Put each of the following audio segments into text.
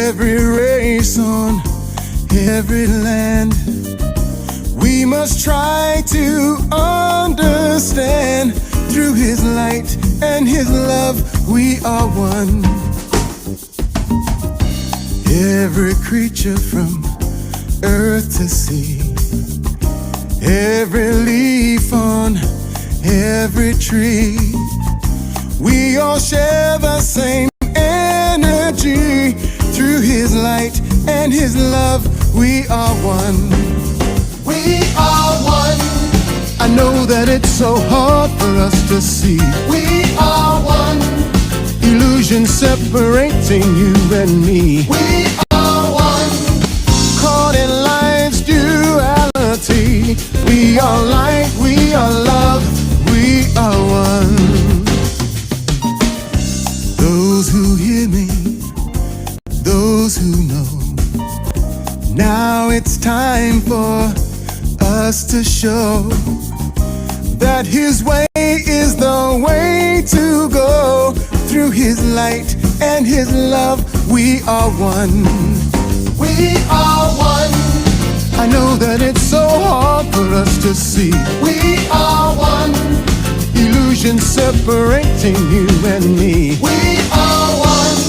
every race on every land. We must try to understand. Through his light and his love, we are one. Every creature from earth to sea, every leaf on every tree, we all share the same energy. Through his light and his love, we are one. We are one. I know that it's so hard for us to see. We are one. Illusion separating you and me. We are one. Caught in life's duality. We are light, we are love, we are one. Those who hear me, those who know, now it's time for us to show that his way is the way to go. Through his light and his love, we are one. We are one. I know that it's so hard for us to see. We are one. Illusion separating you and me. We are one.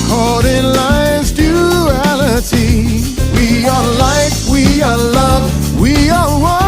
Caught in life's duality. We are light, we are love, we are one.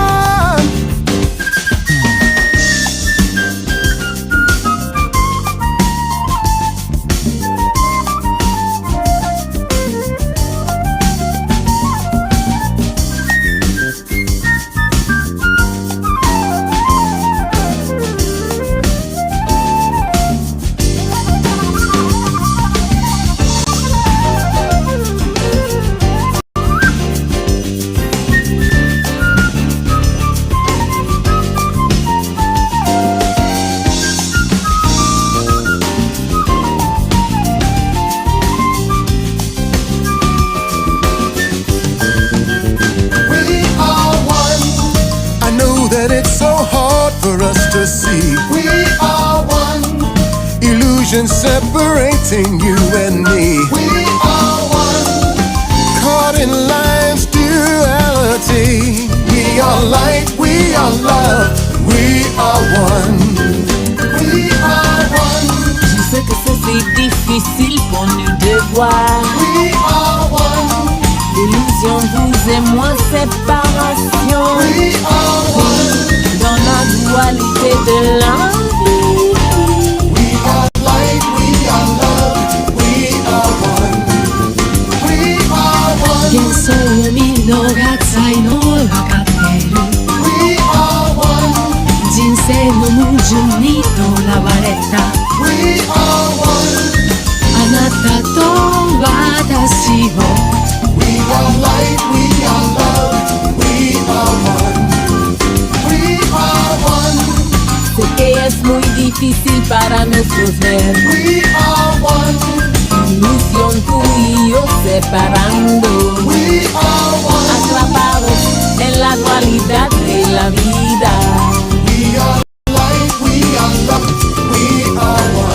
For us to see, we are one. Illusion separating you and me. We are one. Caught in life's duality. We are light, we are love, we are one. We are one. Je sais que c'est si difficile pour nous de voir. We are one. L'illusion, vous et moi, séparation. We are one. Dans la dualité de la vie. We are light, we are love, we are one. We are one. Penso no ragazai no vakateru. We are one. Jinsei no muji ni torawareta. We are one. Anata to watashi wo. We are light, we are love, we are one. Sé que es muy difícil para nosotros ver. We are one. Ilusión tú y yo separando. We are one. Atrapados en la dualidad de la vida. We are light, we are love, we are one.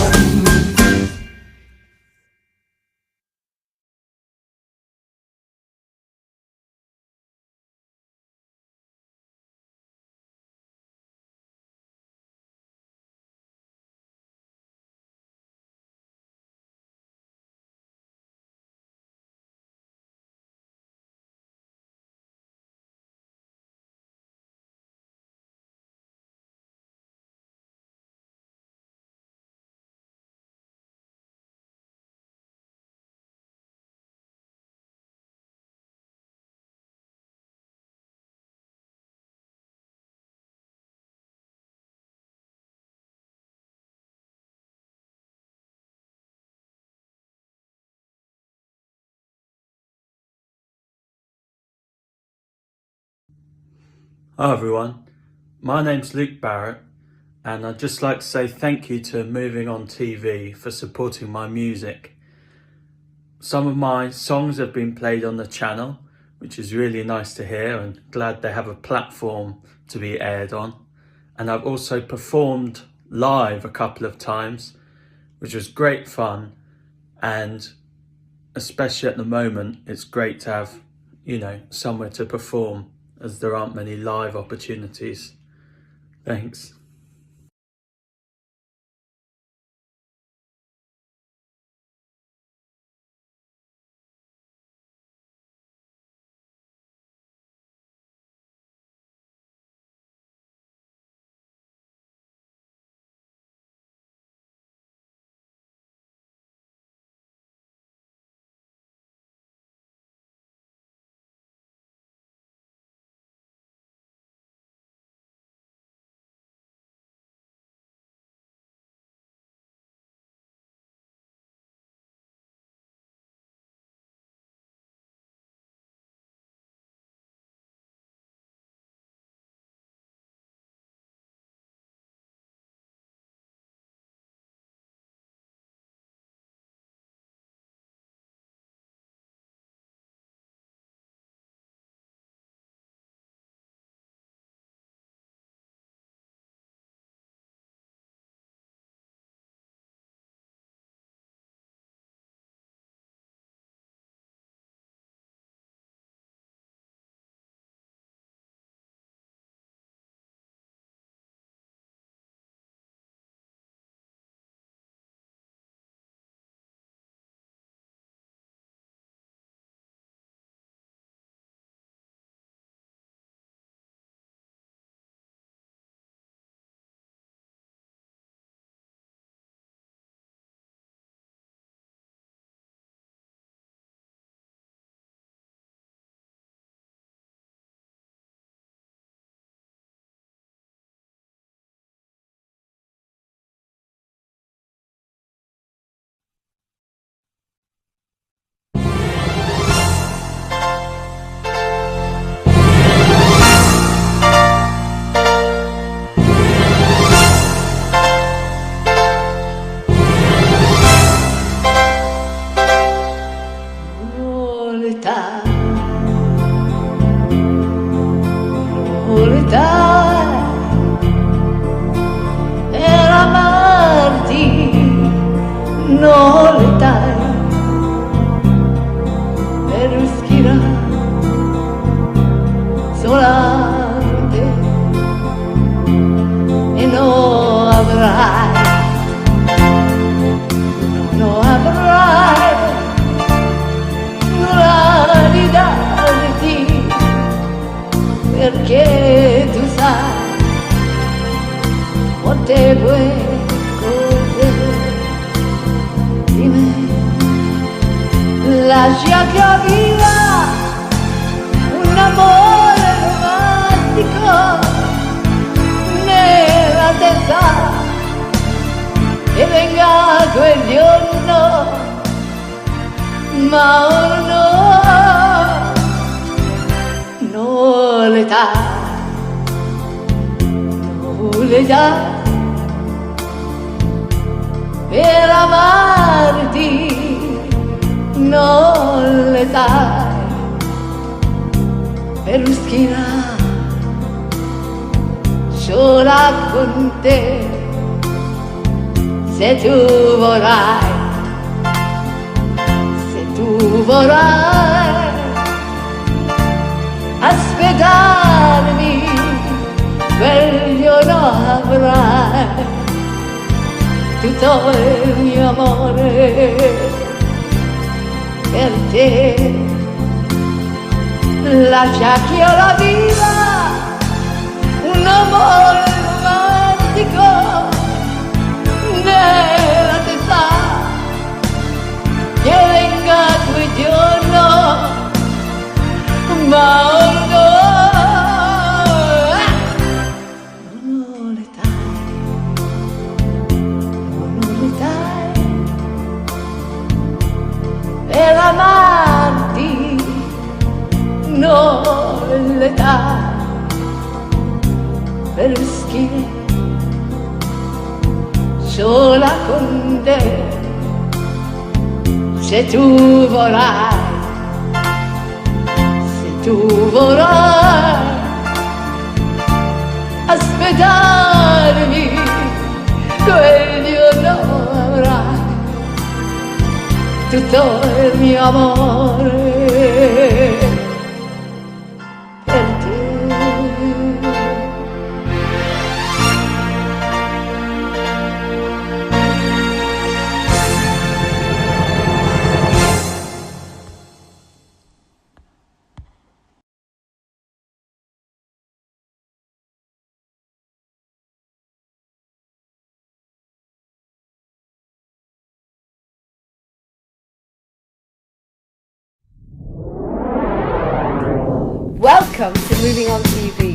Hi everyone, my name's Luke Barrett and I'd just like to say thank you to Moving On TV for supporting my music. Some of my songs have been played on the channel, which is really nice to hear and glad they have a platform to be aired on. And I've also performed live a couple of times, which was great fun, and especially at the moment, it's great to have, somewhere to perform, as there aren't many live opportunities. Thanks. solamente e no avrai, no avrai nulla di darti, perché tu sai molte buone cose di me. Lascia che viva un amore romantico nella testa e venga quel giorno, ma ora no, l'età, per amarti non l'età, per schierare sola con te, se tu vorrai, se tu vorrai aspettarmi, quel giorno avrai tutto il mio amore per te. Lascia che io la viva un amore romantico nella testa, che venga quel giorno, ma ora non l'età, per amarti non l'età, per schire sola con te, se tu vorrai, se tu vorrai aspettarmi, quel giorno avrai tutto il mio amore per te. Welcome to Moving on TV.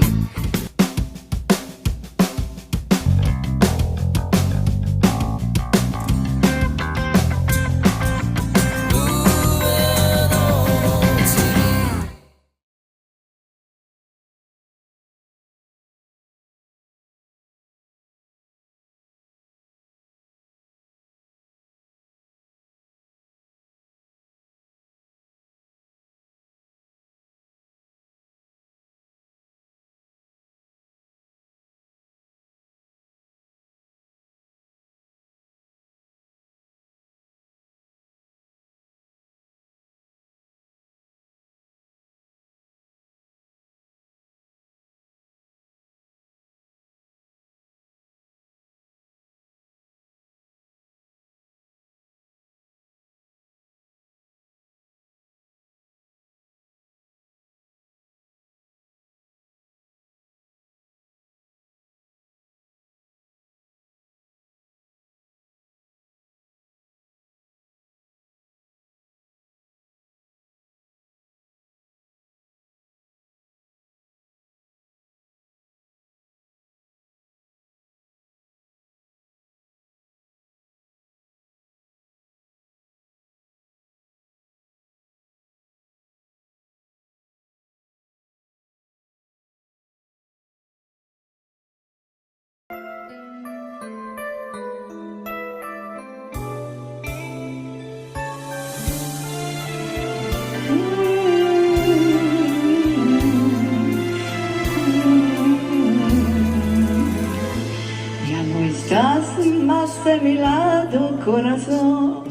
Ya no estás más de mi lado, corazón.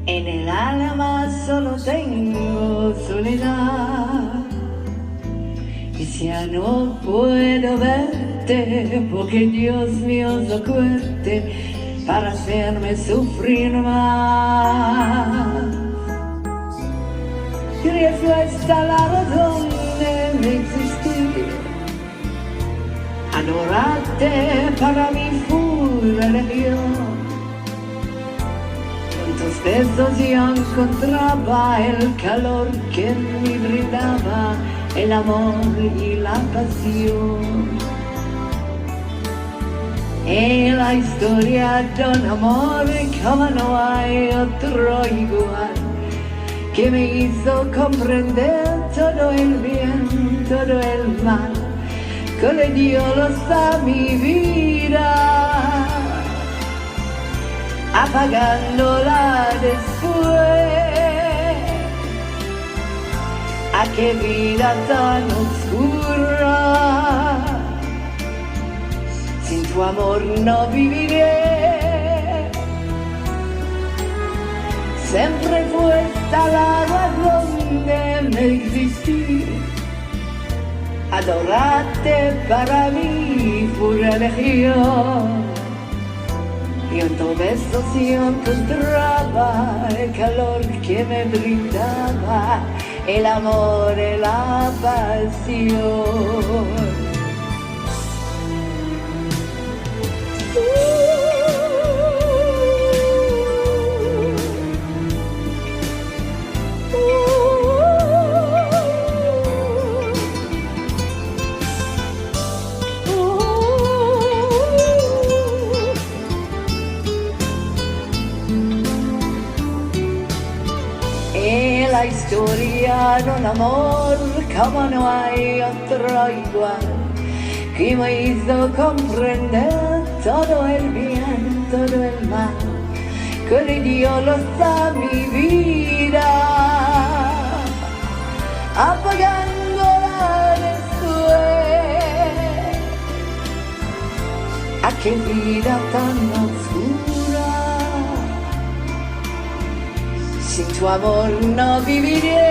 En el alma solo tengo soledad. Y ya no puedo verte porque Dios mío es fuerte para hacerme sufrir más. Y eso está la razón de mi existir. Adorarte para mí fue religión. Con tus besos yo encontraba el calor que me brindaba el amor y la pasión. En la historia de un amor como no hay otro igual, que me hizo comprender todo el bien, todo el mal, que le dio luz a mi vida, apagándola después. ¿A qué vida tan oscura? Sin tu amor no viviré. Siempre fue esta la razón de mi existir. Adorarte para mí fue religión. Y en tu beso sí encontraba el calor que me brindaba el amor y la pasión. La historia de un amor como no hay otro igual, que me hizo comprender todo el bien, todo el mal, que le dio luz a mi vida, apagándola después. ¿A qué vida tan oscura? sin tu amor no viviré.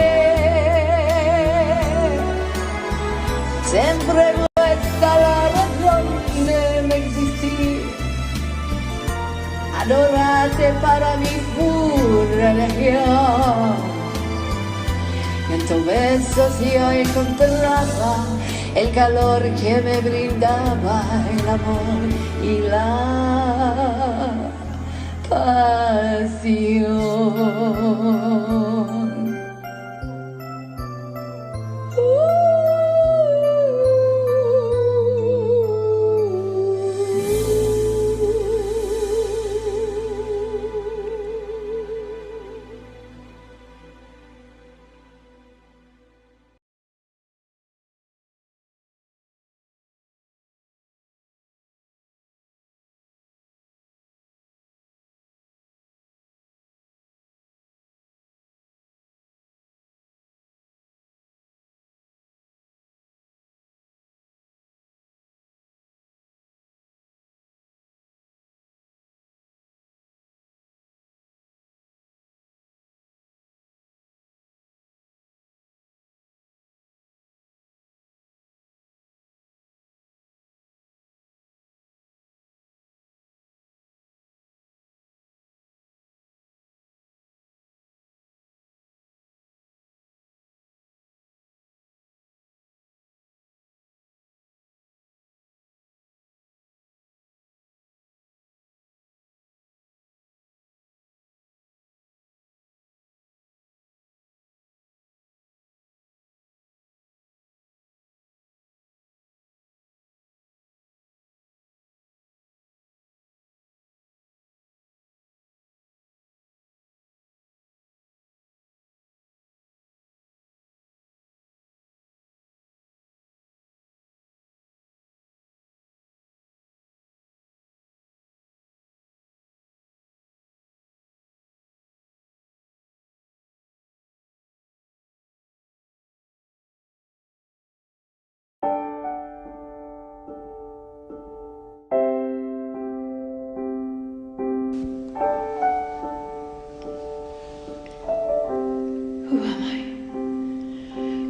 Sempre questa la razón de mi existir. Adorarte para mí fue religión. Y en tus besos yo encontraba el calor que me brindaba el amor y la pasión.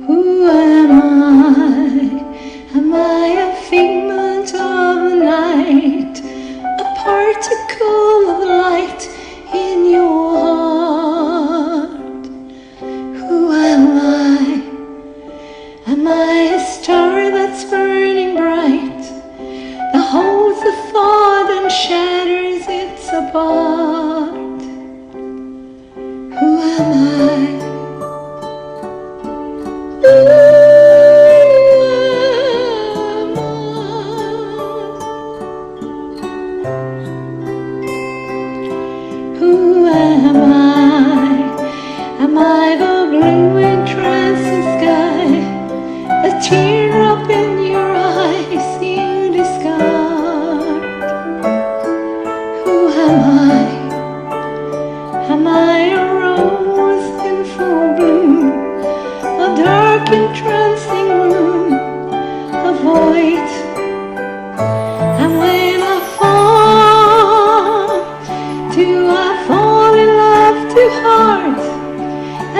Who am I? Am I a figment of the night? A particle of light in your heart? Who am I? Am I a star that's burning bright, that holds a thought and shatters it apart? Who am I? Who am I? Am I the blue entrancing sky, a teardrop in your eyes you discard? Who am I? Am I a rose in full bloom, a dark entrancing room, a void? And when I fall, do I fall in love too hard,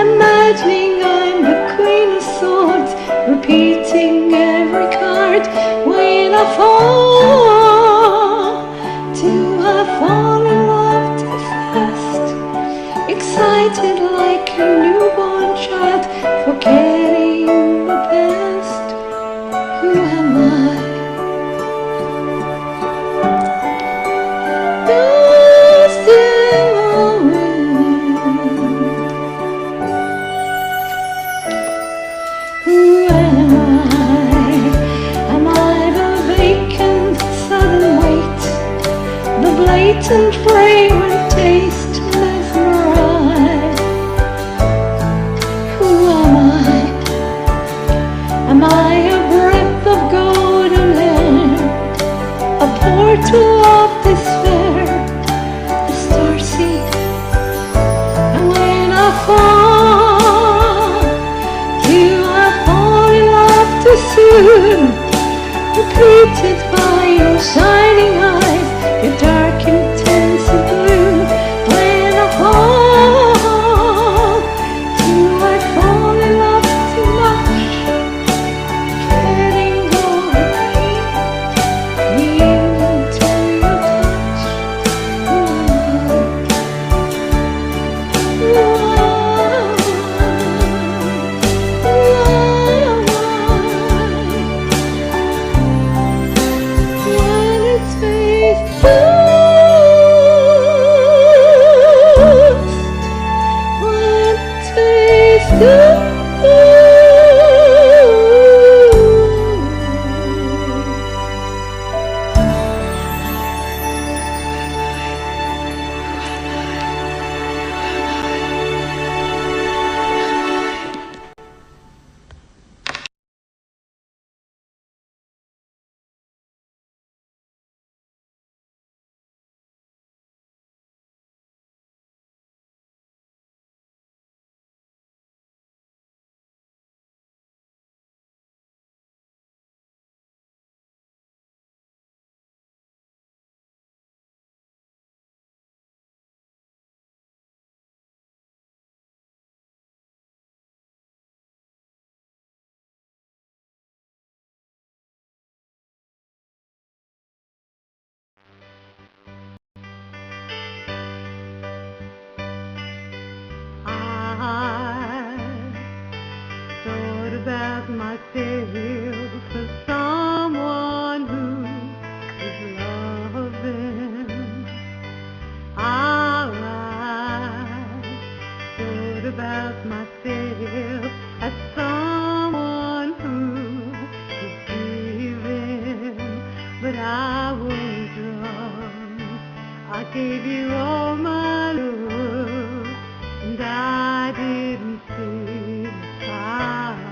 imagining I'm the queen of swords, repeating every card? When I fall, do I fall in love too fast, excited like a newborn child, forgetting the past? Who am I? Lost in the wind. Who am I? Am I the vacant sudden weight, the blatant fragrant taste mesmerized? Who am I? Am I a breath of golden air, a portal of despair, a starseed? And when I fall, do I fall in love too soon, repeated by your shining eyes, your dark intense blue? When Thought about myself for someone who is loving. I thought about myself as someone who is giving, but I was wrong. I gave you all my love, and I didn't see the time.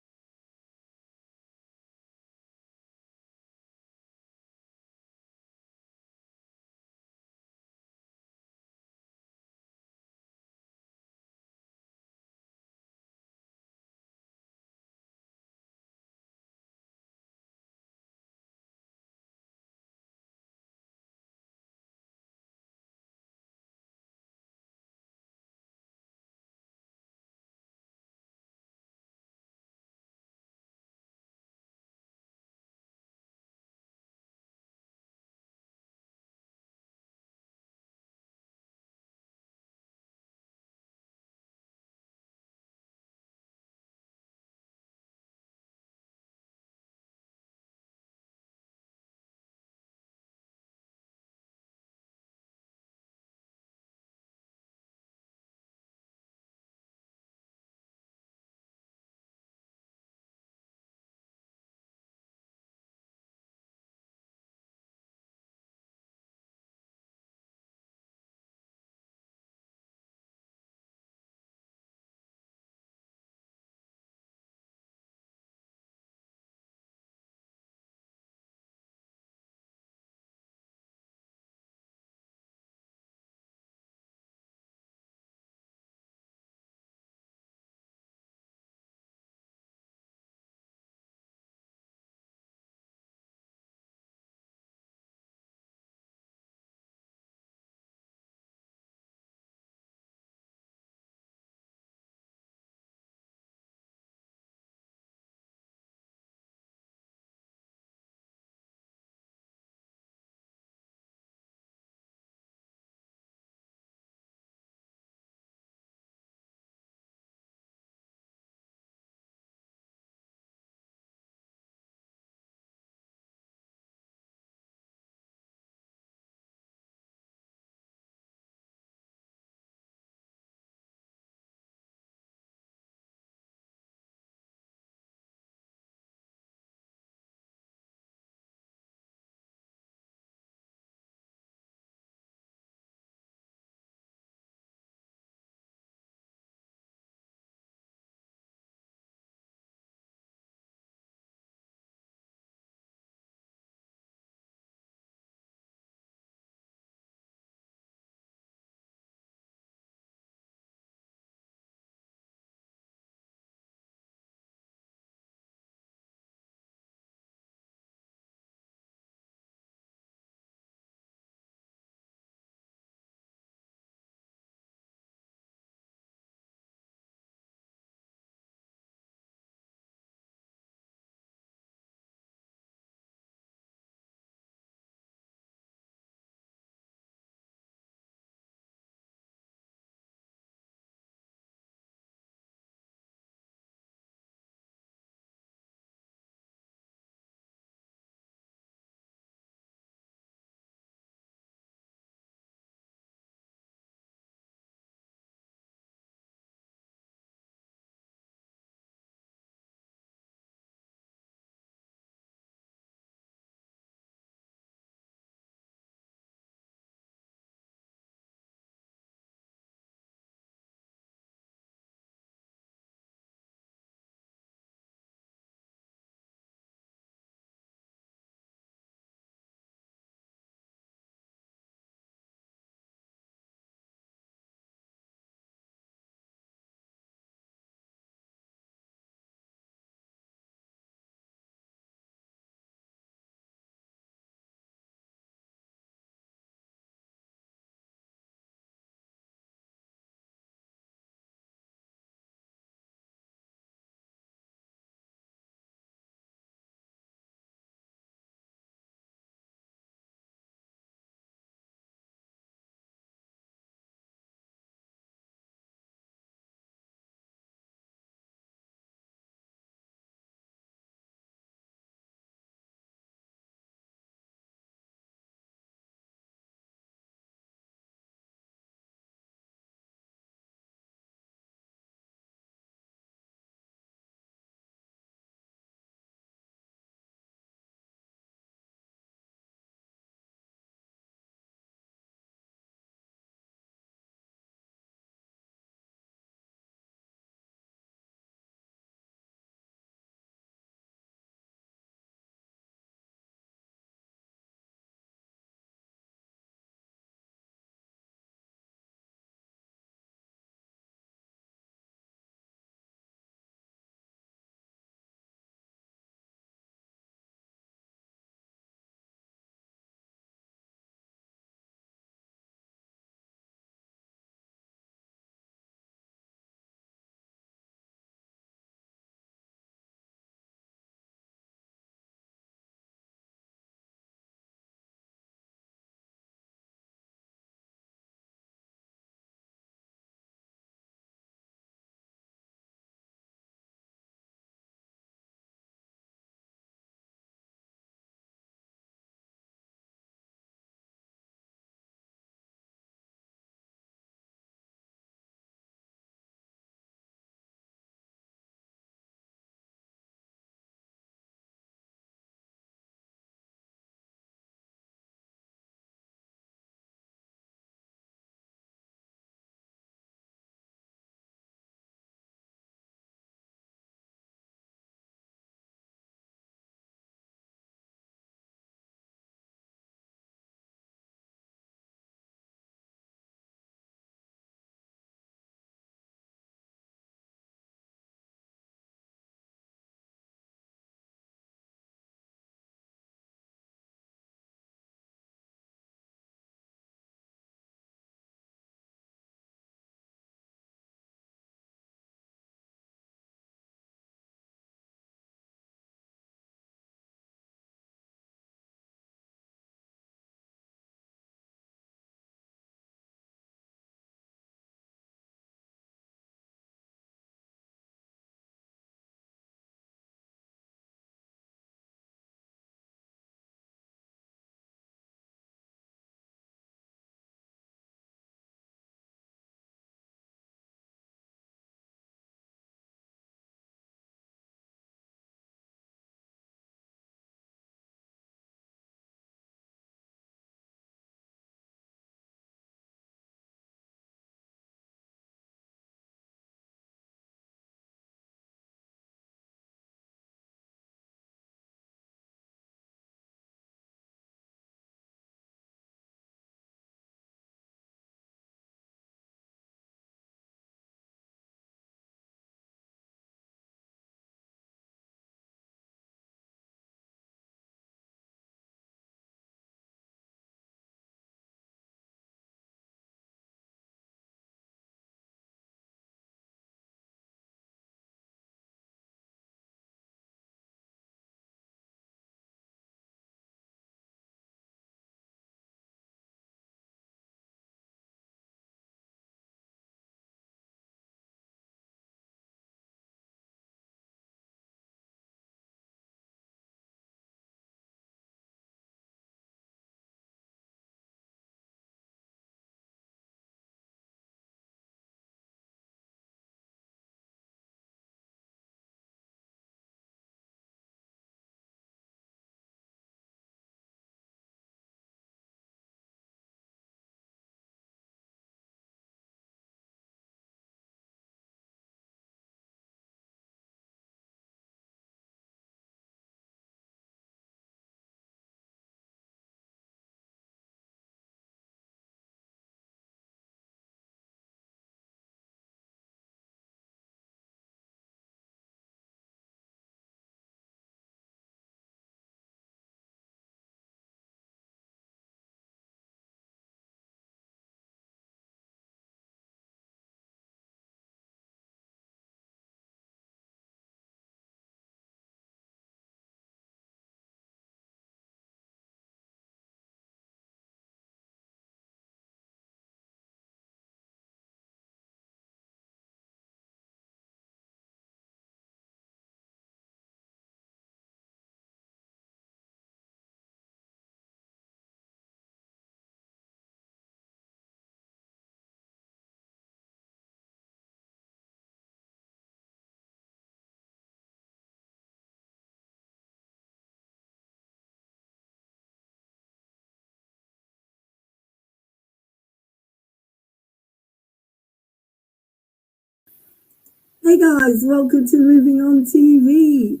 Hey guys, welcome to Moving On TV.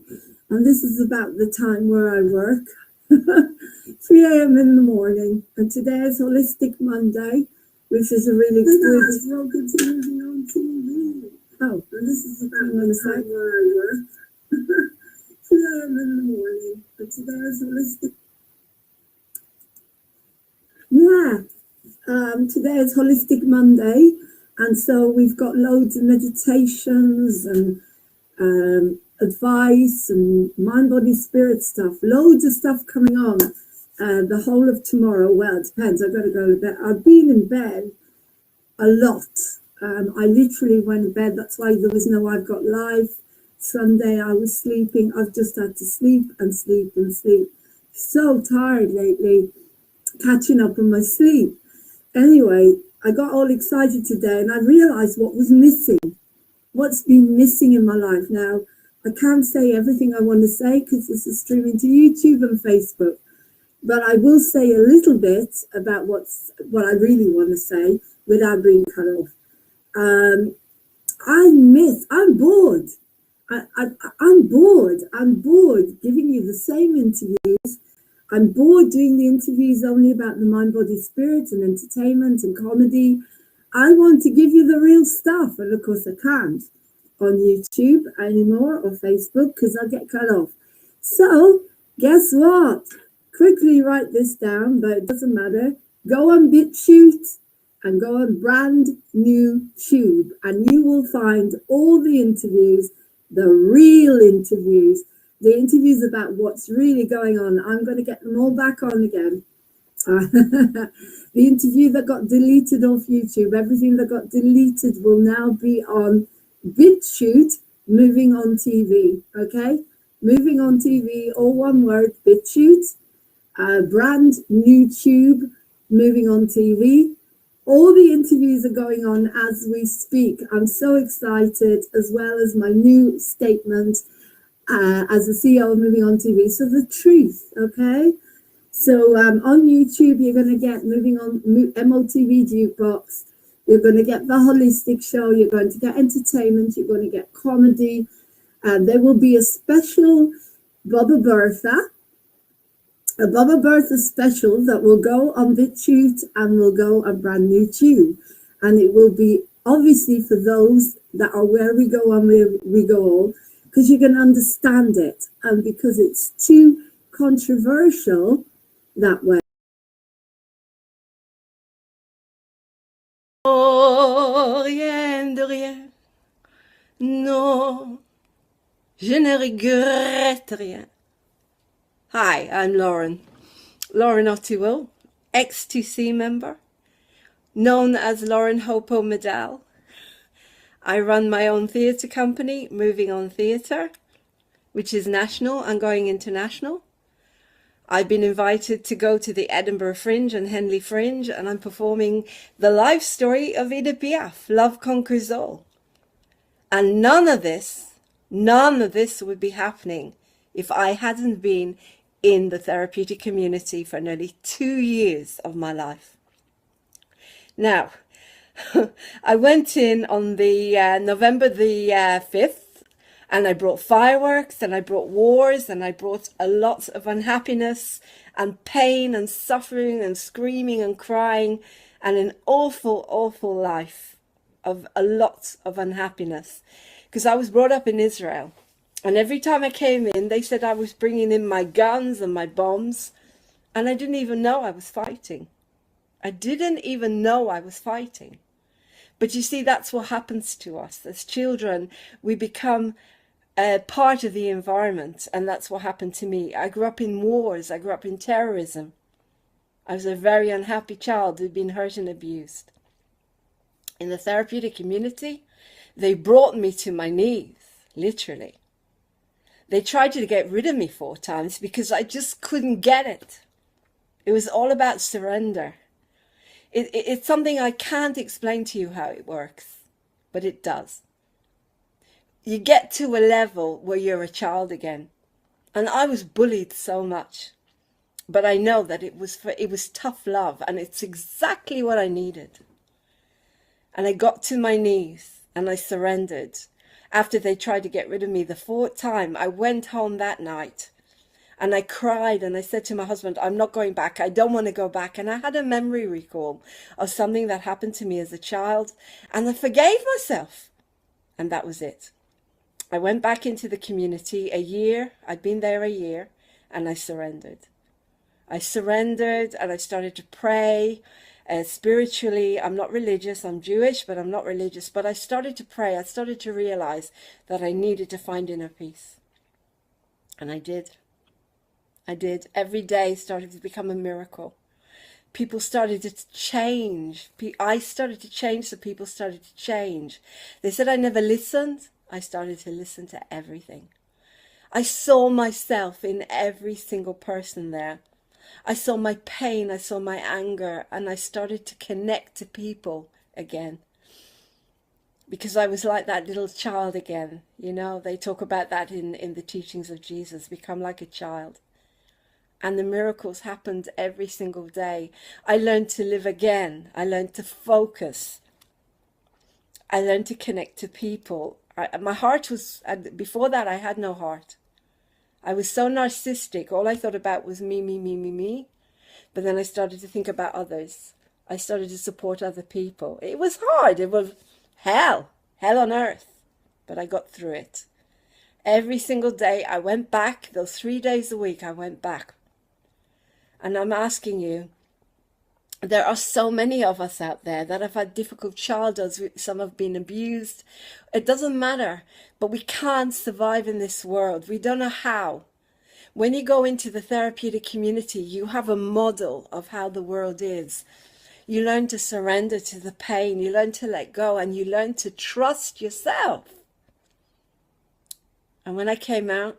And this is about the time where I work. 3 a.m. in the morning. And today is Holistic Monday, which is a really good. Hey guys, welcome to Moving On TV. Oh, and this is about the time where I work. 3 a.m. in the morning. And today is Holistic. Yeah. Today is Holistic Monday, and so we've got loads of meditations and advice and mind, body, spirit stuff. Loads of stuff coming on the whole of tomorrow. Well, it depends. I've got to go to bed. I've been in bed a lot. I literally went to bed. That's why there was no I've Got Live. Sunday I was sleeping. I've just had to sleep and sleep and sleep. So tired lately, catching up on my sleep. Anyway, I got all excited today and I realized what was missing. What's been missing in my life. Now, I can't say everything I want to say because this is streaming to YouTube and Facebook, but I will say a little bit about what I really want to say without being cut off. I'm bored. I'm bored. I'm bored giving you the same interviews. I'm bored doing the interviews only about the mind, body, spirit and entertainment and comedy. I want to give you the real stuff, and of course I can't on YouTube anymore or Facebook because I'll get cut off. So guess what? Quickly write this down, but it doesn't matter. Go on BitChute and go on brand new Tube, and you will find all the interviews, the real interviews, the interviews about what's really going on. I'm going to get them all back on again. The interview that got deleted off YouTube, everything that got deleted will now be on BitChute, Moving On TV, okay? Moving On TV, all one word, BitChute, brand new Tube, Moving On TV. All the interviews are going on as we speak. I'm so excited, as well as my new statement as the CEO of Moving On TV. So the truth, okay? So on YouTube, you're going to get Moving On MOTV Jukebox. You're going to get the Holistic Show. You're going to get entertainment. You're going to get comedy. There will be a special Baba Bertha special that will go on BitChute and will go on brand new Tube. And it will be obviously for those that are where we go and where we go all, because you can understand it. And because it's too controversial that way. Oh, rien de rien. Non, je ne regrette rien. Hi, I'm Lauren Ottiwill, X2C member, known as Lauren Hopo Medal. I run my own theatre company, Moving On Theatre, which is national and going international. I've been invited to go to the Edinburgh Fringe and Henley Fringe, and I'm performing the life story of Edith Piaf, Love Conquers All. And none of this would be happening if I hadn't been in the therapeutic community for nearly 2 years of my life. Now, I went in on the November the 5th, and I brought fireworks, and I brought wars, and I brought a lot of unhappiness and pain and suffering and screaming and crying, and an awful, awful life of a lot of unhappiness. Because I was brought up in Israel. And every time I came in, they said I was bringing in my guns and my bombs. And I didn't even know I was fighting. I didn't even know I was fighting. But you see, that's what happens to us. As children, we become part of the environment. And that's what happened to me. I grew up in wars. I grew up in terrorism. I was a very unhappy child who'd been hurt and abused. In the therapeutic community, they brought me to my knees, literally. They tried to get rid of me 4 times because I just couldn't get it. It was all about surrender. It's something I can't explain to you how it works, but it does. You get to a level where you're a child again. And I was bullied so much. But I know that it was tough love, and it's exactly what I needed. And I got to my knees and I surrendered. After they tried to get rid of me the 4th time, I went home that night and I cried and I said to my husband, I'm not going back. I don't want to go back. And I had a memory recall of something that happened to me as a child, and I forgave myself. And that was it. I went back into the community a year. I'd been there a year, and I surrendered. I surrendered and I started to pray spiritually. I'm not religious. I'm Jewish, but I'm not religious. But I started to pray. I started to realize that I needed to find inner peace. And I did. I did. Every day started to become a miracle. People started to change. I started to change, so people started to change. They said I never listened. I started to listen to everything. I saw myself in every single person there. I saw my pain, I saw my anger, and I started to connect to people again. Because I was like that little child again. You know, they talk about that in the teachings of Jesus, become like a child. And the miracles happened every single day. I learned to live again. I learned to focus. I learned to connect to people. My heart was, before that I had no heart. I was so narcissistic. All I thought about was me, me, me, me, me. But then I started to think about others. I started to support other people. It was hard. It was hell on earth. But I got through it. Every single day I went back. Those 3 days a week I went back. And I'm asking you, there are so many of us out there that have had difficult childhoods. Some have been abused. It doesn't matter, but we can't survive in this world. We don't know how. When you go into the therapeutic community, you have a model of how the world is. You learn to surrender to the pain. You learn to let go, and you learn to trust yourself. And when I came out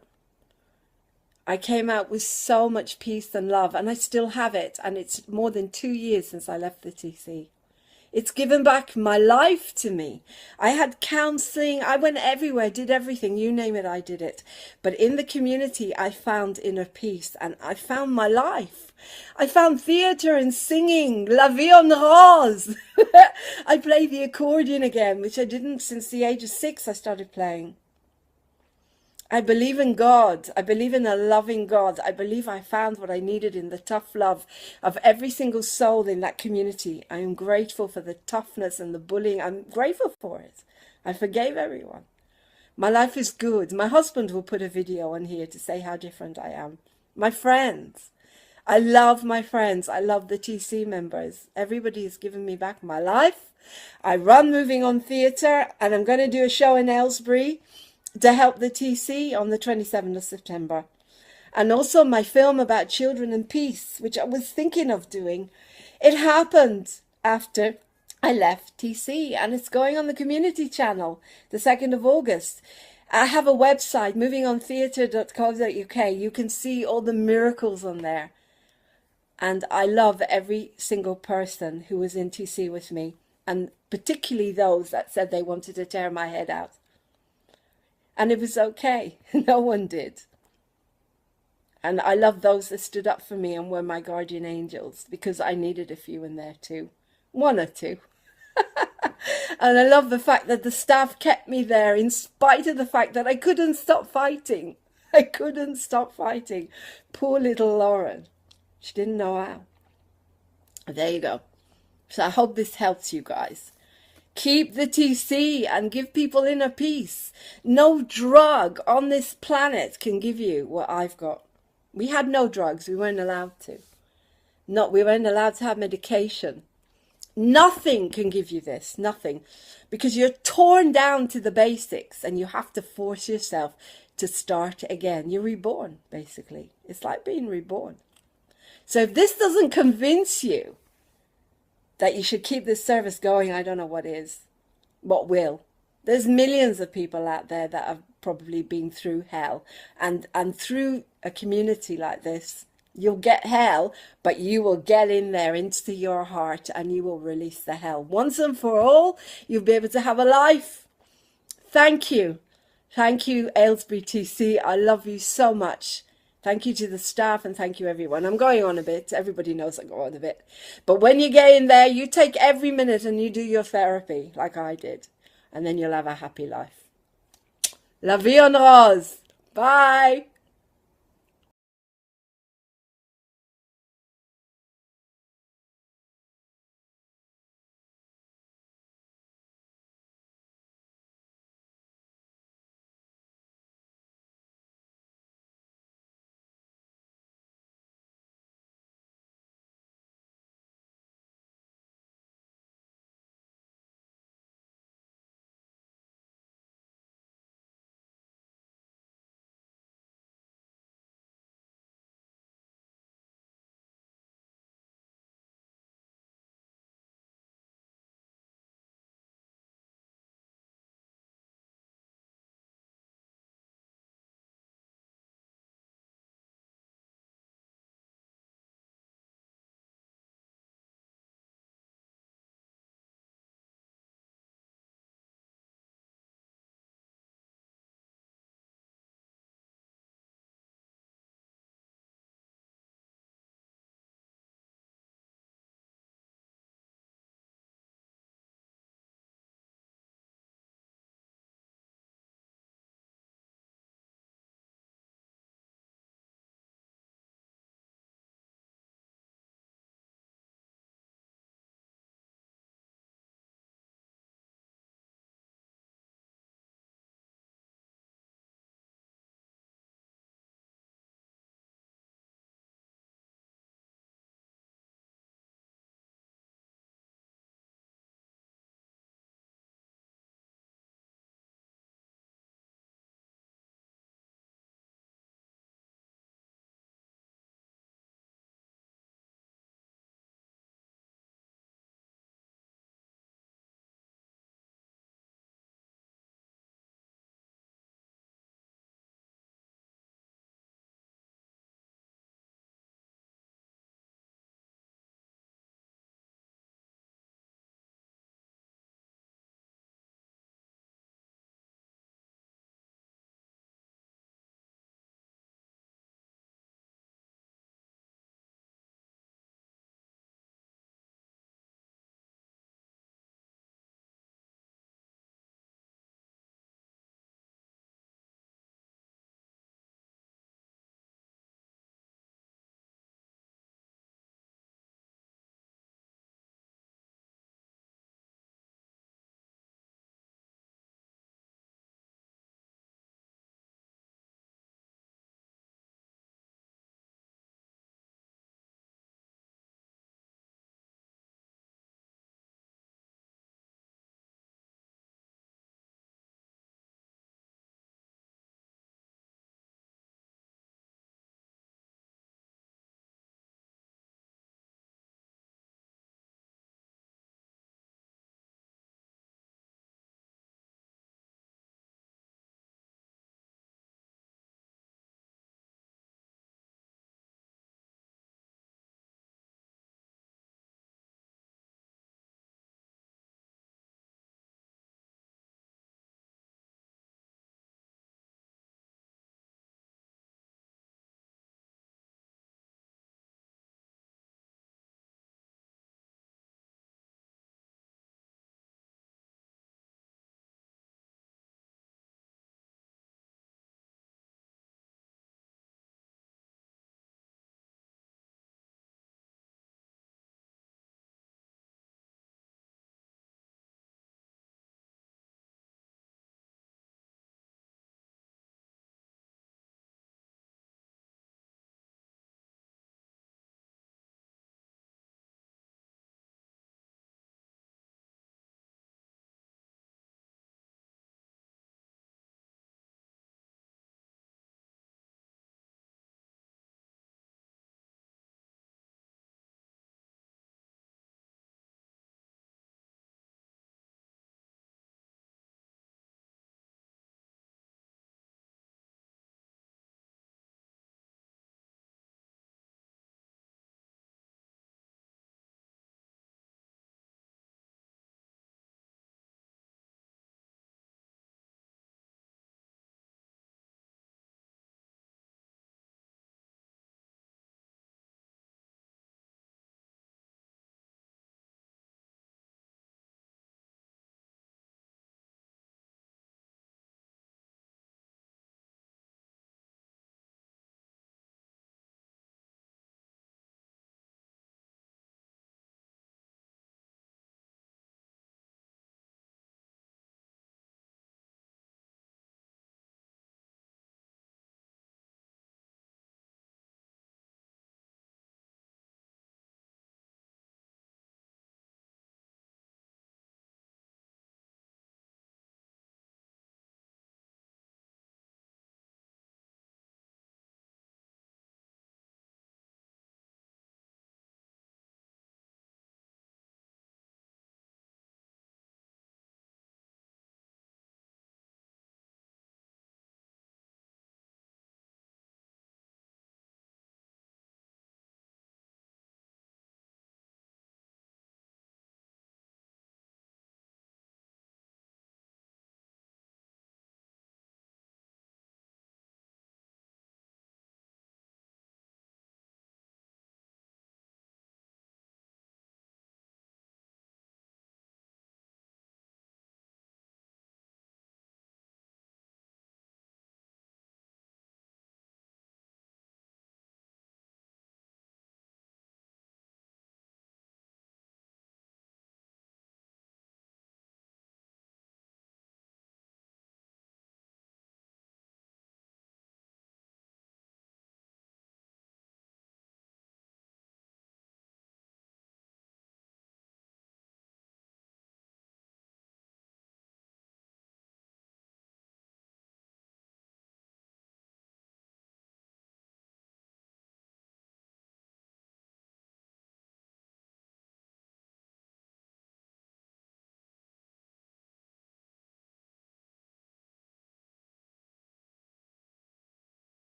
with so much peace and love, and I still have it. And it's more than 2 years since I left the TC. It's given back my life to me. I had counseling. I went everywhere, did everything. You name it, I did it. But in the community, I found inner peace and I found my life. I found theatre and singing. La vie en rose. I play the accordion again, which I didn't since the age of 6 I started playing. I believe in God. I believe in a loving God. I believe I found what I needed in the tough love of every single soul in that community. I am grateful for the toughness and the bullying. I'm grateful for it. I forgave everyone. My life is good. My husband will put a video on here to say how different I am. My friends. I love my friends. I love the TC members. Everybody has given me back my life. I run Moving On Theatre, and I'm going to do a show in Aylesbury to help the TC on the 27th of September. And also my film about children and peace, which I was thinking of doing. It happened after I left TC, and it's going on the community channel the 2nd of August. I have a website, movingontheatre.co.uk. You can see all the miracles on there. And I love every single person who was in TC with me, and particularly those that said they wanted to tear my head out. And it was okay. No one did. And I love those that stood up for me and were my guardian angels, because I needed a few in there too. 1 or 2. And I love the fact that the staff kept me there in spite of the fact that I couldn't stop fighting. I couldn't stop fighting. Poor little Lauren. She didn't know how. There you go. So I hope this helps you guys. Keep the TC and give people inner peace. No drug on this planet can give you what I've got. We had no drugs. We weren't allowed to. We weren't allowed to have medication. Nothing can give you this. Nothing. Because you're torn down to the basics and you have to force yourself to start again. You're reborn, basically. It's like being reborn. So if this doesn't convince you that you should keep this service going, I don't know what is. What will. There's millions of people out there that have probably been through hell. And through a community like this, you'll get hell, but you will get in there into your heart and you will release the hell. Once and for all, you'll be able to have a life. Thank you. Thank you, Aylesbury TC. I love you so much. Thank you to the staff and thank you everyone. I'm going on a bit. Everybody knows I go on a bit. But when you get in there, you take every minute and you do your therapy like I did. And then you'll have a happy life. La vie en rose. Bye.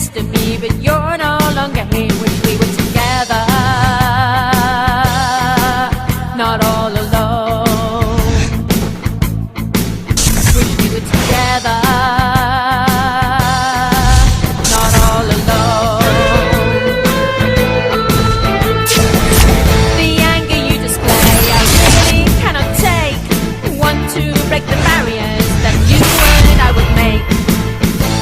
next to me, but you're no longer here. Wish we were together, not all alone. Wish we were together, not all alone. The anger you display, I really cannot take. Want to break the barriers that you and I would make.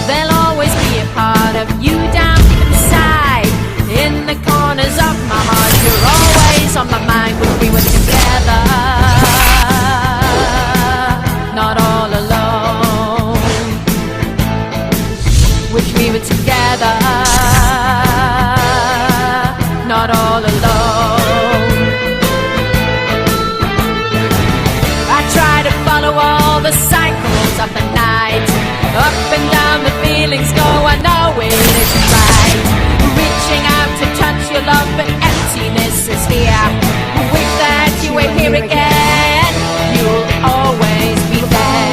There'll always be a part of you down deep inside. In the corners of my heart, you're always on my mind. When we were together, not all alone. Wish we were together, not all alone. I try to follow all the cycles of the night. Up and down the feelings go, I know it isn't right. Reaching out to touch your love, but emptiness is here. Wish that you were here again. You'll always be there.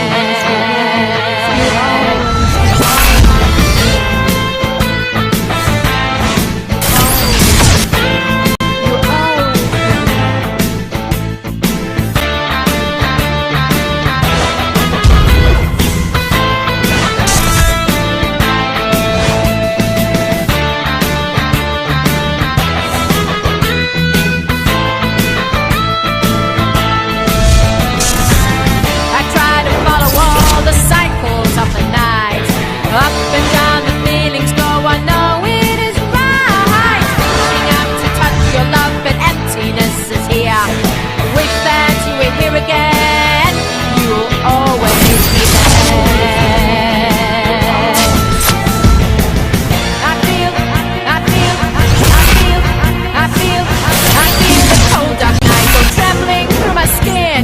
I try to follow all the cycles of the night. Up and down the feelings go, I know it is right. Reaching out to touch your love, but emptiness is here. Wish that you were here again. You'll always be there. I feel the cold dark night go trembling through my skin.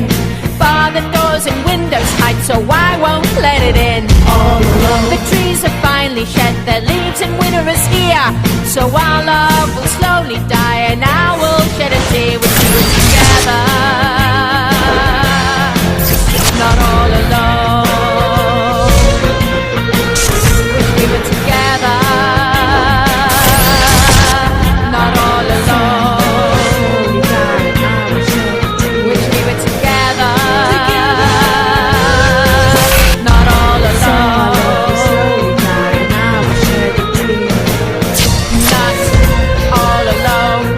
Bar the doors and windows tight, so I won't let it in. All alone. The trees have finally shed their leaves and winter is here. So our love will slowly die and I will shed a tear with you together. Not all alone. We were together. Not all alone. Wish we were together. Not all alone. Not all alone.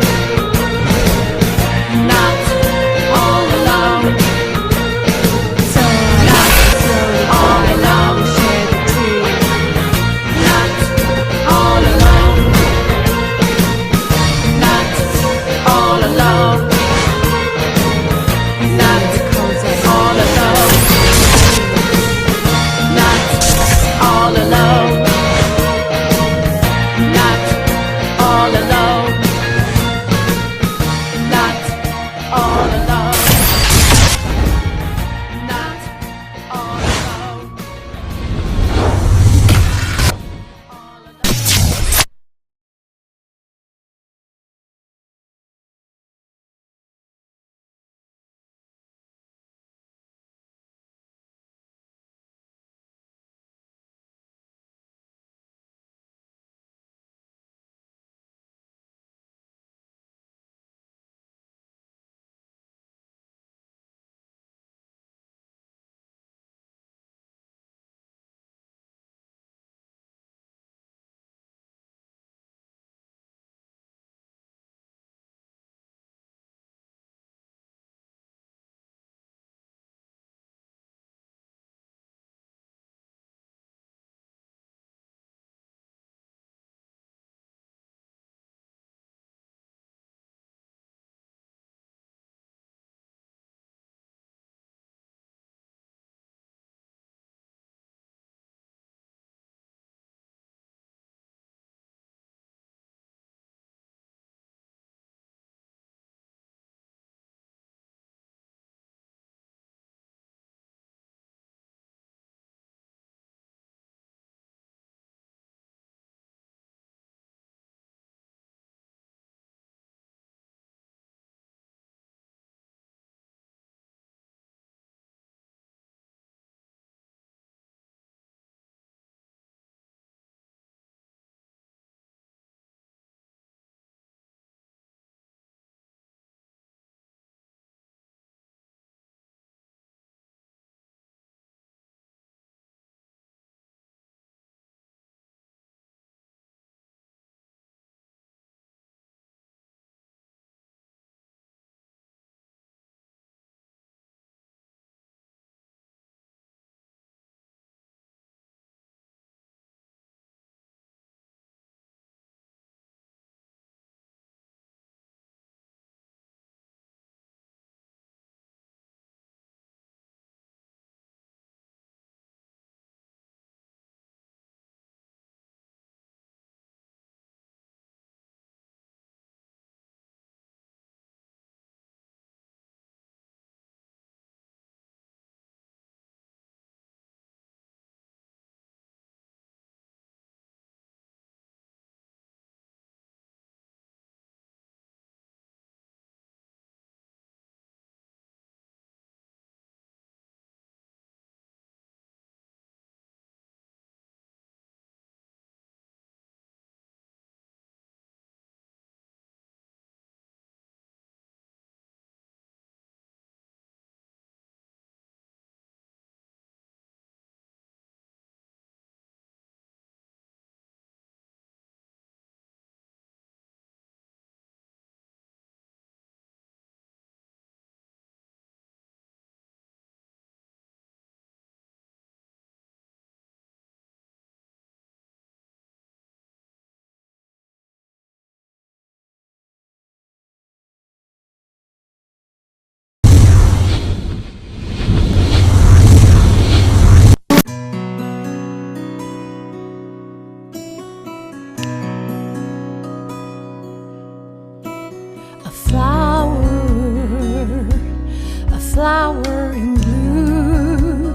flower in blue,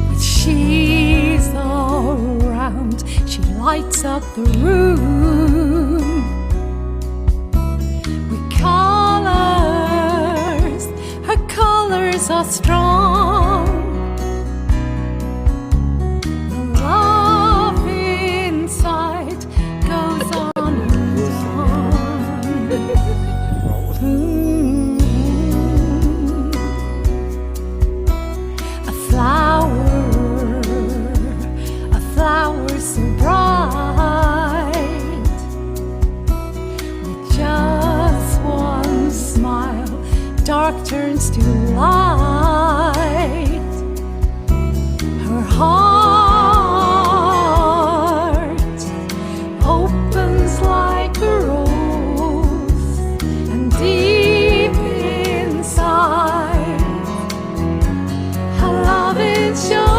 with she's all around, she lights up the room with colors. Her colors are strong. The love inside goes on and on. A flower so bright, with just one smile, dark turns to light. Her heart opens like a rose, and deep inside her love it shows.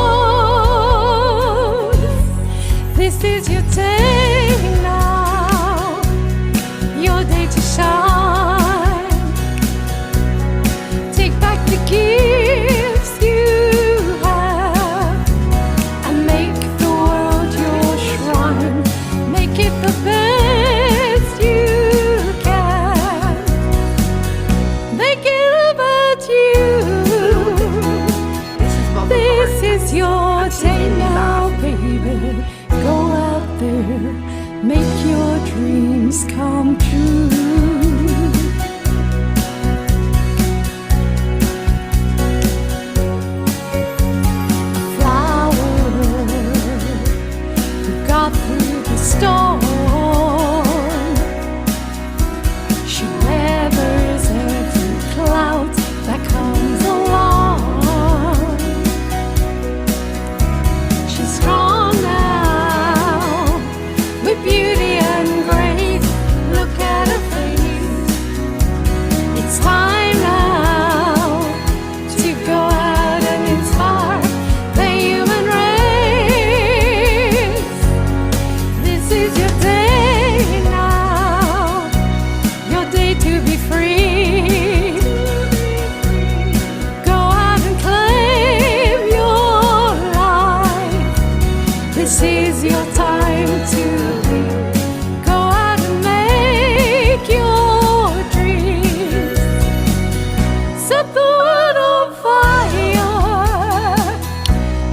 This is your day now, your day to shine. Take back the gifts you have and make the world your shrine. Make it the best you can. Make it about you. This is your day now, baby. Go out there, make your dreams come true. Got through the storm. She weathers every cloud that comes along. She's strong now, with beauty and grace. Look at her face. It's time now to go out and inspire the human race. This is your day now, your day to be free. Go out and claim your life. This is your time to live. Go out and make your dreams. Set the world on fire.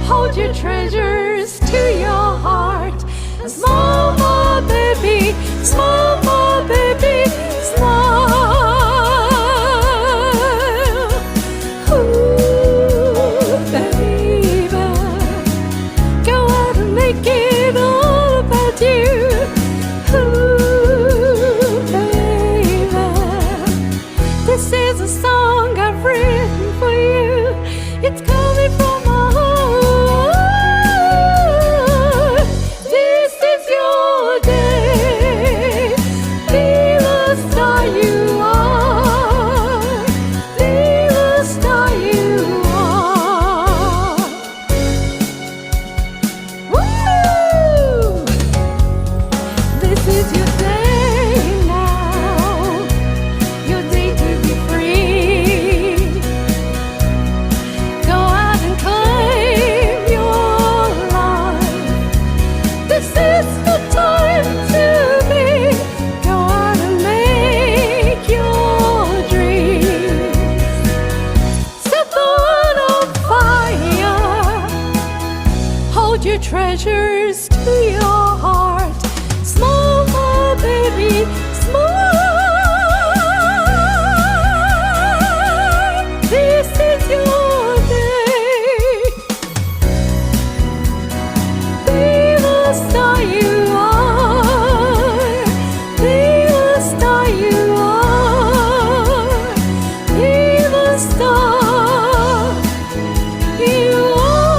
Hold your treasures to your heart. Smile, my baby, smile, my baby, smile. Ooh, baby, go out and make it all about you. Ooh, baby, this is a song I've written for you. It's coming from my heart. This is your day. Be the star you are. Be the star you are. Woo! This is your day now, your day to be free. Go out and claim your life. This is the time to be. Go out and make your dreams. Set the world on fire. Hold your treasures to your heart. Smile, my baby, smile. This is your day. Be the star you are. Be the star you are. Be the star you are.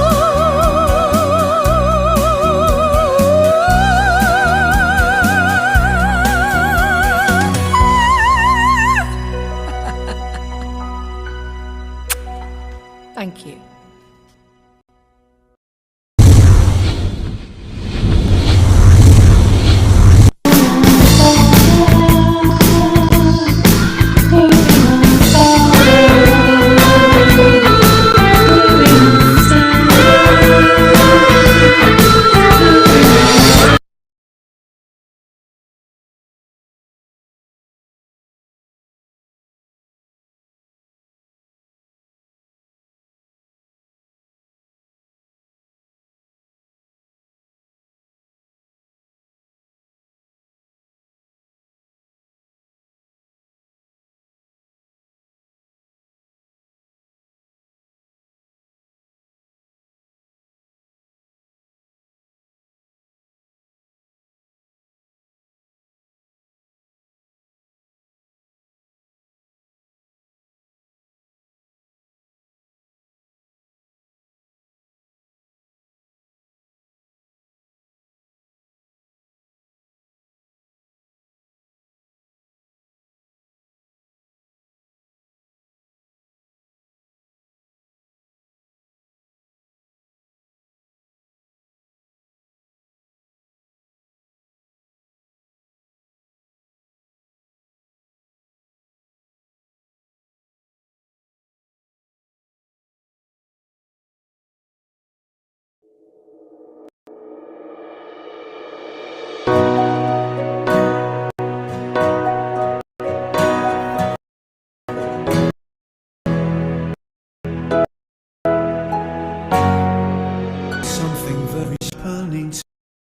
happening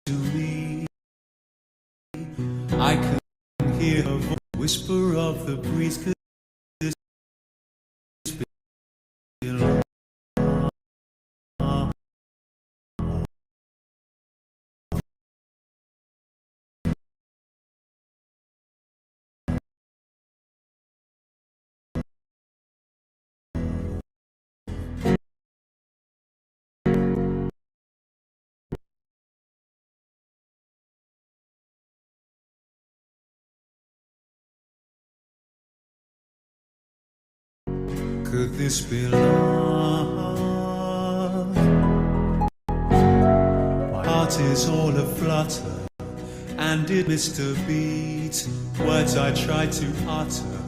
to me. I can hear a whisper of the breeze. Could this be love? Could this be love? My heart is all aflutter, and it missed a beat. Words I tried to utter,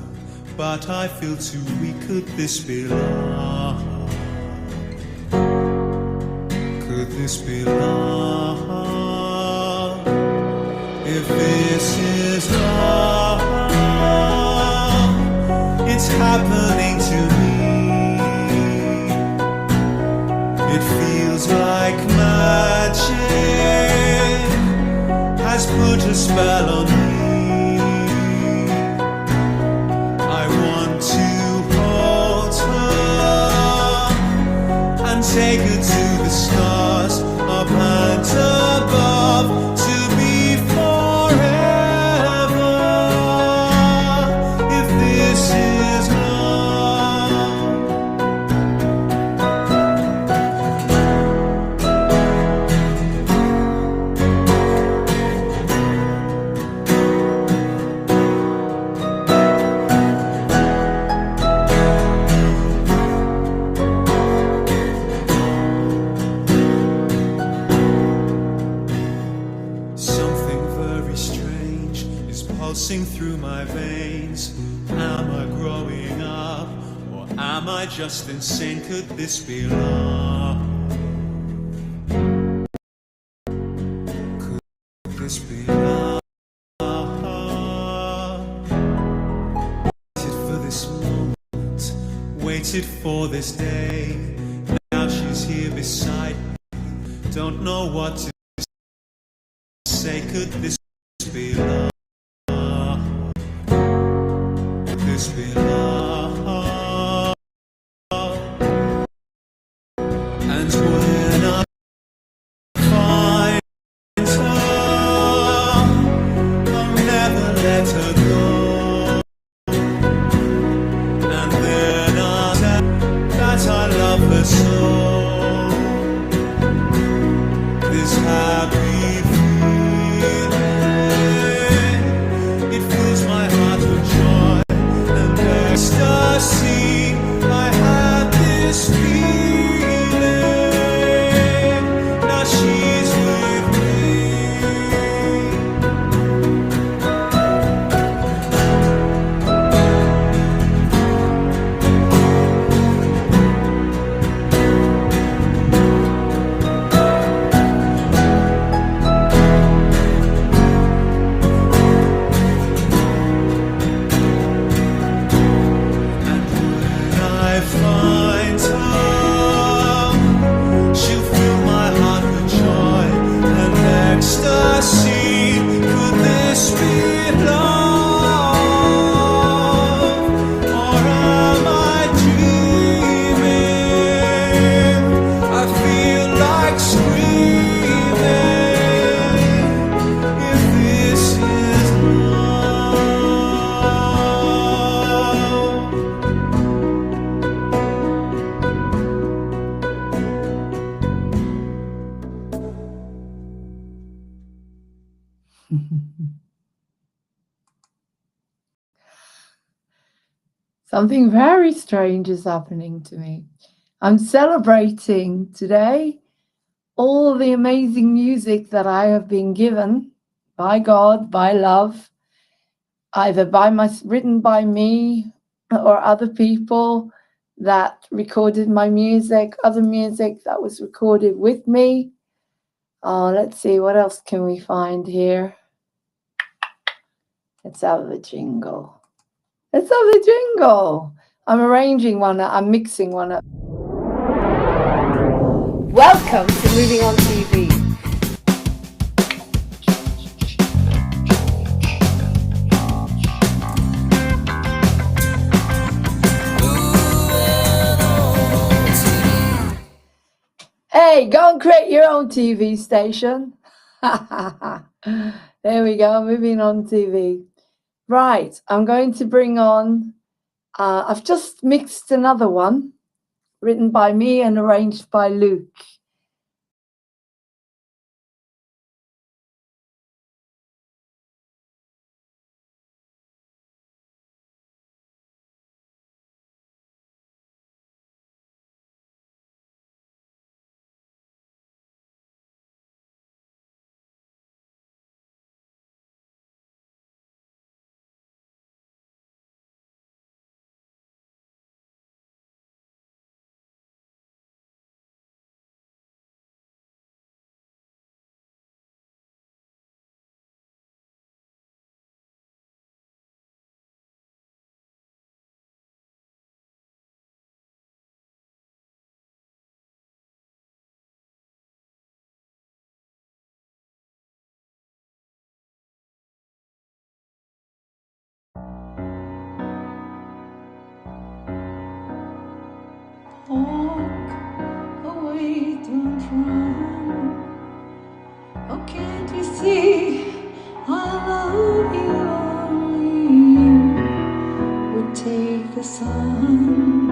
but I feel too weak. Could this be love? Could this be love? If this is love, it's happening to me. It feels like magic has put a spell on me. I want to hold her and take her to the stars up and above, to be forever. If this is love, something very strange is pulsing through my veins. Am I growing up, or am I just insane? Could this be love? Could this be love? Waited for this moment, waited for this day. Now she's here beside me, don't know what to say. Could this be love? Could this be love? And when I find her, I'll never let her go. And then I'll tell that I love her so. This happy feeling, it fills my heart with joy and ecstasy. I had this feeling, now she's with me. And when I find her, she'll fill my heart with joy and ecstasy. Could this be love, or am I dreaming? I feel like screaming. If this is love. Something very strange is happening to me. I'm celebrating today all the amazing music that I have been given by God, by love, either written by me or other people that recorded my music, other music that was recorded with me. Let's see, what else can we find here? Let's have the jingle. Let's have the jingle. I'm arranging one, I'm mixing one up. Welcome to Moving on TV. Hey, go and create your own TV station. There we go, moving on TV. Right, I'm going to bring on, I've just mixed another one, written by me and arranged by Luke. Walk away, don't run. Oh, can't you see I love you? Only you would take the sun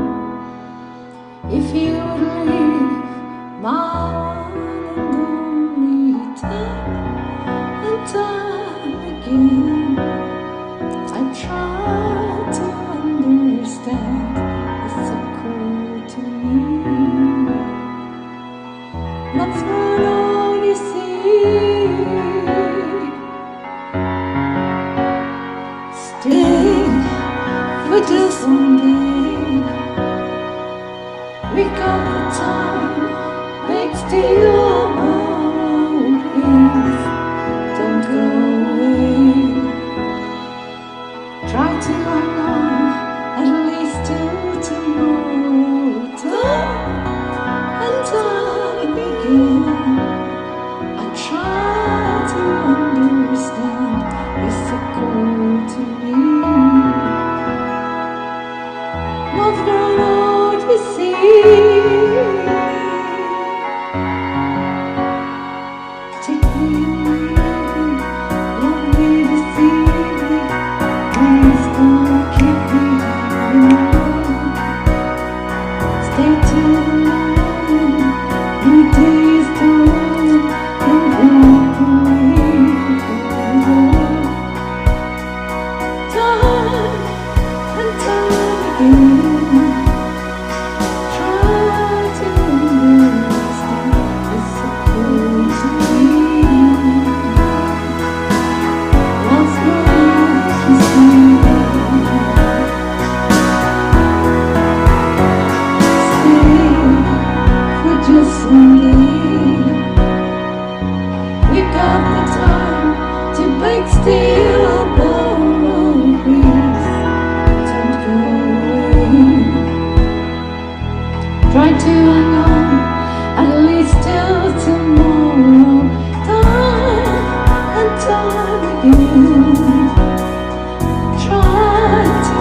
if you would leave my one and only. Time and time again I try to understand. It's so cold to me. What's going on, you see? Stay for just one day. We got the time, make still more. Please don't go away. Try to hang on at least till tomorrow. Time and time again I try to understand. It's so cold to me. What's going on, you see? Take me away, love me to see me. Please don't keep me alone. Stay till the morning. You days don't walk away forever. Time and time again try to understand. It's so cold to me. What's wrong, you see? Stay for just one day. We got the time to break still borrow. Please don't go away. Try to hang on at least till tomorrow. Time and time again try to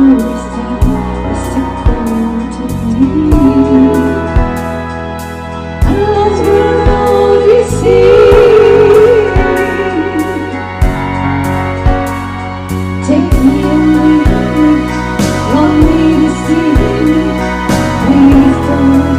understand. It's so cold to me. And what's going on, you see? Take me away, want me to see. Please don't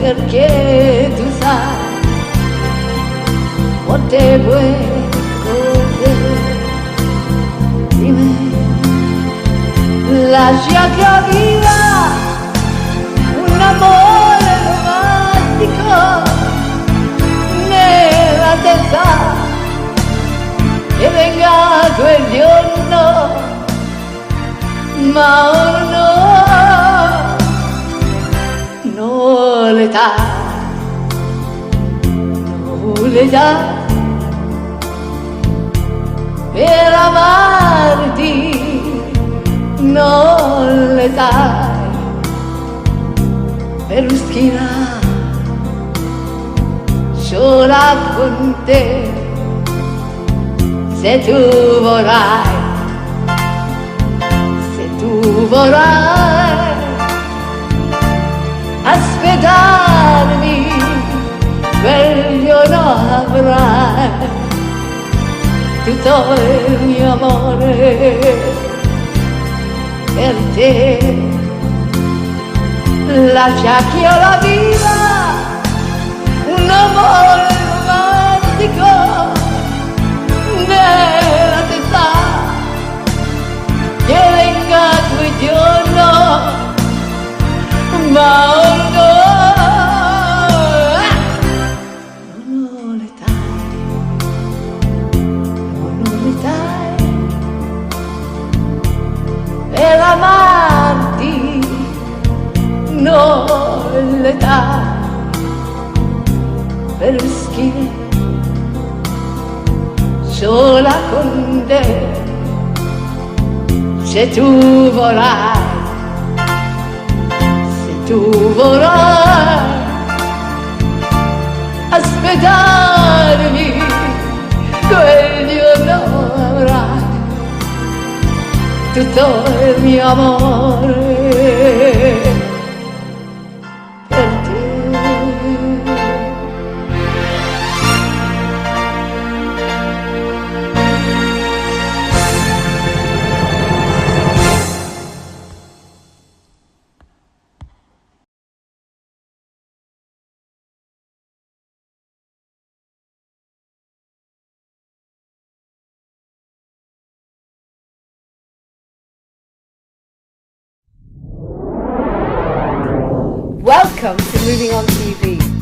perché tu sai quante buone cose di me. Lascia che viva un amore romantico nella testa, che venga quel giorno, ma ora non l'età, per amarti, non l'età, per schierare sola con te, se tu vorrai, aspettarmi, quel giorno avrai tutto il mio amore per te. Lascia che io la viva un amore romantico nella testa, che venga quel giorno, ma non l'età, per amarti, non l'età, per schire sola con te, se tu vorrai, aspettarmi, quel giorno avrai tutto il mio amore per te. Welcome to Moving On TV.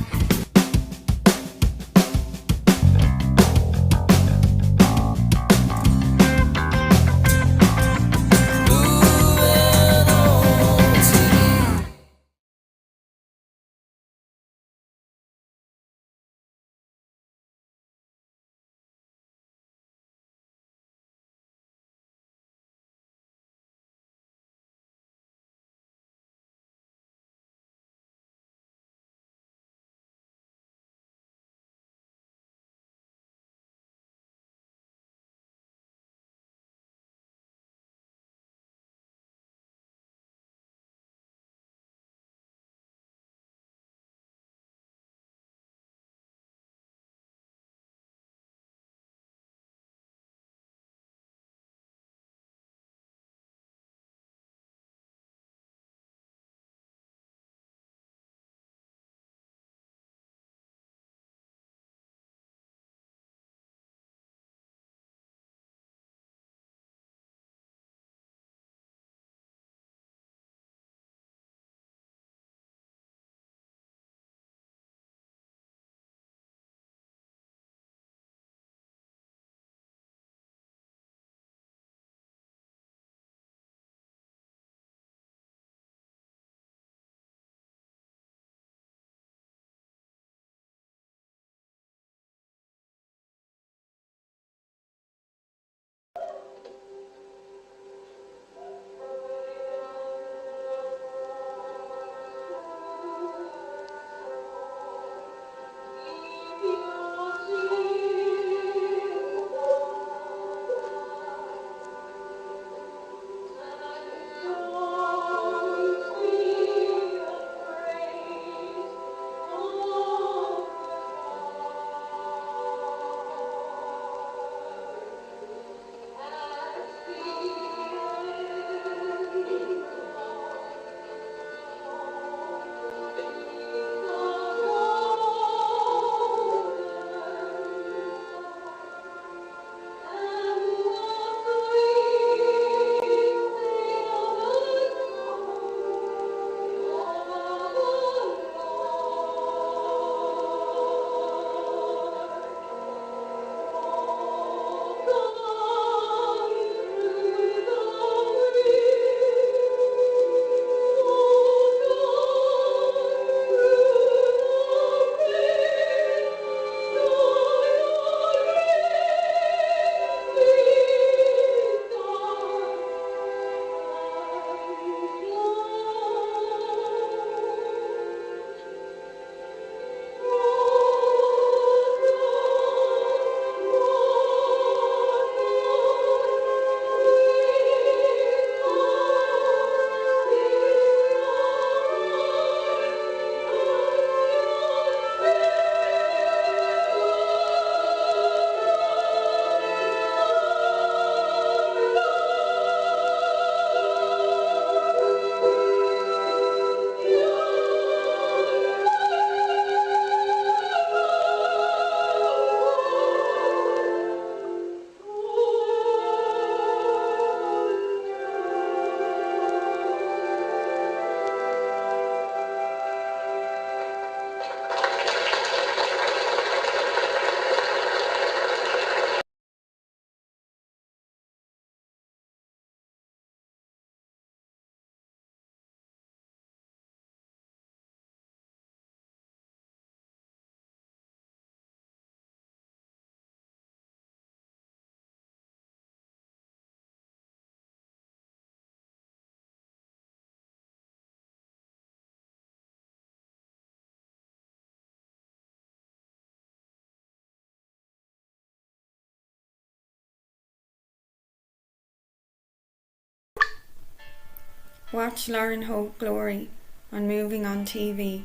Watch Lauren Hope Glory on Moving on TV,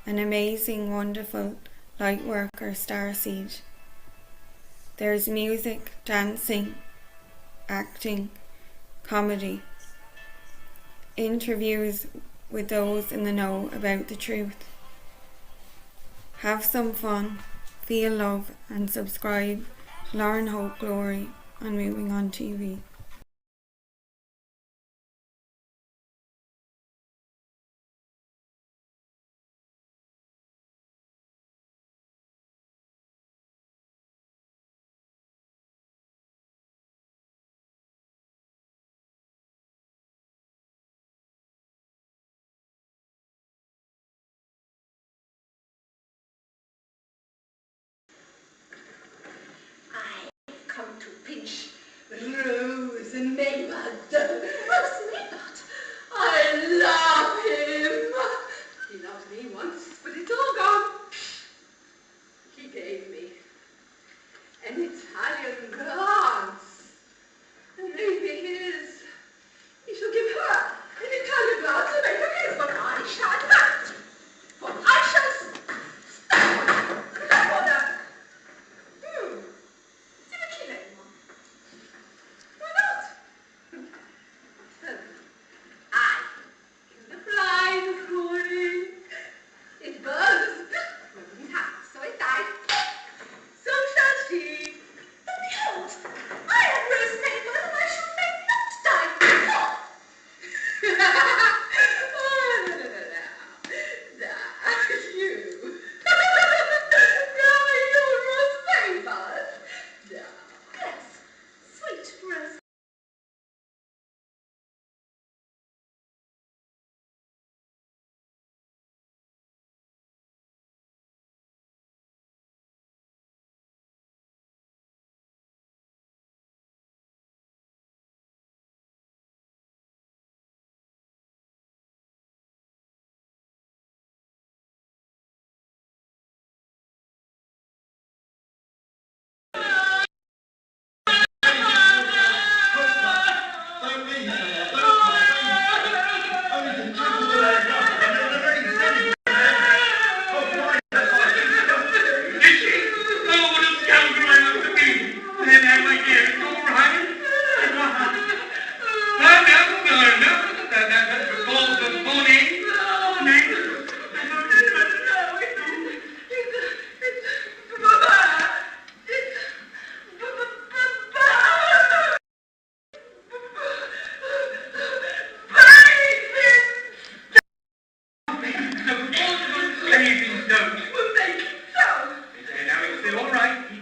an amazing, wonderful lightworker starseed. There's music, dancing, acting, comedy, interviews with those in the know about the truth. Have some fun, feel love, and subscribe to Lauren Hope Glory on Moving on TV. I've come to pinch Rose Maybud. Rose Maybud? I love him. He loved me once, but it's all gone. He gave me an Italian glance. And maybe he shall give her an Italian glance and make her his, but I shall not. For I shall stop on her. Why not? I killed a fly this morning. It buzzed. Nobody's happy, so it died. So shall she. But behold, I am Rose Maybud and I shall make not die. Oh, no. You. Now you're Rose Maybud. Yes, sweet Rose.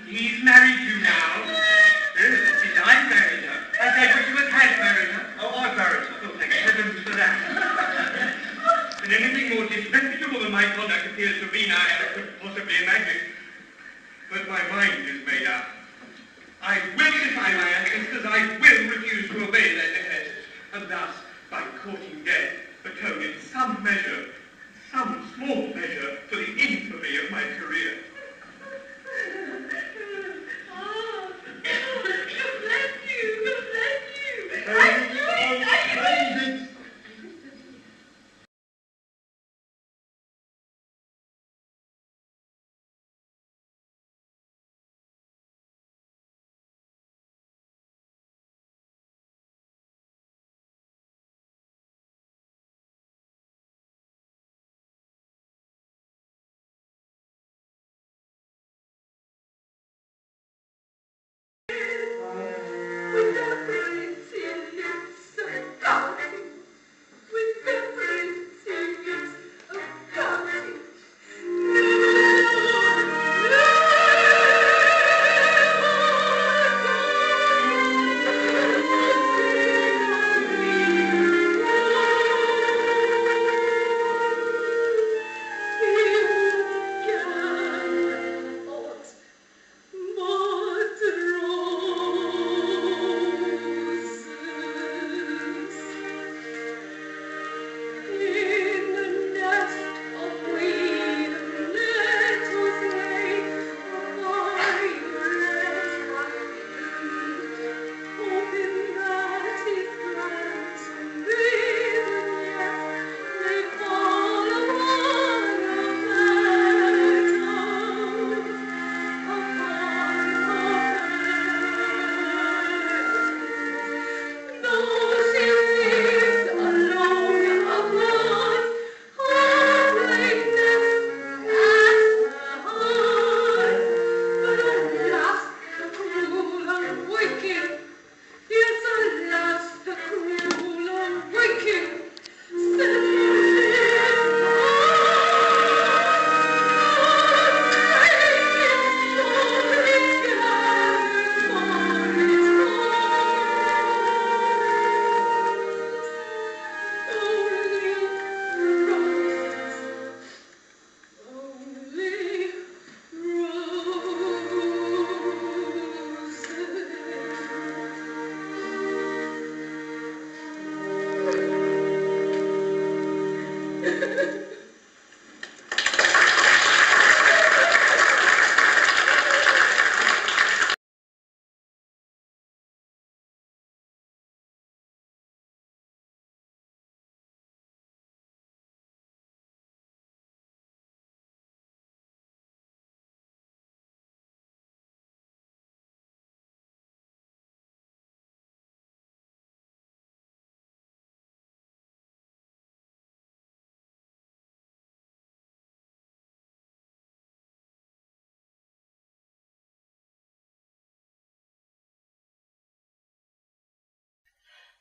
He's married you now. Yes, I married her. I said, but you had married her. Oh, I married her. Oh, thank heavens for that. And anything more disreputable than my conduct appears to me now I could possibly imagine. But my mind is made up. I will defy my ancestors. I will refuse to obey their behests. And thus, by courting death, atone in some measure, some small measure, for the infamy of my career.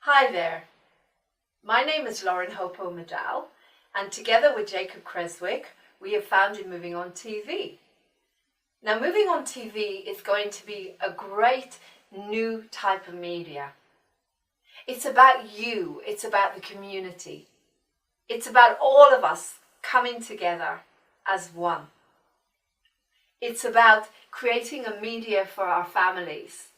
Hi there. My name is Lauren Hopo Medal, and together with Jacob Creswick, we have founded Moving On TV. Now, Moving On TV is going to be a great new type of media. It's about you, it's about the community. It's about all of us coming together as one. It's about creating a media for our families.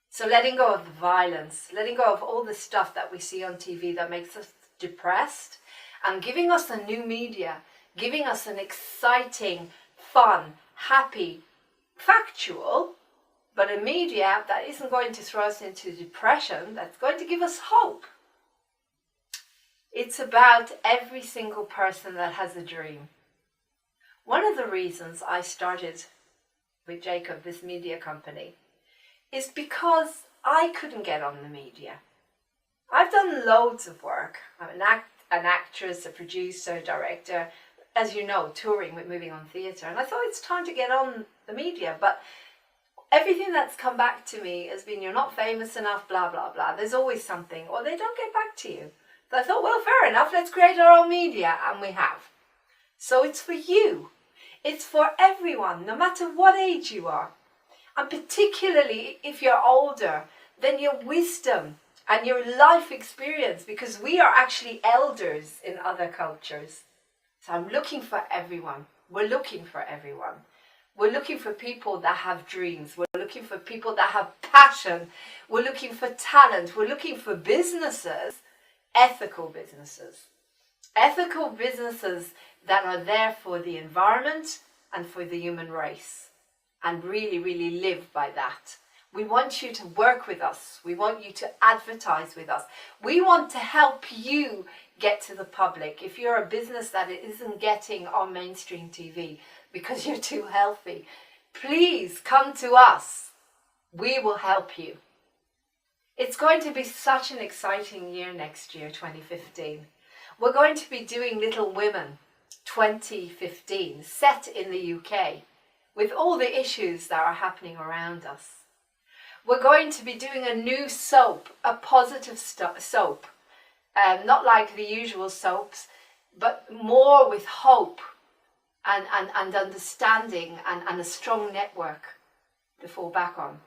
So letting go of the violence, letting go of all the stuff that we see on TV that makes us depressed, and giving us a new media, giving us an exciting, fun, happy, factual, but a media that isn't going to throw us into depression, that's going to give us hope. It's about every single person that has a dream. One of the reasons I started with Jacob, this media company, is because I couldn't get on the media. I've done loads of work. I'm an actress, a producer, director, as you know, touring with Moving On Theatre. And I thought it's time to get on the media. But everything that's come back to me has been, you're not famous enough, blah, blah, blah. There's always something, or they don't get back to you. So I thought, well, fair enough, let's create our own media. And we have. So it's for you. It's for everyone, no matter what age you are. And particularly if you're older, then your wisdom and your life experience, because we are actually elders in other cultures. So I'm looking for everyone. We're looking for everyone. We're looking for people that have dreams. We're looking for people that have passion. We're looking for talent. We're looking for businesses, ethical businesses. Ethical businesses that are there for the environment and for the human race, and really, really live by that. We want you to work with us. We want you to advertise with us. We want to help you get to the public. If you're a business that isn't getting on mainstream TV because you're too healthy, please come to us. We will help you. It's going to be such an exciting year next year, 2015. We're going to be doing Little Women 2015, set in the UK, with all the issues that are happening around us. We're going to be doing a new soap, a positive soap, not like the usual soaps, but more with hope and understanding and a strong network to fall back on.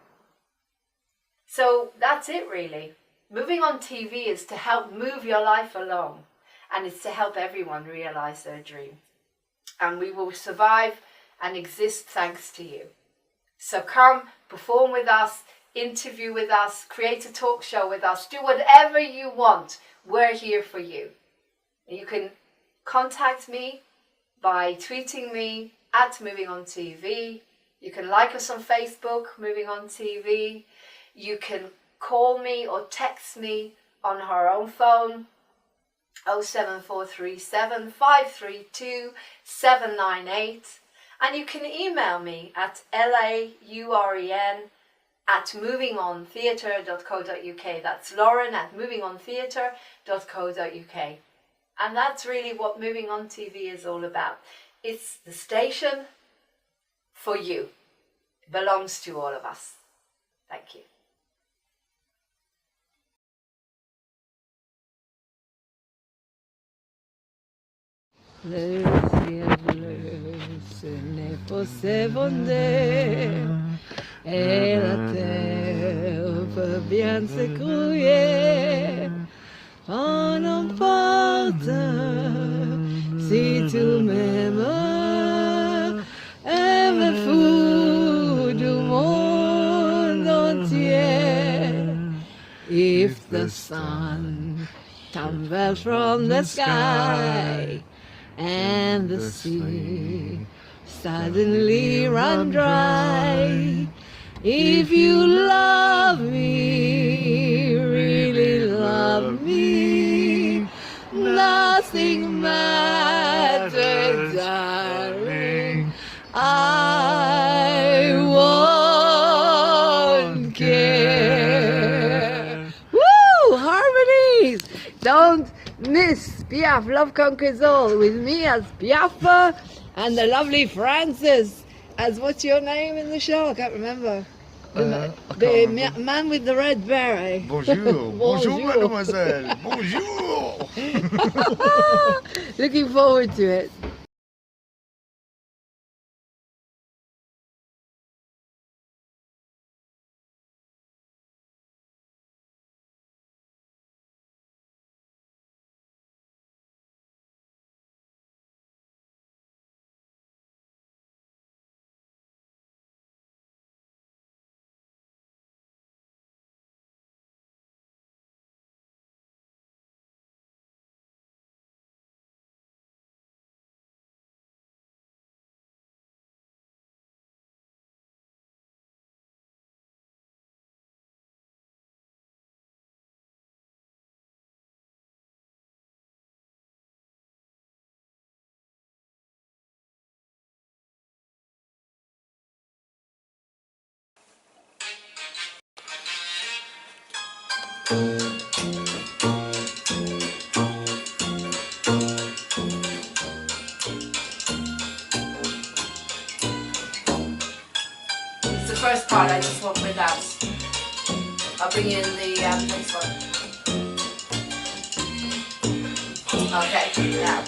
So that's it really. Moving On TV is to help move your life along, and it's to help everyone realize their dream. And we will survive and exist thanks to you. So come, perform with us, interview with us, create a talk show with us, do whatever you want. We're here for you. You can contact me by tweeting me at Moving On TV. You can like us on Facebook, Moving On TV. You can call me or text me on her own phone, 07437 532 798. And you can email me at lauren@movingontheatre.co.uk. That's Lauren at movingontheatre.co.uk. And that's really what Moving On TV is all about. It's the station for you. It belongs to all of us. Thank you. Le ciel ce n'est pas s'effondrer et la terre peut bien s'écrouler. On emporte si tu m'aimes, aime fou du monde entier. If the sun tumbles from the sky and the sea suddenly run dry, if you love me, really love me, nothing matters, darling. I won't care. Woo! Harmonies! Don't miss Piaf, Love Conquers All, with me as Piaffa and the lovely Frances as what's your name in the show? I can't remember. The man with the red beret. Bonjour. Bonjour, mademoiselle. Bonjour. Looking forward to it. It's the first part, I just want my dance. I'll bring in the next one. Okay, now.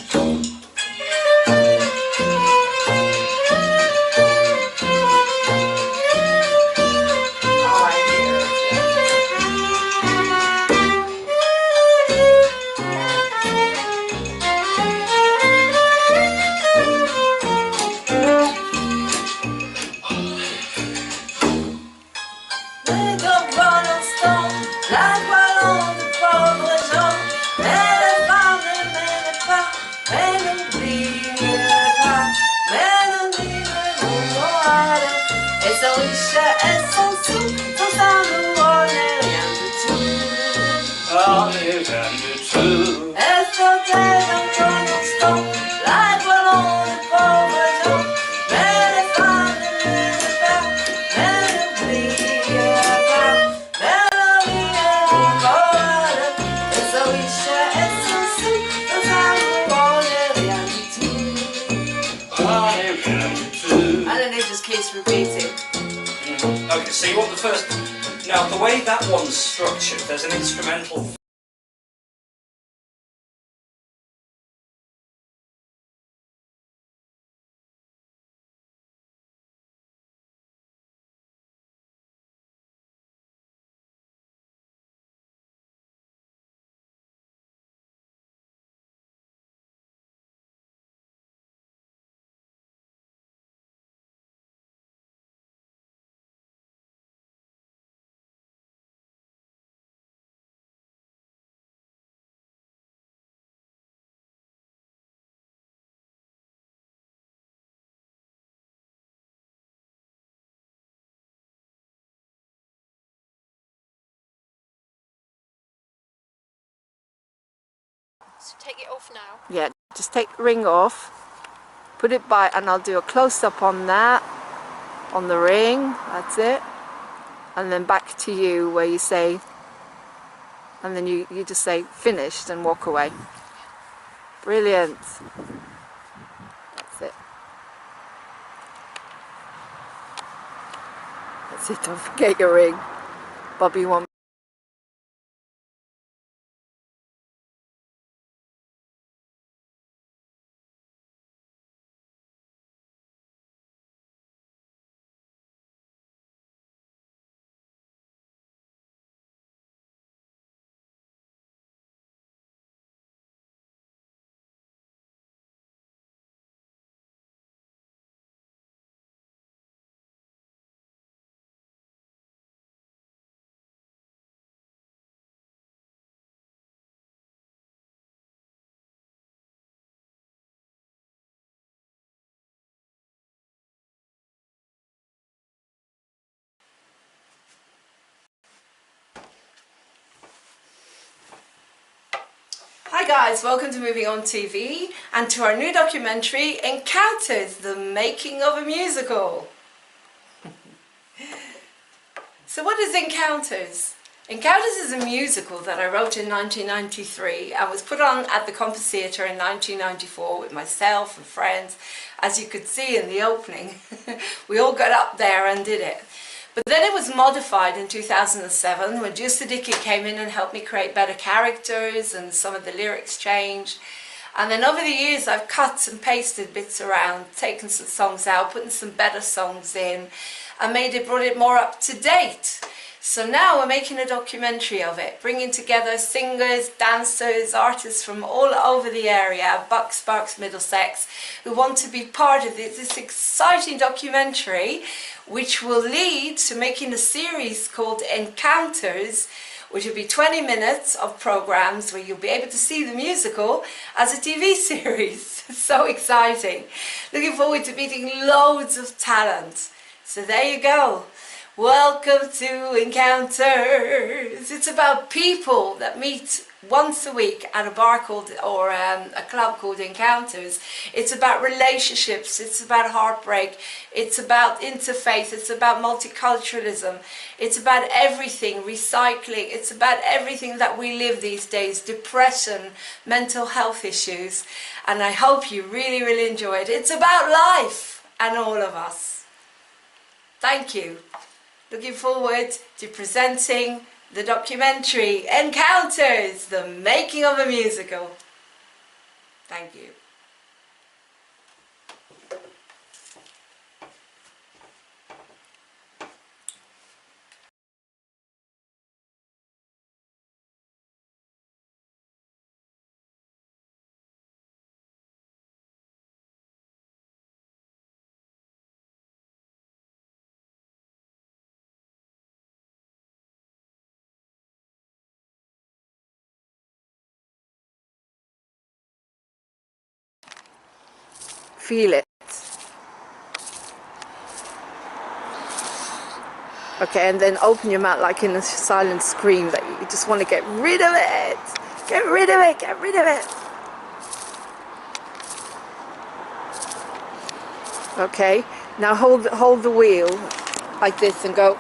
And then it just keeps repeating. Okay, so you want the first... Now, the way that one's structured, there's an instrumental... So take it off now. Yeah, just take the ring off, put it by, and I'll do a close-up on that, on the ring, that's it. And then back to you where you say, and then you just say finished and walk away. Brilliant. That's it. That's it, don't forget your ring. Bobby won't. Hi guys, welcome to Moving On TV and to our new documentary, Encounters, the Making of a Musical. So what is Encounters? Encounters is a musical that I wrote in 1993 and was put on at the Compass Theatre in 1994 with myself and friends. As you could see in the opening, we all got up there and did it. But then it was modified in 2007 when Juice Siddiqui came in and helped me create better characters and some of the lyrics changed. And then over the years I've cut and pasted bits around, taken some songs out, putting some better songs in and brought it more up to date. So now we're making a documentary of it, bringing together singers, dancers, artists from all over the area, Bucks, Sparks, Middlesex, who want to be part of this exciting documentary, which will lead to making a series called Encounters, which will be 20 minutes of programs where you'll be able to see the musical as a TV series. So exciting. Looking forward to meeting loads of talent. So there you go. Welcome to Encounters. It's about people that meet once a week at a bar called, or a club called Encounters. It's about relationships, it's about heartbreak, it's about interfaith, it's about multiculturalism, it's about everything, recycling, it's about everything that we live these days, depression, mental health issues, and I hope you really, really enjoy it. It's about life and all of us. Thank you. Looking forward to presenting the documentary Encounters, the making of a musical. Thank you. Feel it. Okay, and then open your mouth like in a silent scream that you just want to get rid of it. Get rid of it, get rid of it. Okay, now hold the wheel like this and go.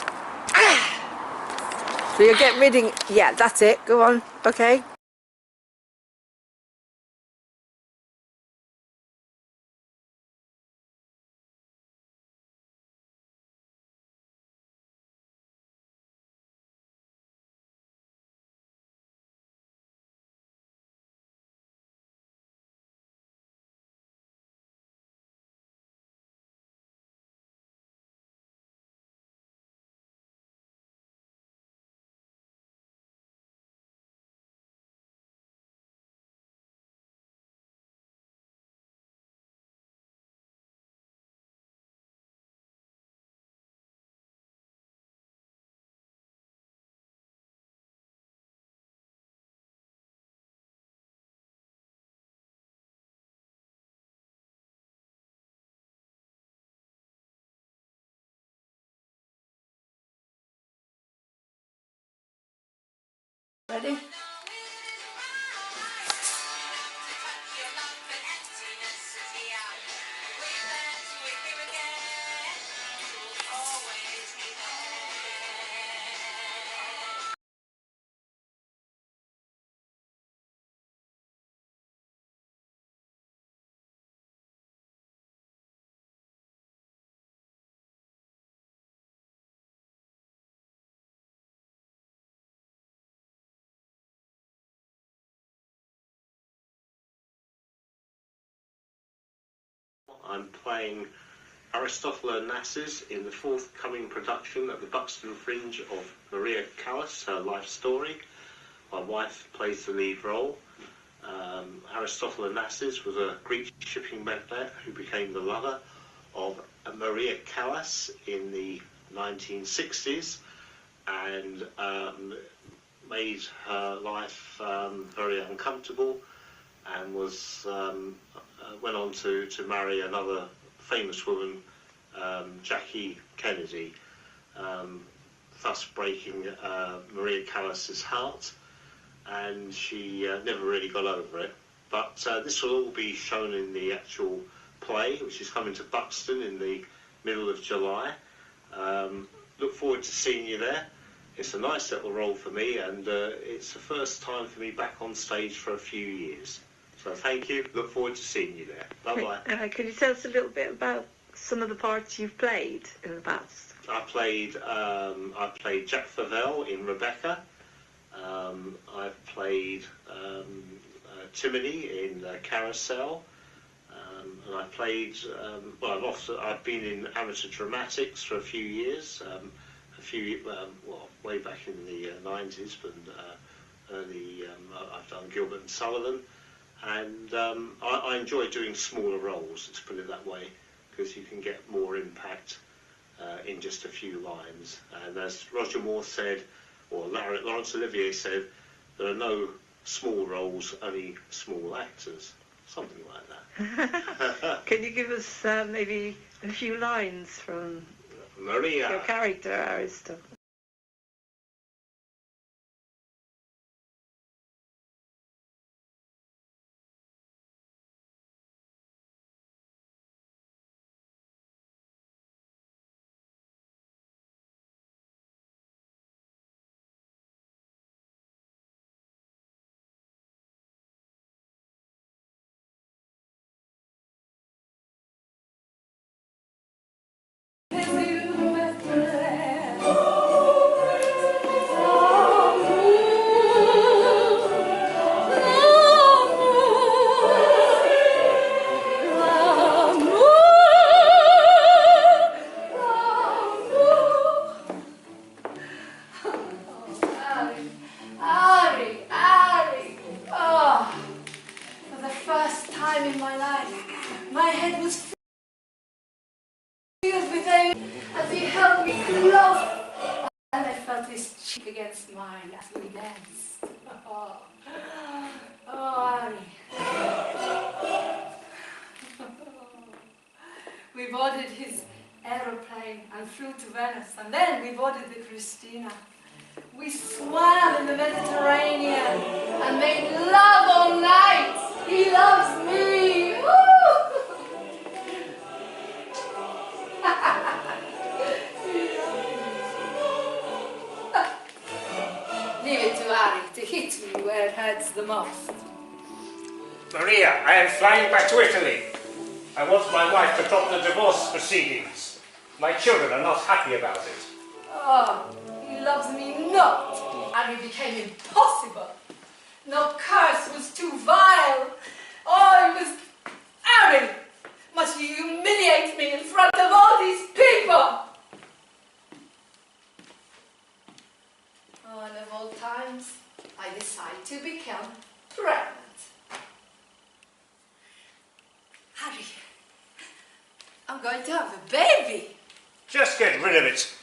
Ah! So you're getting rid of, yeah, that's it, go on, okay. Ready? I'm playing Aristotle Onassis in the forthcoming production at the Buxton Fringe of Maria Callas, her life story. My wife plays the lead role. Aristotle Onassis was a Greek shipping magnate who became the lover of Maria Callas in the 1960s and made her life very uncomfortable, and was went on to marry another famous woman, Jackie Kennedy, thus breaking Maria Callas's heart, and she never really got over it. But this will all be shown in the actual play, which is coming to Buxton in the middle of July. Look forward to seeing you there. It's a nice little role for me, and it's the first time for me back on stage for a few years. So thank you. Look forward to seeing you there. Bye-bye. Could you tell us a little bit about some of the parts you've played in the past? I played Jack Favell in Rebecca. I've played Timony in Carousel. And I played, I've been in amateur dramatics for a few years, way back in the 90s, but I've done Gilbert and Sullivan, and I enjoy doing smaller roles, to put it that way, because you can get more impact in just a few lines. And as Roger Moore said, or Laurence Olivier said, there are no small roles, only small actors. Something like that. Can you give us maybe a few lines from Maria? Your character, Aristo. Against mine as we danced. Harry. We boarded his aeroplane and flew to Venice, and then we boarded the Christina. We swam in the Mediterranean and made love all night. He loves me. Leave it to Harry to hit me where it hurts the most. Maria, I am flying back to Italy. I want my wife to drop the divorce proceedings. My children are not happy about it. Oh, he loves me not. Harry became impossible. No curse was too vile. Oh, it was Harry. Must you humiliate me in front of all these people? Oh, and of all times, I decide to become pregnant. Harry, I'm going to have a baby. Just get rid of it.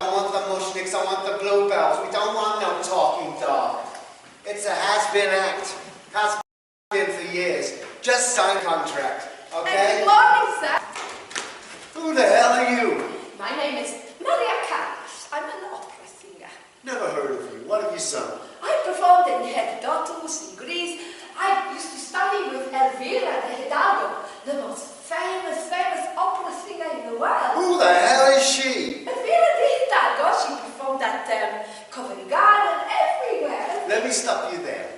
I want the mushniks, I want the bluebells. We don't want no talking dog. It's a has-been act. Has been for years. Just sign contract, okay? Good morning, sir. Who the hell are you? My name is Maria Callas. I'm an opera singer. Never heard of you. What have you sung? I performed in Herodotus in Greece. I used to study with Elvira de Hidalgo, the most famous opera singer in the world. Who the hell is she? Elvira de Hidalgo, she performed at Covent Garden, everywhere. Let me stop you there.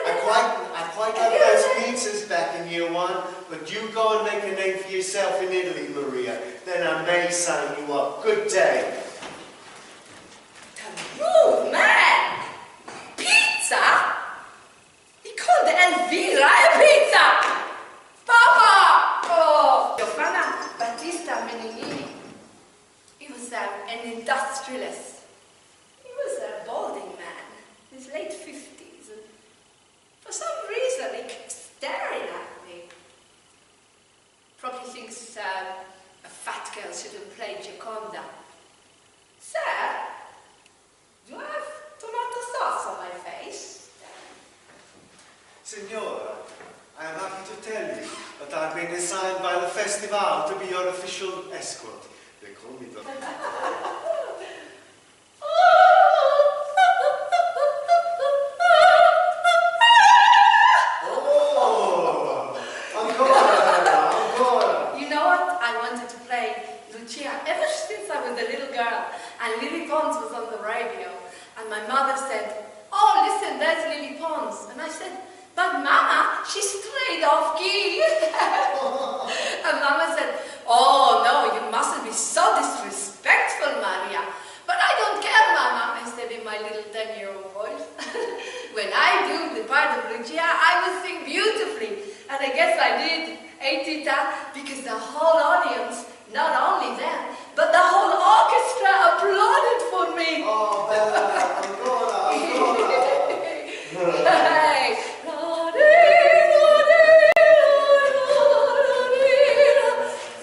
I quite like those pizzas back in year one, but you go and make a name for yourself in Italy, Maria. Then I may sign you up. Good day. Rude man! Pizza? He called the social escort. They call me the... You know what? I wanted to play Lucia ever since I was a little girl, and Lily Pons was on the radio, and my mother said, "Oh, listen, there's Lily Pons," and I said, "But Mama, she strayed off key." And Mama said, "Oh no, you mustn't be so disrespectful, Maria." "But I don't care, Mama," I said in my little 10-year-old voice. When I do the part of Lucia, I will sing beautifully, and I guess I did. Tita, because the whole audience, not only them, but the whole orchestra applauded for me. Oh, Bella, ancora. Hey.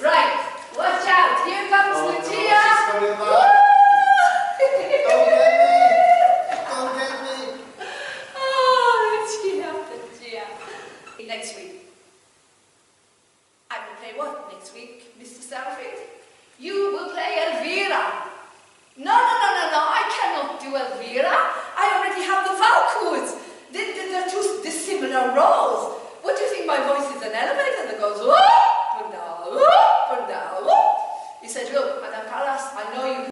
Right, watch out, here comes Lucia. Don't get me. Oh, Lucia. Next week. I will play what next week, Mr. Sarafit? You will play Elvira. No, I cannot do Elvira. I already have the Valcours. They're two dissimilar roles. What do you think, my voice is an elevator that goes whoop and down, whoop and down, whoop? He said, "Look, Madame Callas, I know you."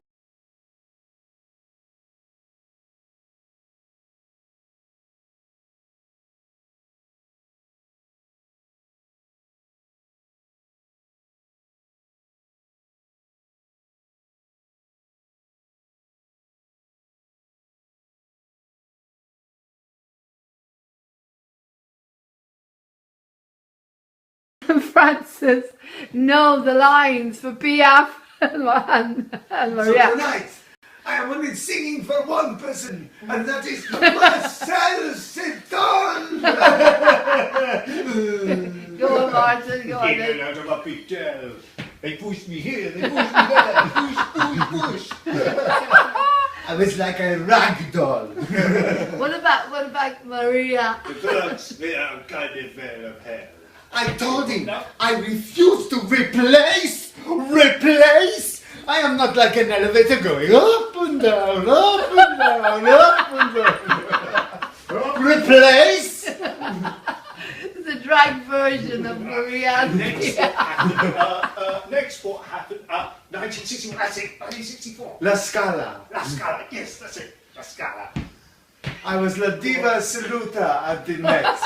Francis know the lines for Piaf and So Maria. tonight, I am only singing for one person, and that is Marcel Seton. Go on, Martin, go on. In and out of a pigtail. They push me here, they push me there, push. I was like a rag doll. What about Maria? The birds, they are kind of fair of hell. I told him I refuse to replace. I am not like an elevator going up and down, up and down, up and down. Replace. The drag version of Maria. Next, what happened? 1961, that's it, 1964. La Scala. La Scala, yes, that's it, La Scala. I was La Diva Assoluta at the Met.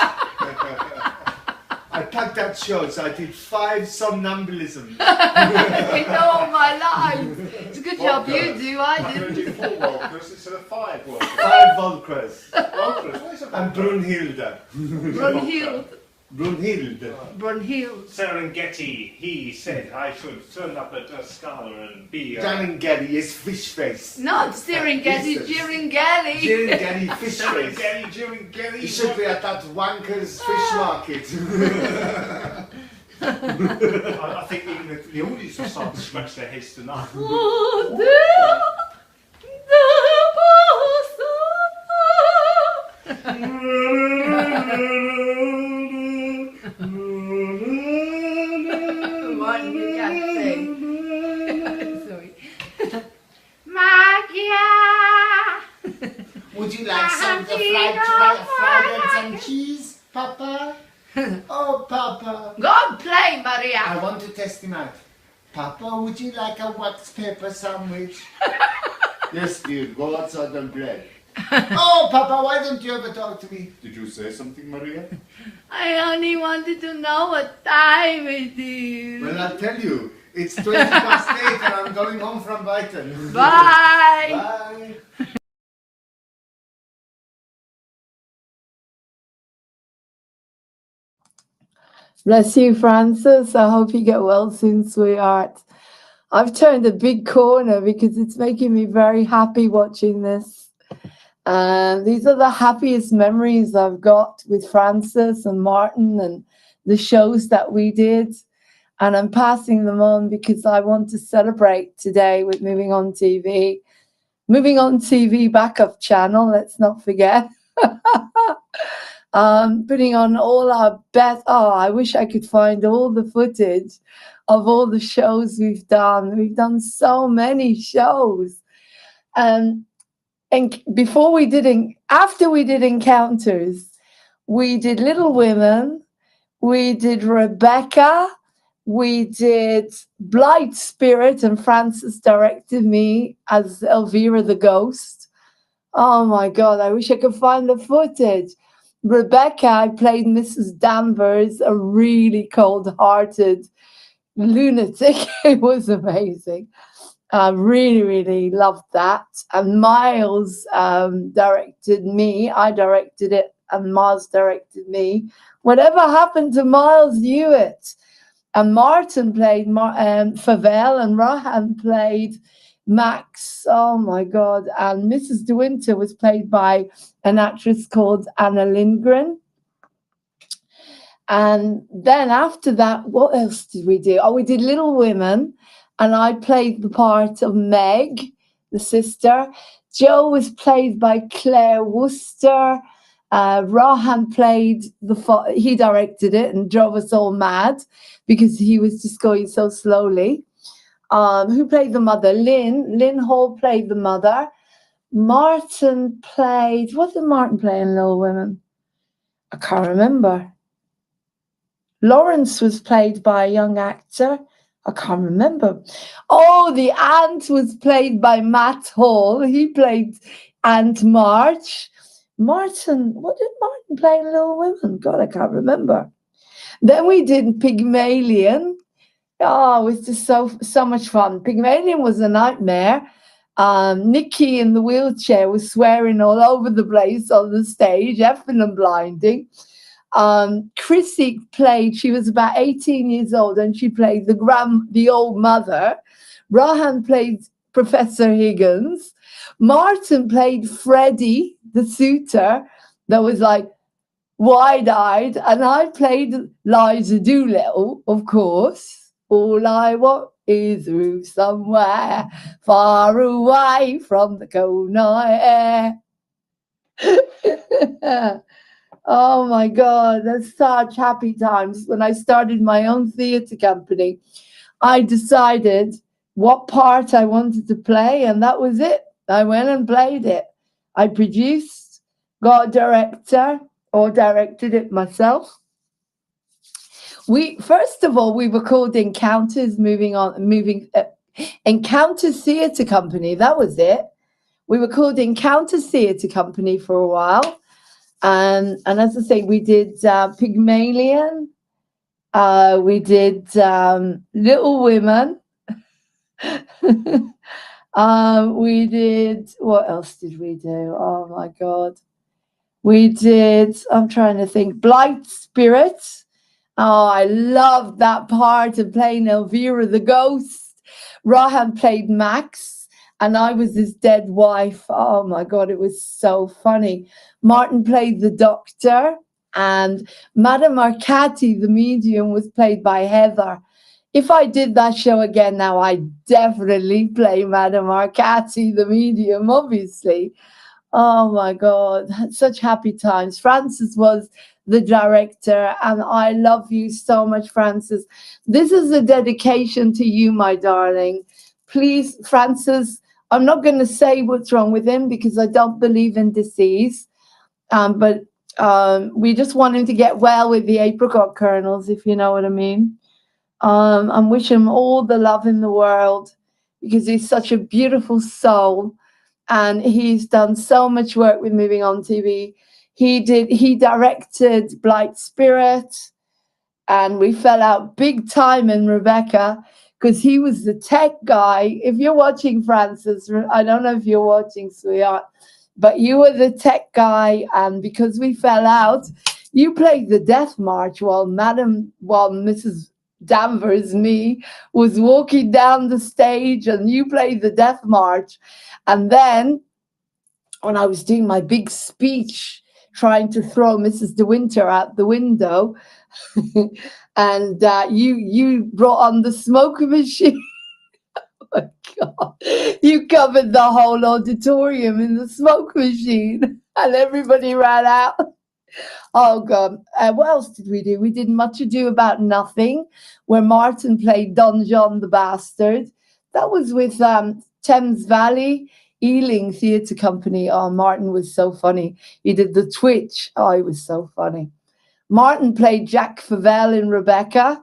I packed out shows. I did 5 somnambulisms. I know all my lines. It's a good job you do. I I'm going to didn't. do 4 Volkers instead of 5 Volkers. 5 Volkers. Volkers, what is a And Volker? Brunhilde. Brunhilde. Serengeti, he said I should turn up at Scala and be... Serengeti is fish face. Not Serengeti, Giringeli. Serengeti fish face. Serengeti. He should be at that wanker's fish market. I think even the audience will start to scratch their heads tonight. Martin, you can't sing. Sorry. Magia. Would you like some of the fried eggs and cheese, Papa? Oh, Papa. Go and play, Maria. I want to test him out. Papa, would you like a wax paper sandwich? Yes, dear. Go outside and play. Oh, Papa, why don't you ever talk to me? Did you say something, Maria? I only wanted to know what time it is. Well, I'll tell you. It's 20 past 8 and I'm going home from Brighton. Bye. Bye. Bless you, Francis. I hope you get well soon, sweetheart. I've turned a big corner because it's making me very happy watching this. These are the happiest memories I've got with Francis and Martin and the shows that we did. And I'm passing them on because I want to celebrate today with Moving On TV. Moving On TV backup channel, let's not forget. Putting on all our best. Oh, I wish I could find all the footage of all the shows we've done. We've done so many shows. And after we did Encounters, we did Little Women, we did Rebecca, we did Blight Spirit, and Frances directed me as Elvira the Ghost. Oh my God, I wish I could find the footage. Rebecca, I played Mrs. Danvers, a really cold-hearted lunatic. It was amazing. I really, really loved that. And Miles directed me. I directed it, and Miles directed me. Whatever happened to Miles Hewitt? And Martin played Favel, and Rohan played Max. Oh my God. And Mrs. De Winter was played by an actress called Anna Lindgren. And then after that, what else did we do? Oh, we did Little Women, and I played the part of Meg, the sister. Jo was played by Claire Worcester. Rohan played he directed it and drove us all mad because he was just going so slowly. Who played the mother? Lynn Hall played the mother. Martin played, what did Martin play in Little Women? I can't remember. Lawrence was played by a young actor. I can't remember. Oh, the aunt was played by Matt Hall. He played Aunt March. Martin, what did Martin play in Little Women? God, I can't remember. Then we did Pygmalion. Oh, it was just so much fun. Pygmalion was a nightmare. Nikki in the wheelchair was swearing all over the place on the stage, effing and blinding. Chrissy played, she was about 18 years old, and she played the old mother. Rohan played Professor Higgins. Martin played Freddie, the suitor that was like wide-eyed, and I played Liza Doolittle, of course. All I want is roof somewhere far away from the cold night air. Oh my God, that's such happy times. When I started my own theatre company, I decided what part I wanted to play, and that was it. I went and played it. I produced, got a director, or directed it myself. First of all, we were called Encounters, Encounters Theatre Company. That was it. We were called Encounters Theatre Company for a while. And as I say, we did Pygmalion, we did Little Women, we did, what else did we do? Oh my God. We did, I'm trying to think, Blight Spirit. Oh, I loved that part of playing Elvira the Ghost. Rohan played Max, and I was his dead wife. Oh my God, it was so funny. Martin played the doctor, and Madame Arcati, the medium, was played by Heather. If I did that show again now, I'd definitely play Madame Arcati, the medium, obviously. Oh my God, such happy times. Frances was the director, and I love you so much, Frances. This is a dedication to you, my darling. Please, Frances, I'm not going to say what's wrong with him because I don't believe in disease, but we just want him to get well with the apricot kernels, if you know what I mean. And wish him all the love in the world because he's such a beautiful soul. And he's done so much work with Moving On TV. He directed Blight Spirit, and we fell out big time in Rebecca because he was the tech guy. If you're watching, Frances, I don't know if you're watching, sweetheart, but you were the tech guy, and because we fell out, you played the Death March while Mrs. Danvers, me, was walking down the stage, and you played the Death March. And then when I was doing my big speech trying to throw Mrs. De Winter out the window, and you brought on the smoke machine. Oh my God. You covered the whole auditorium in the smoke machine, and everybody ran out. Oh God! What else did we do? We did Much Ado About Nothing, where Martin played Don John the Bastard. That was with Thames Valley Ealing Theatre Company. Oh, Martin was so funny. He did the Twitch. Oh, he was so funny. Martin played Jack Favell in Rebecca,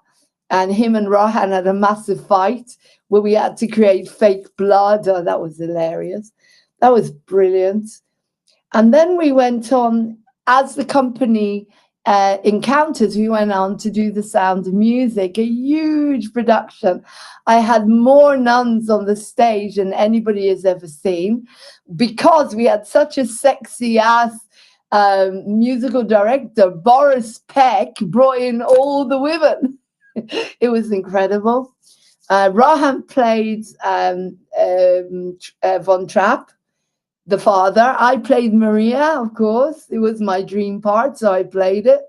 and him and Rohan had a massive fight where we had to create fake blood. Oh, that was hilarious. That was brilliant. And then we went on, as the company Encounters, we went on to do The Sound of Music, a huge production. I had more nuns on the stage than anybody has ever seen, because we had such a sexy ass musical director. Boris Peck brought in all the women. It was incredible. Rohan played Von Trapp, the father. I played Maria, of course. It was my dream part, so I played it.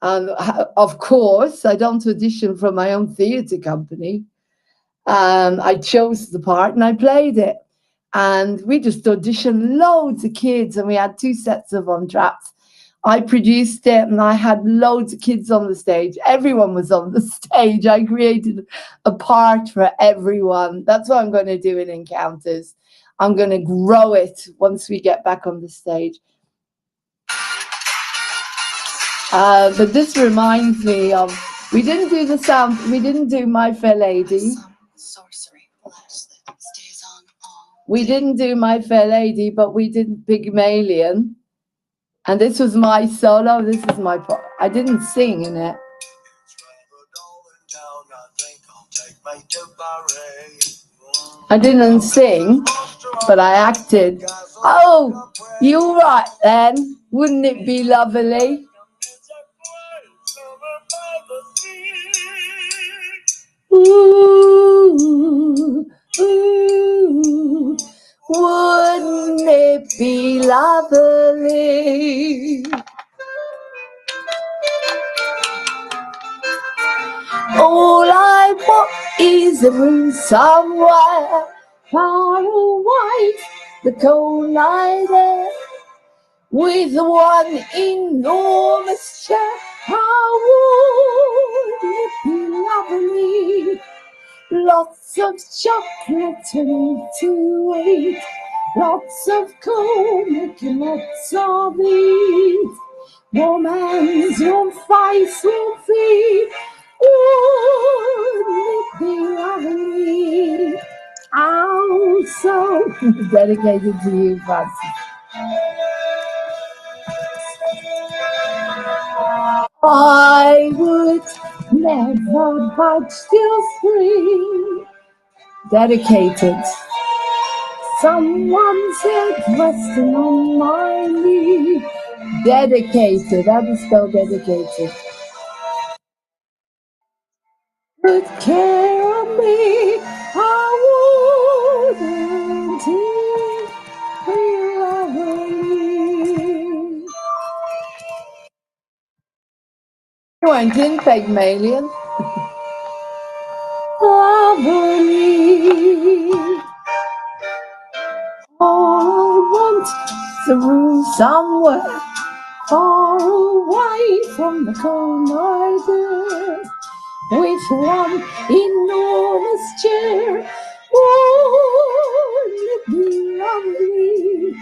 And of course, I don't audition from my own theatre company. I chose the part and I played it. And we just auditioned loads of kids, and we had 2 sets of Von Trapps. I produced it, and I had loads of kids on the stage. Everyone was on the stage. I created a part for everyone. That's what I'm going to do in Encounters. I'm going to grow it once we get back on the stage. But this reminds me of, we didn't do My Fair Lady. We didn't do My Fair Lady, but we did Pygmalion. And this was my solo. This is my part. I didn't sing in it. I didn't sing, but I acted. Oh, you're right then. Wouldn't it be lovely? Ooh, ooh, wouldn't it be lovely? All I want is a room somewhere far away, the cold night air, with one enormous chair. How would it be lovely? Lots of chocolate to eat, lots of comic and lots of eat. Warm hands, warm face, warm feet. Wouldn't it be lovely? Oh, so dedicated to you, Francis. I would never budge till spring. Dedicated. Someone's head resting on my knee. Dedicated. How do you spell dedicated? Good care of me. I wouldn't be lovely. You went in, Pygmalion. Lovely. All I want is a room somewhere far away from the cold night air, with one enormous chair. Wouldn't it be lovely?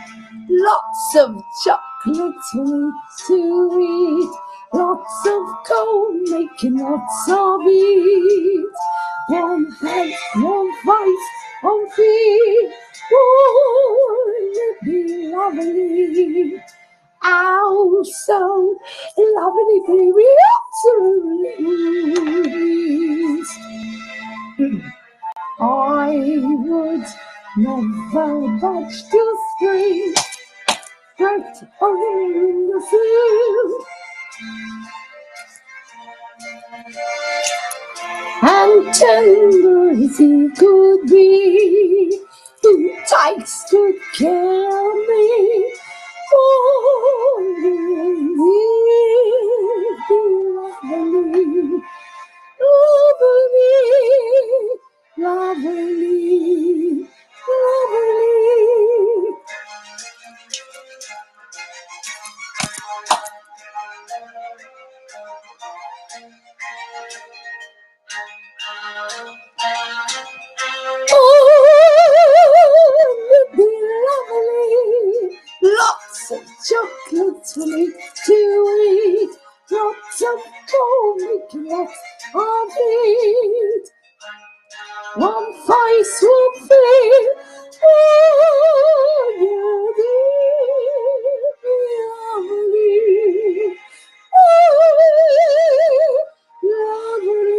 Lots of chocolate to eat, lots of cold, making lots of eat. Warm hands, warm face, warm feet. Wouldn't it be lovely? Oh, so lovely, baby, absolutely. I would never budge till spring, right over in the field. And tender as he could be, who takes good care of me. Oh, lovely, lovely, lovely, lovely. for me to eat. Drops of gold, drops of heat. One face will fill all your lovely, lovely, lovely.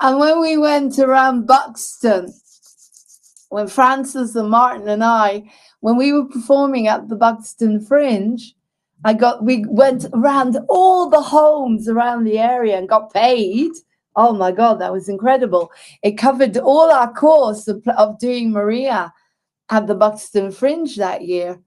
And when we went around Buxton, when Francis and Martin and I, when we were performing at the Buxton Fringe, we went around all the homes around the area and got paid. Oh my God, that was incredible. It covered all our course of doing Maria at the Buxton Fringe that year.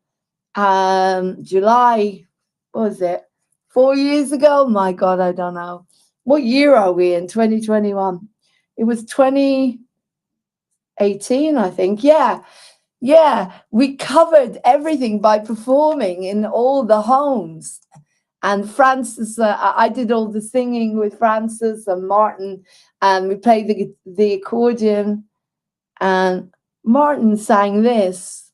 July, what was it? 4 years ago? My God, I don't know. What year are we in? 2021. It was 2018, I think. Yeah. We covered everything by performing in all the homes. And Francis, I did all the singing with Francis and Martin, and we played the accordion. And Martin sang this.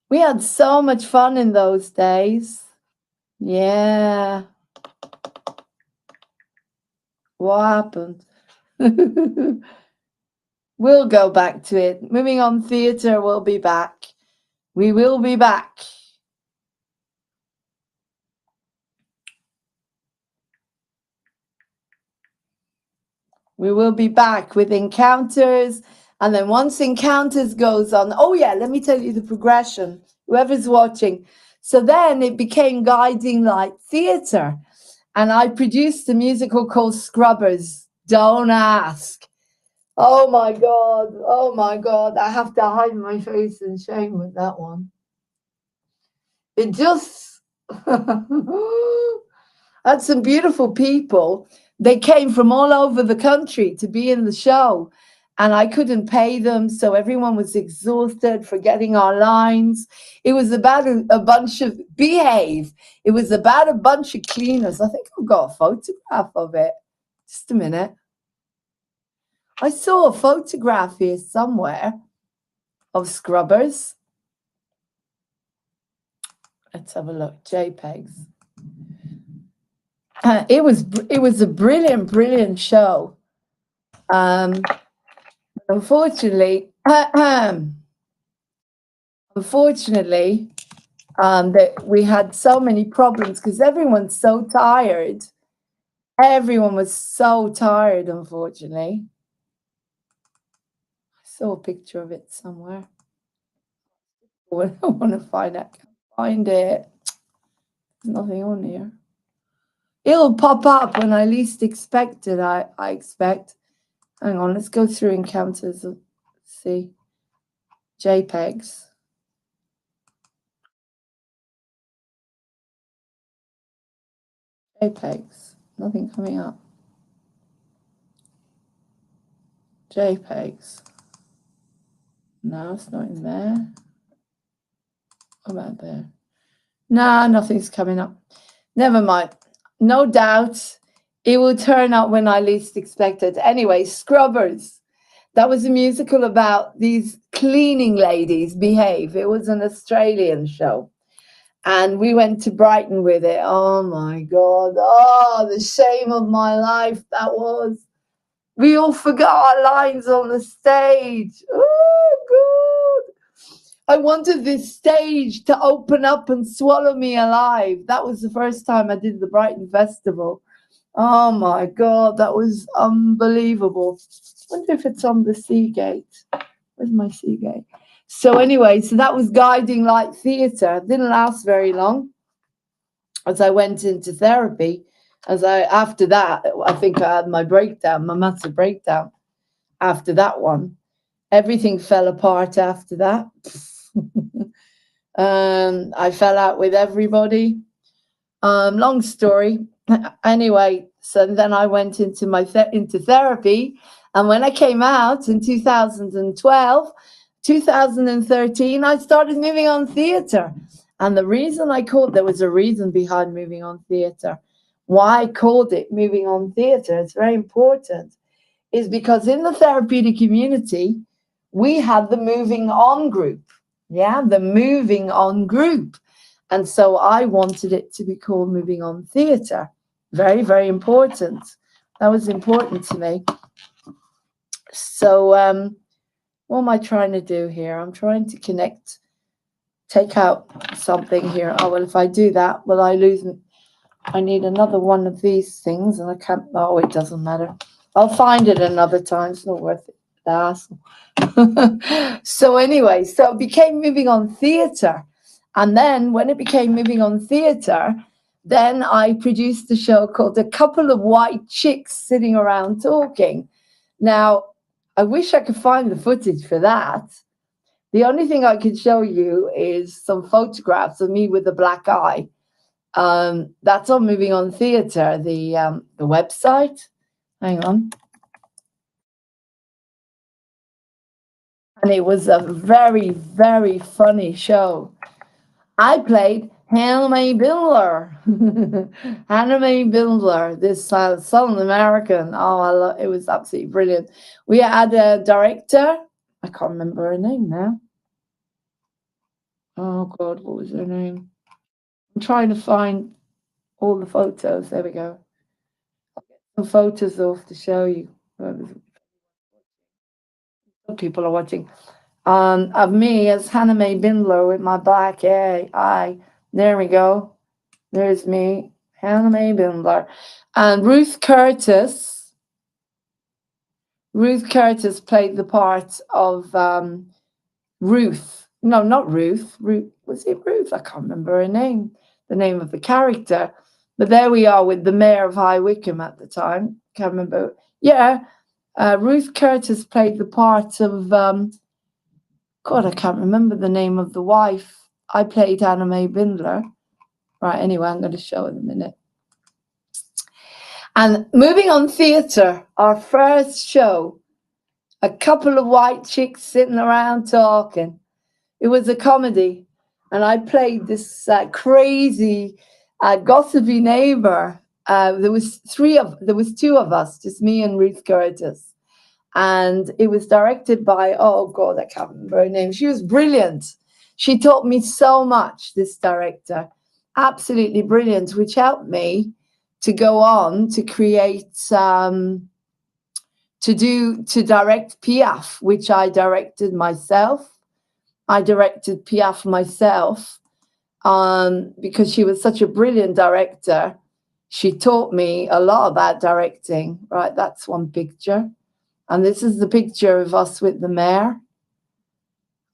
We had so much fun in those days. Yeah. What happened? We'll go back to it. Moving on theatre, we'll be back. We will be back. We will be back with Encounters. And then once Encounters goes on, oh yeah, let me tell you the progression, whoever's watching. So then it became Guiding Light Theatre. And I produced a musical called Scrubbers. Don't ask. Oh my God. Oh my God. I have to hide my face in shame with that one. It just had some beautiful people. They came from all over the country to be in the show, and I couldn't pay them, so everyone was exhausted, forgetting our lines. It was about a bunch of Behave. It was about a bunch of cleaners. I think I've got a photograph of it. Just a minute. I saw a photograph here somewhere of Scrubbers. Let's have a look. JPEGs. It was a brilliant show. Unfortunately, that we had so many problems because everyone's so tired. Everyone was so tired, unfortunately. I saw a picture of it somewhere. I want to find it. I can't find it. There's nothing on here. It'll pop up when I least expect it, I expect. Hang on, let's go through Encounters. Let's see. JPEGs. JPEGs. Nothing coming up. JPEGs. No, it's not in there. What about there? No, nothing's coming up. Never mind. No doubt it will turn up when I least expect it. Anyway, Scrubbers. That was a musical about these cleaning ladies, Behave. It was an Australian show. And we went to Brighton with it. Oh, my God. Oh, the shame of my life that was. We all forgot our lines on the stage. Oh, God. I wanted this stage to open up and swallow me alive. That was the first time I did the Brighton Festival. Oh, my God. That was unbelievable. I wonder if it's on the Seagate. Where's my Seagate? So anyway, so that was Guiding Light Theatre. It didn't last very long as I went into therapy. After that, I think I had my breakdown, my massive breakdown after that one. Everything fell apart after that. I fell out with everybody. Long story. Anyway, so then I went into into therapy. And when I came out in 2012, 2013, I started moving on theatre. And the reason there was a reason behind Moving On Theatre. Why I called it Moving On Theatre, it's very important, is because in the therapeutic community, we had the Moving On group. Yeah, the Moving On group. And so I wanted it to be called Moving On Theatre. Very, very important. That was important to me. So what am I trying to do here? I'm trying to take out something here. Oh, well, if I do that, will I lose? I need another one of these things, and I can't. Oh, it doesn't matter. I'll find it another time. It's not worth it. The hassle. So anyway, so it became Moving On Theatre. And then when it became Moving On Theatre, then I produced a show called A Couple of White Chicks Sitting Around Talking. Now, I wish I could find the footage for that. The only thing I could show you is some photographs of me with a black eye. That's on Moving On Theatre, the website. Hang on. And it was a very, very funny show. I played Hannah Mae Bindler. Hannah Mae Bindler, this Southern American. Oh, it was absolutely brilliant. We had a director. I can't remember her name now. Oh, God, what was her name? I'm trying to find all the photos. There we go. I'll get some photos off to show you. People are watching. Of me as Hannah Mae Bindler with my black eye. There we go. There's me, Hannah Mae Bindler. And Ruth Curtis. Ruth Curtis played the part of Ruth. No, not Ruth. Ruth. Was it Ruth? I can't remember her name, the name of the character. But there we are with the mayor of High Wycombe at the time. Can't remember. Yeah. Ruth Curtis played the part of, God, I can't remember the name of the wife. I played Hannah Mae Bindler. Right, anyway, I'm going to show it in a minute. And Moving On Theatre, our first show, A Couple of White Chicks Sitting Around Talking. It was a comedy, and I played this crazy, gossipy neighbor. There was two of us, just me and Ruth Curtis. And it was directed by, oh God, I can't remember her name. She was brilliant. She taught me so much, this director. Absolutely brilliant, which helped me to go on to create, to direct Piaf, which I directed myself. I directed Piaf myself because she was such a brilliant director. She taught me a lot about directing. Right, that's one picture. And this is the picture of us with the mayor.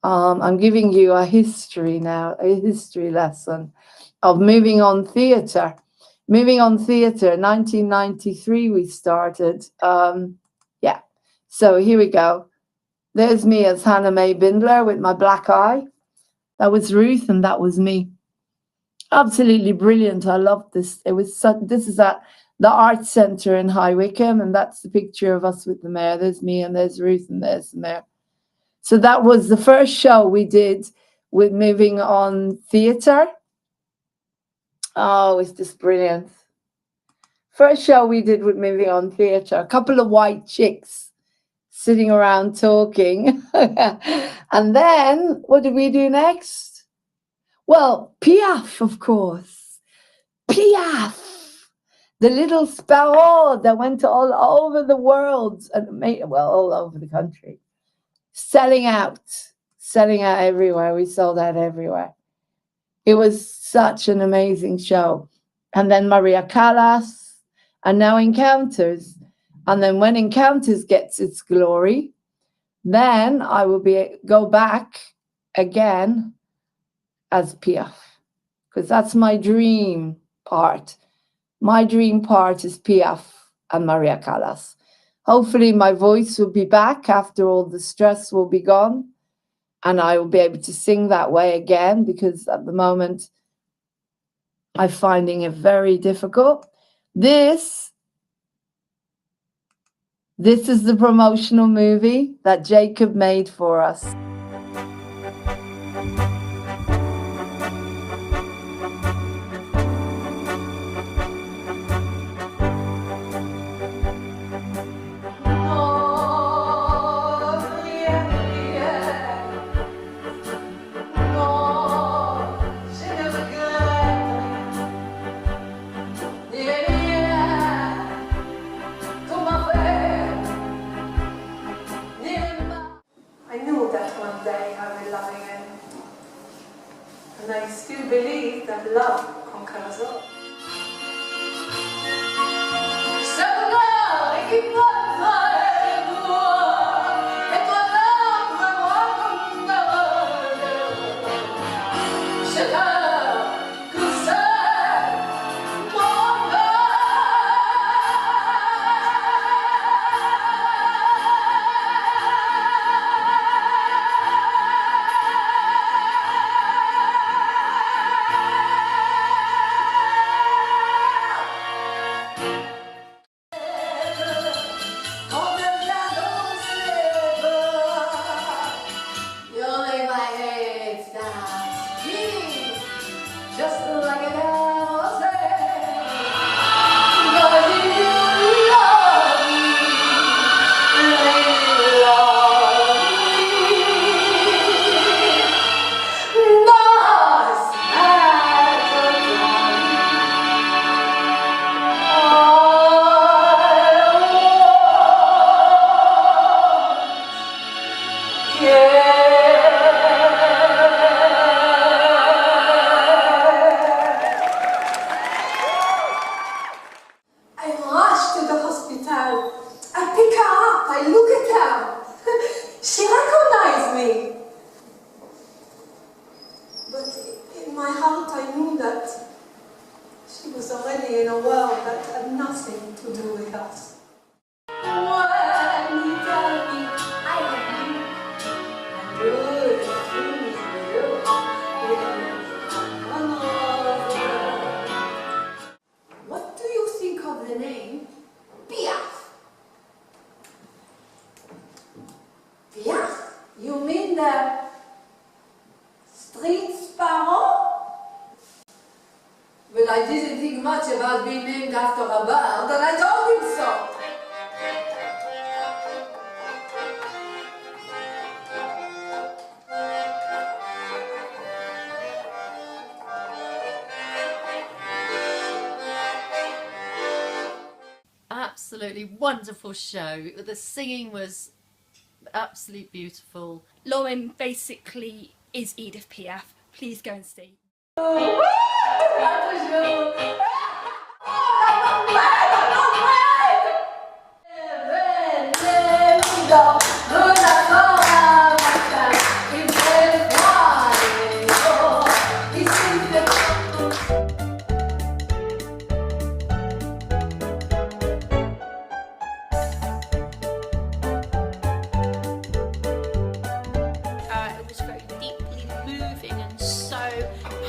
I'm giving you a history now, a history lesson of Moving On Theatre. Moving On Theatre, 1993 we started. Yeah, so here we go. There's me as Hannah Mae Bindler with my black eye. That was Ruth and that was me. Absolutely brilliant. I loved this. This is at the Arts Centre in High Wycombe, and that's the picture of us with the mayor. There's me and there's Ruth and there's the mayor. So that was the first show we did with Moving On Theatre. Oh, it's just brilliant. First show we did with Moving On Theatre, a couple of white chicks sitting around talking. And then what did we do next? Well, Piaf, of course. Piaf, the little sparrow that went all over the world, and all over the country, selling out everywhere. We sold out everywhere. It was such an amazing show. And then Maria Callas, and now Encounters. And then when Encounters gets its glory, then I will go back again as Piaf, because that's my dream part. My dream part is Piaf and Maria Callas. Hopefully my voice will be back after all the stress will be gone, and I will be able to sing that way again, because at the moment I'm finding it very difficult. This is the promotional movie that Jacob made for us. love con caso. Se volare chi può fare tua, e tua love vuoi condannare. Se la cos'è, muore. Just like an animal said, because you love me, really love me. Nice I rush to the hospital. I pick her up. I look at her. She recognized me. But in my heart, I knew that she was already in a world that had nothing to do with us. When you tell me I love you, I do the things we do. What do you think of the name Piaf? Piaf? You mean the street sparrow? Well, I didn't think much about being named after a bird, and I told him so. Absolutely wonderful show. The singing was absolutely beautiful. Lauren basically is Edith Piaf. Please go and see. It was very deeply moving and so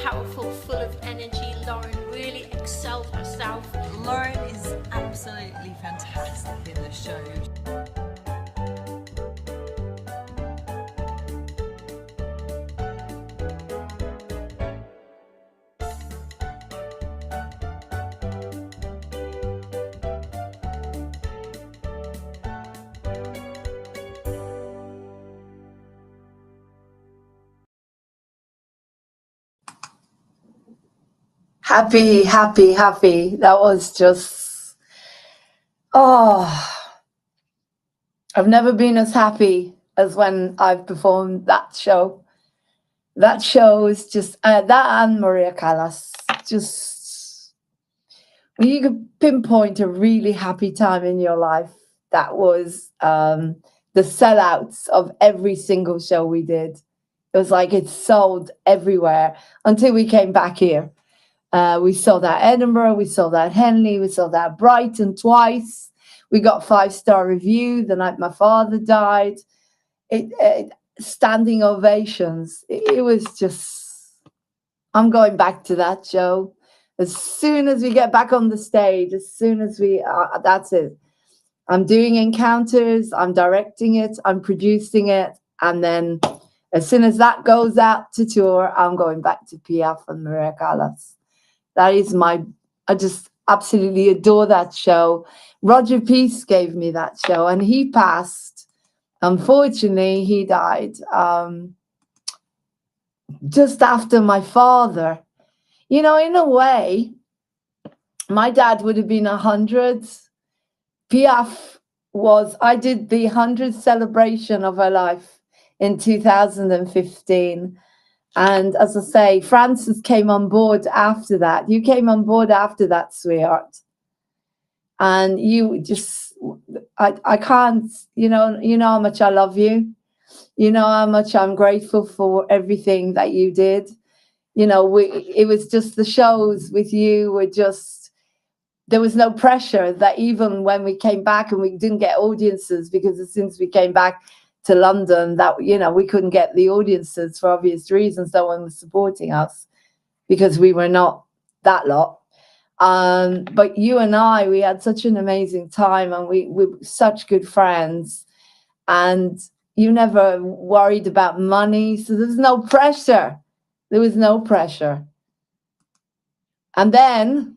powerful, full of energy. Lauren really excelled herself. Lauren is absolutely fantastic in the show. Happy, happy, happy. That was just, oh, I've never been as happy as when I've performed that show. That show is just, that and Maria Callas, just, when you could pinpoint a really happy time in your life, that was the sellouts of every single show we did. It was like it sold everywhere until we came back here. We saw that Edinburgh, we saw that Henley, we saw that Brighton twice. We got 5-star review the night my father died. Standing ovations. It was just, I'm going back to that show. As soon as we get back on the stage, as soon as we, that's it. I'm doing encounters, I'm directing it, I'm producing it. And then as soon as that goes out to tour, I'm going back to Piaf and Maria Callas. That is I just absolutely adore that show. Roger Peace gave me that show and he passed. Unfortunately, he died just after my father. You know, in a way, my dad would have been 100. Piaf I did the 100th celebration of her life in 2015. And as I say, Francis came on board after that. You came on board after that, sweetheart. And you just, I can't, you know how much I love you. You know how much I'm grateful for everything that you did. You know, it was just the shows with you were just, there was no pressure that even when we came back and we didn't get audiences, because as soon as we came back to London, that, you know, we couldn't get the audiences for obvious reasons. No one was supporting us because we were not that lot. But you and I, we had such an amazing time, and we were such good friends, and you never worried about money. So there's no pressure. There was no pressure. And then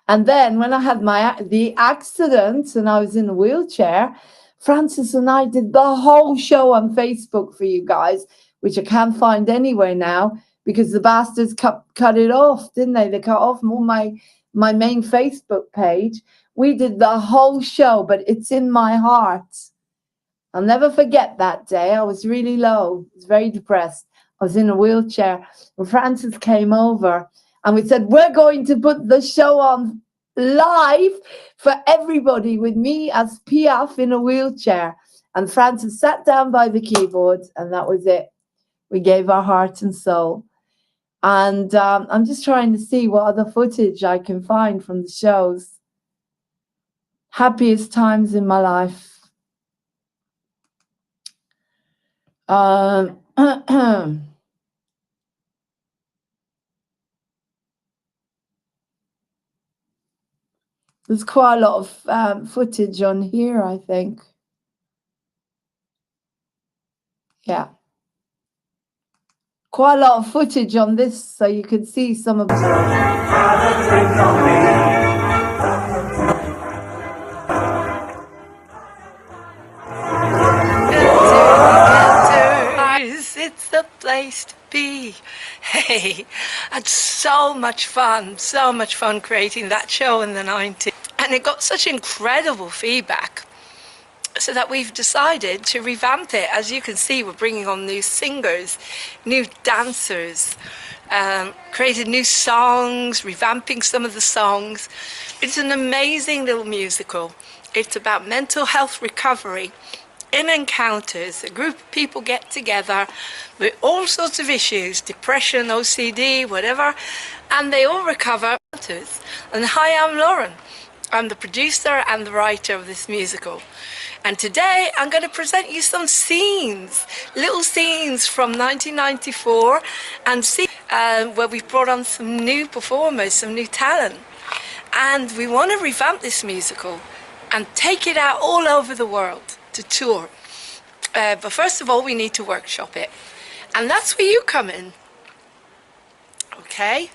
when I had the accident and I was in a wheelchair, Francis and I did the whole show on Facebook for you guys, which I can't find anywhere now because the bastards cut it off, didn't they? They cut off my main Facebook page. We did the whole show, but it's in my heart. I'll never forget that day. I was really low. I was very depressed. I was in a wheelchair. When Francis came over and we said, we're going to put the show on live for everybody with me as Piaf in a wheelchair. And Francis sat down by the keyboard, and that was it. We gave our heart and soul. And I'm just trying to see what other footage I can find from the shows. Happiest times in my life. There's quite a lot of footage on here, I think. Yeah. Quite a lot of footage on this, so you could see some of It's the place to be. Hey, I had so much fun creating that show in the 90s. And it got such incredible feedback, so that we've decided to revamp it. As you can see, we're bringing on new singers, new dancers, created new songs, revamping some of the songs. It's an amazing little musical. It's about mental health recovery in encounters. A group of people get together with all sorts of issues, depression, OCD, whatever, and they all recover. And hi, I'm Lauren. I'm the producer and the writer of this musical. And today I'm going to present you some scenes, little scenes from 1994, and see where we've brought on some new performers, some new talent. And we want to revamp this musical and take it out all over the world to tour. But first of all, we need to workshop it. And that's where you come in. Okay?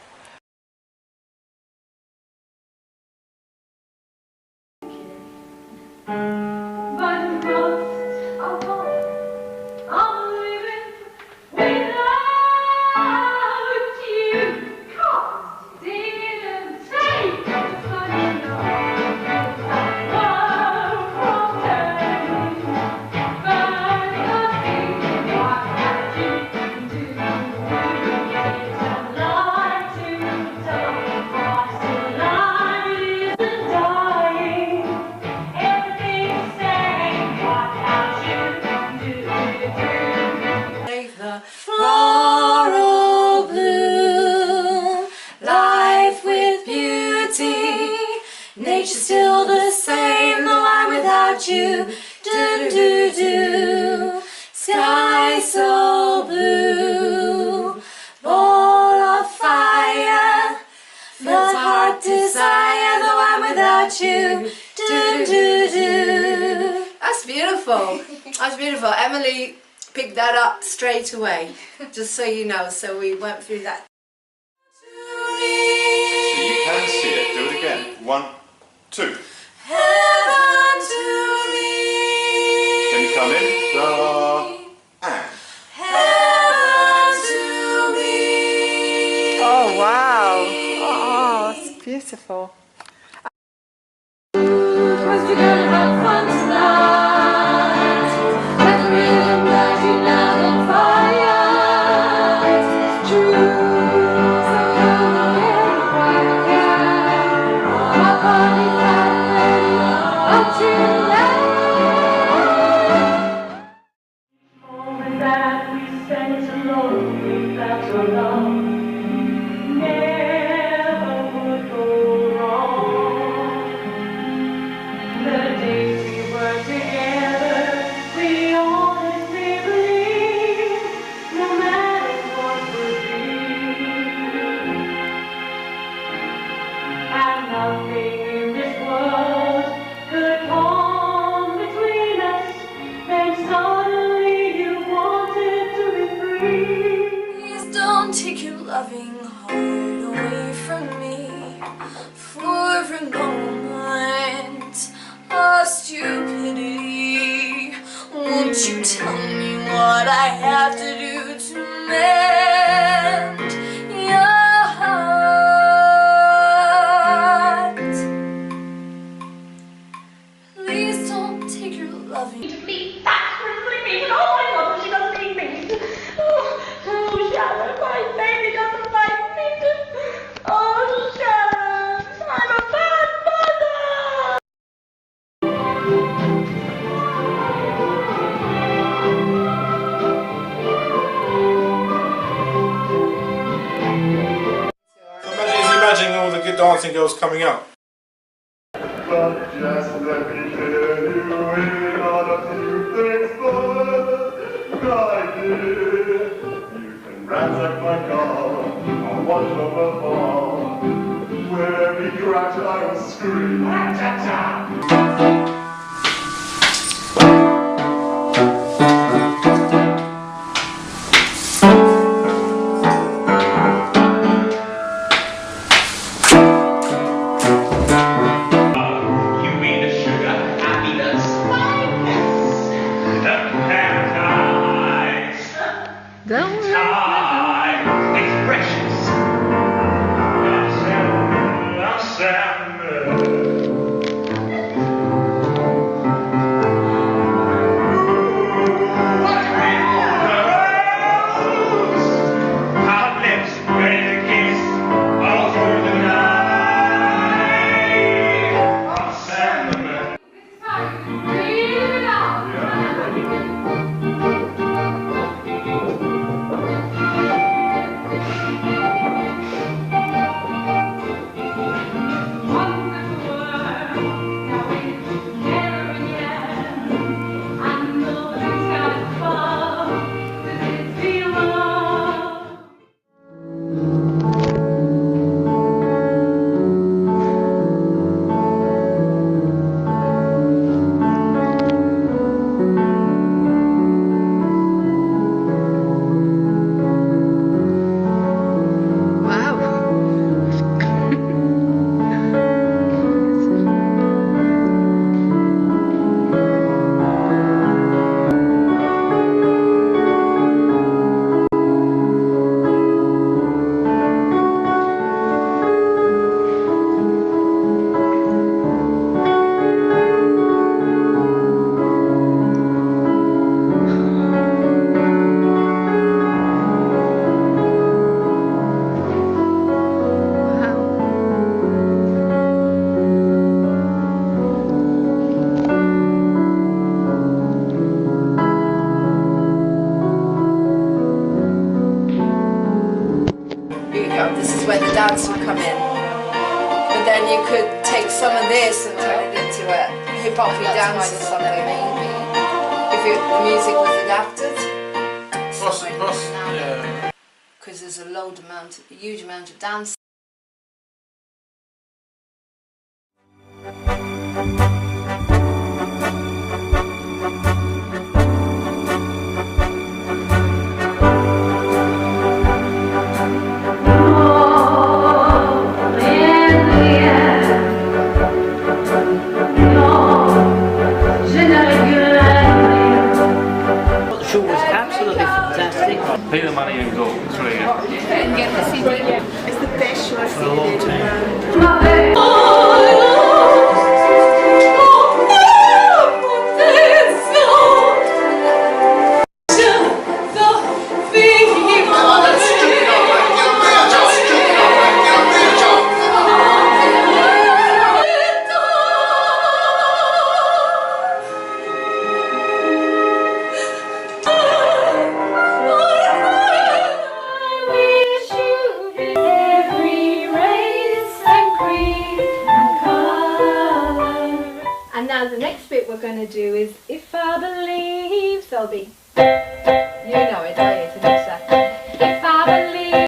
Floral bloom, life with beauty, nature still the same, though I'm without you. Do do do, sky so blue, ball of fire, fills heart desire, though I'm without you. Do do do. That's beautiful. That's beautiful. Emily picked that up straight away, just so you know. So we went through that. So you can see it. Do it again. 1, 2. Heaven to me. Can you come in? And. Heaven to me. Oh, wow. Oh, it's beautiful. Cause you're gonna have fun tonight. Let the rhythm light you down on fire. nothing in this world could come between us, then suddenly you wanted to be free. Please don't take your loving heart away from me for a moment of stupidity. Won't you tell me what I have to do to mend your heart? Please don't take your loving. That's really mean. Oh my God, she doesn't need me. Oh, Sharon, my baby doesn't like me. Oh, Sharon, I'm a bad mother. Imagining all the good dancing girls coming up. But just let me tell you in on a few things first, my dear. You can ransack my car or watch over fall. Where every crash I will scream, cha-cha-cha. This is where the dance would come in. But then you could take some of this and turn it into a hip-hoppy dance or something. Maybe. If the music was adapted. Yeah. Because there's a huge amount of dance. The show was absolutely fantastic. Pay the money and go. It's really good. And get the CD. It's the best show I've For a long time. And now the next bit we're going to do is If I Believe, so be. You know it, I it, exactly. If I believe.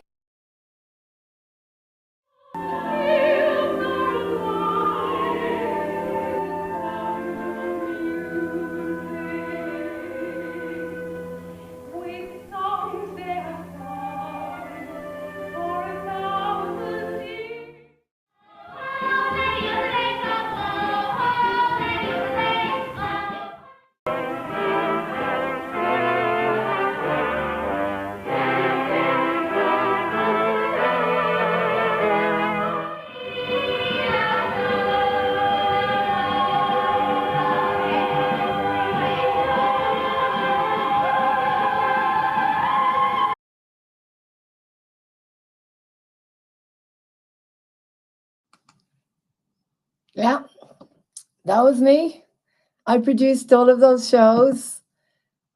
Yeah, that was me. I produced all of those shows.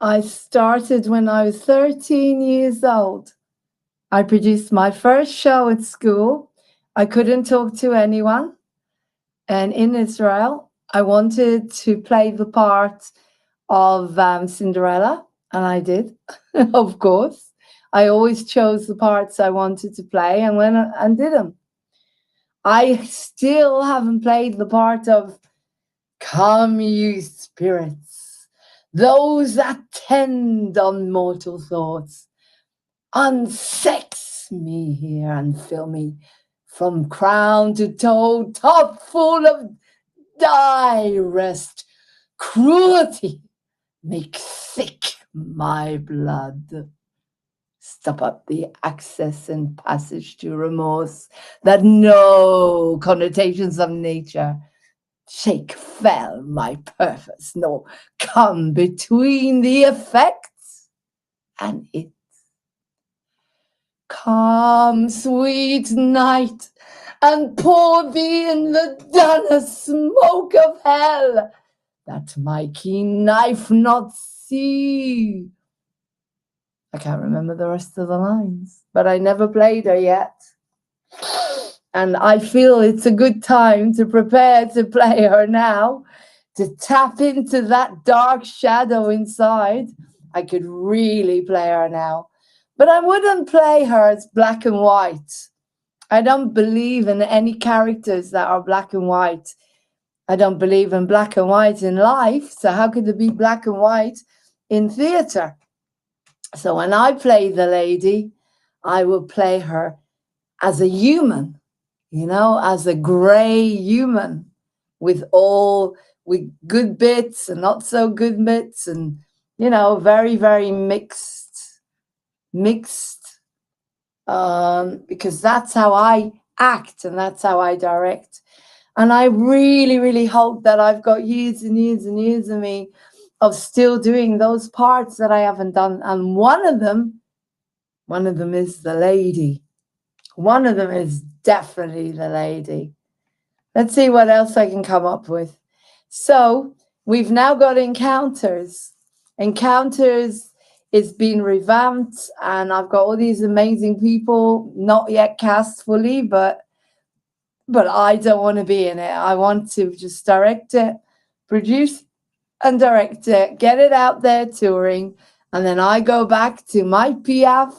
I started when I was 13 years old. I produced my first show at school. I couldn't talk to anyone. And in Israel, I wanted to play the part of Cinderella, and I did, of course. I always chose the parts I wanted to play and went and did them. I still haven't played the part of "Come, ye spirits, those that tend on mortal thoughts, unsex me here and fill me from crown to toe, top full of direst cruelty. Make thick my blood. Stop up the access and passage to remorse that no connotations of nature shake fell my purpose, nor come between the effects and it. Come, sweet night, and pour thee in the dunner smoke of hell, that my keen knife not see. I can't remember the rest of the lines, but I never played her yet. And I feel it's a good time to prepare to play her now, to tap into that dark shadow inside. I could really play her now. But I wouldn't play her as black and white. I don't believe in any characters that are black and white. I don't believe in black and white in life, so how could there be black and white in theatre? So when I play the lady, I will play her as a human, you know, as a grey human with good bits and not so good bits, and, you know, very, very mixed, because that's how I act and that's how I direct. And I really, really hope that I've got years and years and years of me of still doing those parts that I haven't done. And one of them is the lady. One of them is definitely the lady. Let's see what else I can come up with. So we've now got Encounters. Encounters is being revamped, and I've got all these amazing people, not yet cast fully, but I don't want to be in it. I want to just direct it, produce and direct it, get it out there touring, and then I go back to my Piaf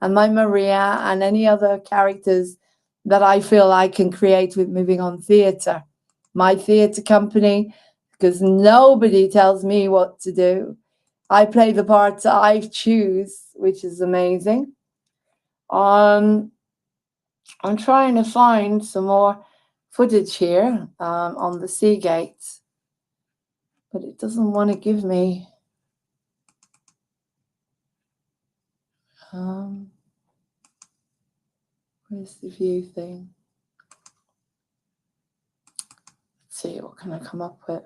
and my Maria and any other characters that I feel I can create with Moving On Theatre, my theatre company, because nobody tells me what to do. I play the parts I choose, which is amazing. I'm trying to find some more footage here on the Seagate, but it doesn't want to give me. Where's the view thing? Let's see, what can I come up with?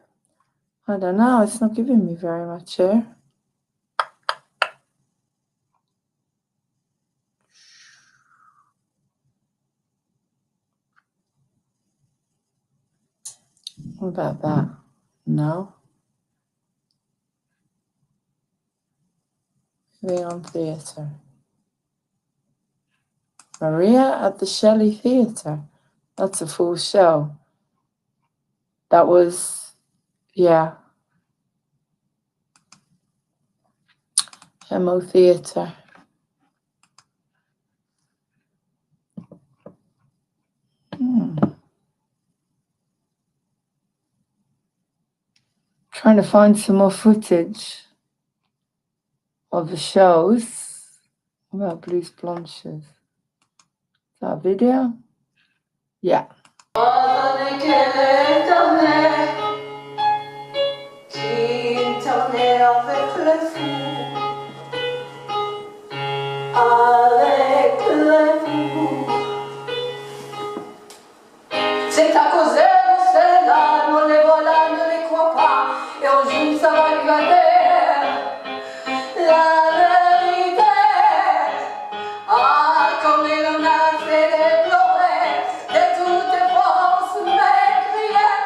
I don't know, it's not giving me very much here. What about that? No. Moving On Theatre. Maria at the Shelley Theatre. That's a full show. That was, yeah. Hemo Theatre. Trying to find some more footage of the shows. What about Blues Blanches? Is that a video? Yeah. C'est à cause de cela, non les voilà, ne les crois pas, et un jour ça va lui gâter la vérité. Ah, comme il en a fait déplorer de toutes les forces mécrières.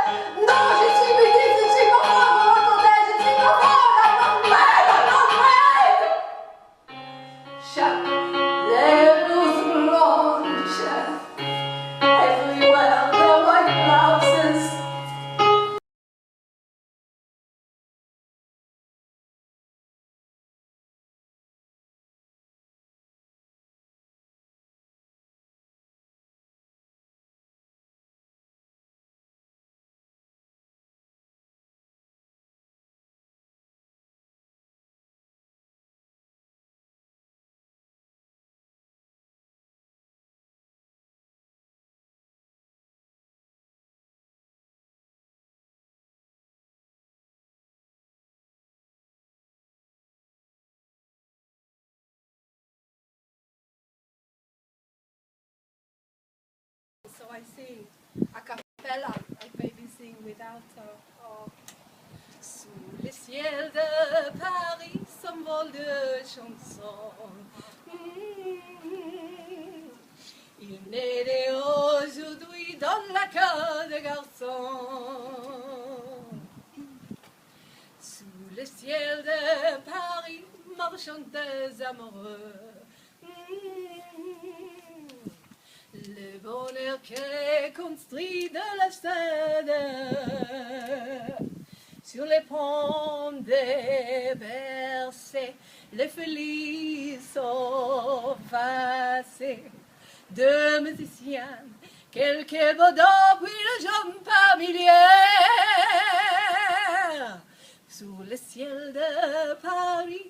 I sing a cappella. I maybe sing without Sous le ciel de Paris s'envole de chansons. Il n'est né aujourd'hui dans la cœur de garçons. Sous le ciel de Paris marchent des amoureux. Le bonheur qu'est construit de la scène sur les ponts des bercers, les felices sont passés. Deux musiciens, quelques baudins, puis le jeune par milliers. Sous le ciel de Paris.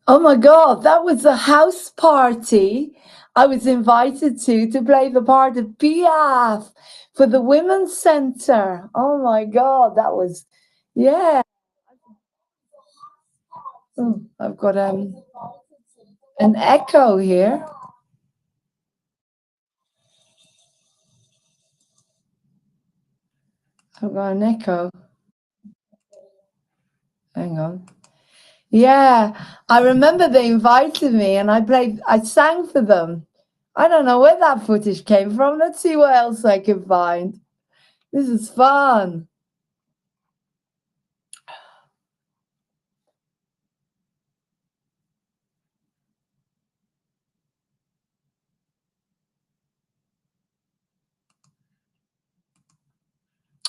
Oh my God, that was a house party I was invited to play the part of Piaf for the Women's Centre. Oh my God, that was, yeah. Oh, I've got an echo here. I've got an echo. Hang on. Yeah, I remember they invited me and I sang for them. I don't know where that footage came from. Let's see what else I can find. This is fun.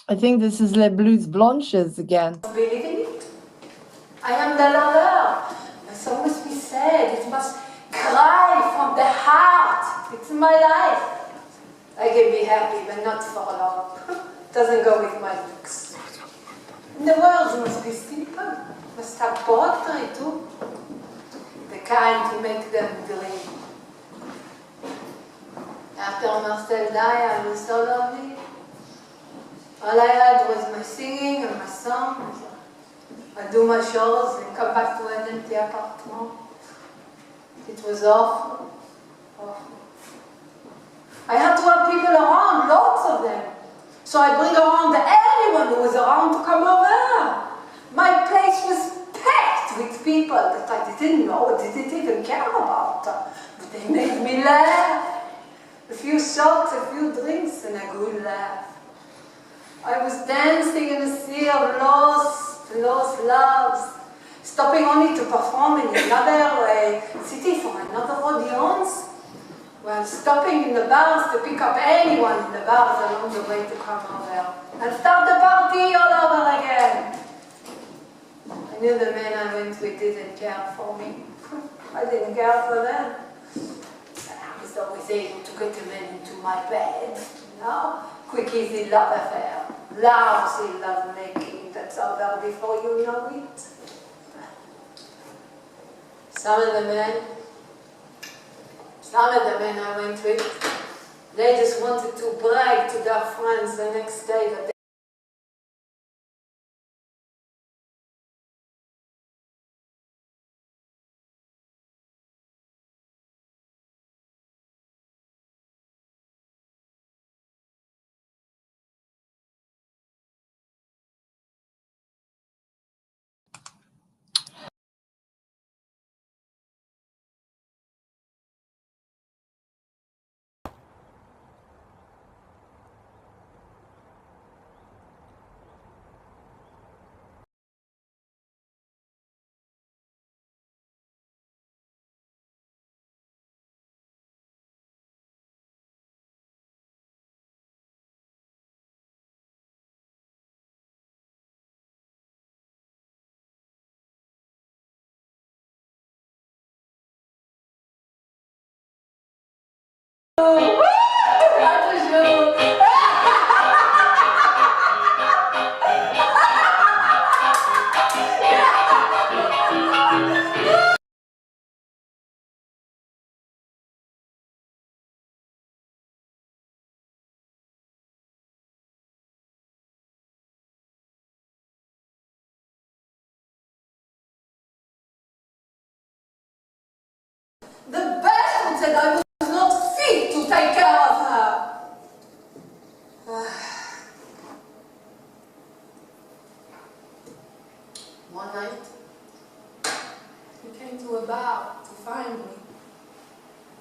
I think this is Les Blues Blanches again. Believe in it. I am the lover. The song must be said. It must cry from the heart. It's my life. I can be happy, but not for long. Doesn't go with my looks. And the words must be simple. Must have poetry too. The kind to make them dream. After Marcel died, I was so lonely. All I had was my singing and my song. I do my shows and come back to an empty apartment. It was awful. Awful. I had to have people around, lots of them. So I bring around anyone who was around to come over. My place was packed with people that I didn't know, didn't even care about. But they made me laugh. A few shots, a few drinks, and a good laugh. I was dancing in a sea of lost loves, stopping only to perform in another city for another audience, while stopping in the bars to pick up anyone in the bars along the way to come over and start the party all over again. I knew the men I went with didn't care for me. I didn't care for them. I was always able to get the men into my bed, you know? Quick, easy love affair. Lousy love making that's over before you know it. Some of the men I went with, they just wanted to brag to their friends the next day that The bastard said I was not fit to take care of her. One night, he came to a bar to find me.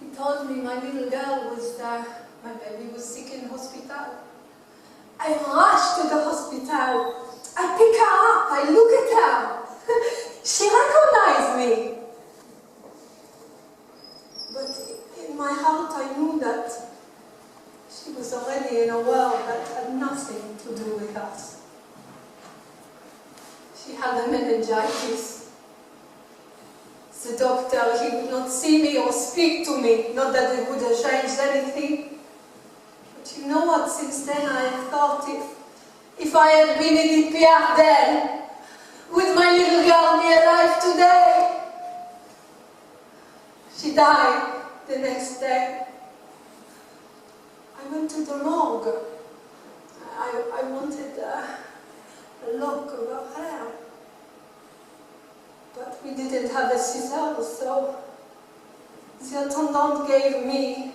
He told me my little girl was, my baby was sick in hospital. I rushed to the hospital. I pick her up, I look at her. She recognized me. But in my heart I knew that she was already in a world that had nothing to do with us. She had a meningitis. The doctor, he would not see me or speak to me, not that it would have changed anything. But you know what, since then I have thought if I had been Edith Piaf then, would my little girl be alive today? She died the next day. I went to the morgue. I wanted a lock of her hair. But we didn't have a scissors, so the attendant gave me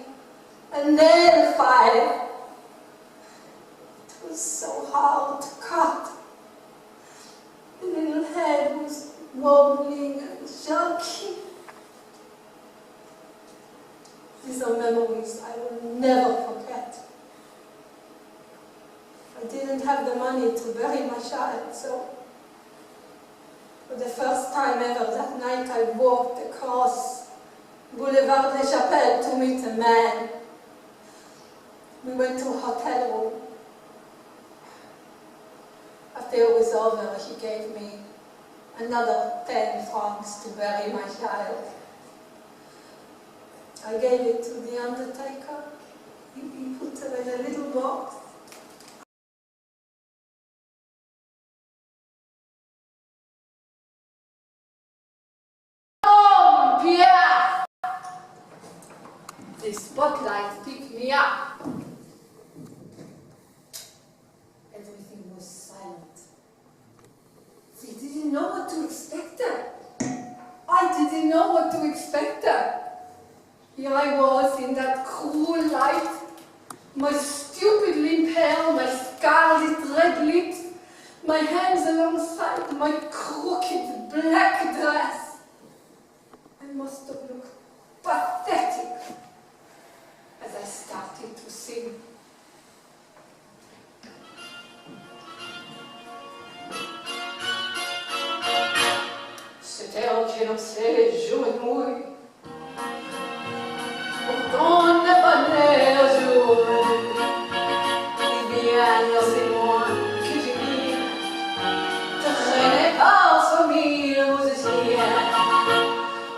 a nail file. It was so hard to cut. The little head was wobbling and jerky. These are memories I will never forget. I didn't have the money to bury my child, so for the first time ever that night I walked across Boulevard des Chapelles to meet a man. We went to a hotel room. After it was over, he gave me another 10 francs to bury my child. I gave it to the undertaker. He put it in a little box. Oh, Pierre! The spotlight picked me up. Everything was silent. They didn't know what to expect. I didn't know what to expect. Here I was in that cruel light, my stupidly pale, my scarlet red lips, my hands alongside my crooked black dress. I must have looked pathetic as I started to sing. C'était un qui lançait les jours et mouilles. Pourtant n'est pas né un jour. Eh bien, c'est moi que je vis. Traîné par 100 000 musiciens.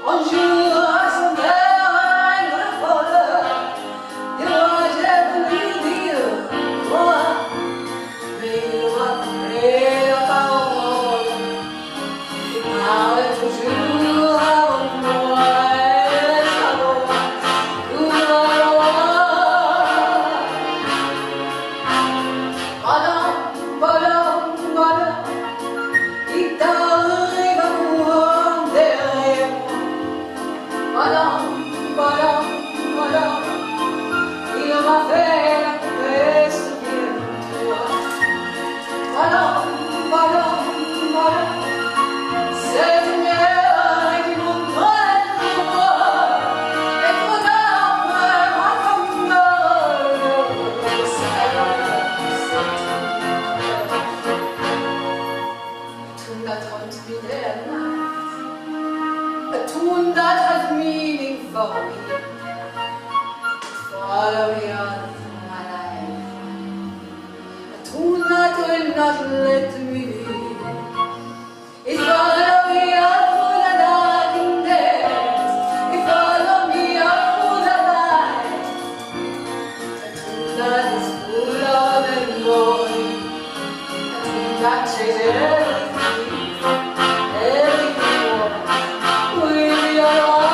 Un jour à son terre, une folle. Et moi j'ai voulu dire moi. Mais il m'a coupé la parole. Il parlait toujours avant moi. Not let me be. It's follow me up for the dark and days. It follow me up for the light. that is full of and going. That treasure everyone will be alright.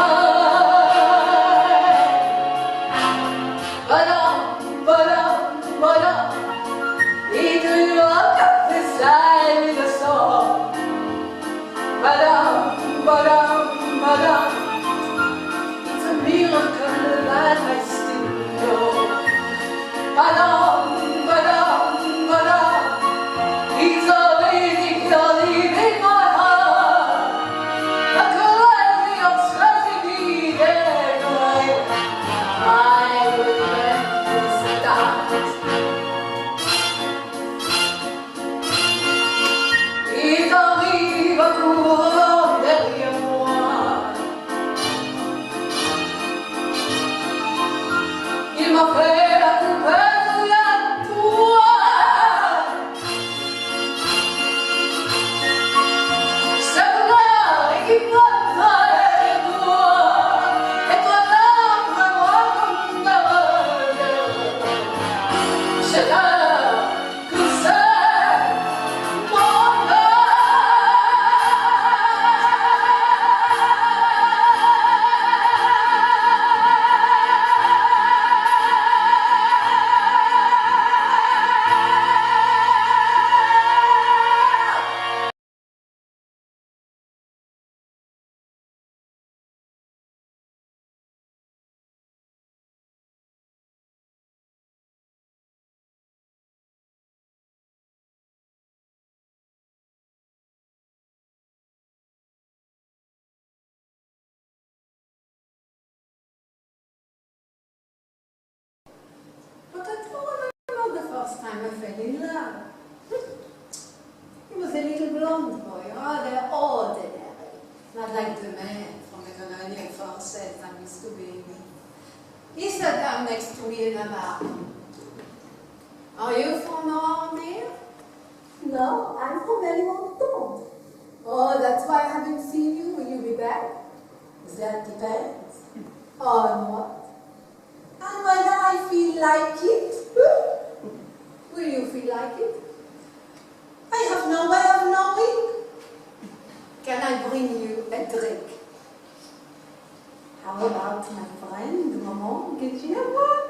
Ba-dum, it will walk up the side with a song. Ba-dum, it's a miracle that I still know. Ba-dum, it's always if you're leaving my heart. A calamity of tragedy there I will never start. Il arrive à courant derrière moi. Il m'a fait la coupelle à toi. C'est l'heure qui m'a fait toi. Et toi l'âme, moi comme d'avant. C'est l'heure que c'est mon But I don't remember the first time I fell in love. He was a little blonde boy, rather ordinary, not like the man from the colonial Française I'm used to being. He sat down next to me in a bar. Are you from around here? No, I'm from Belmonton. Oh, that's why I haven't seen you. Will you be back? That depends. On what? And whether I feel like it. Will you feel like it? I have no way of knowing. Can I bring you a drink? How about my friend, Maman? Can she have one?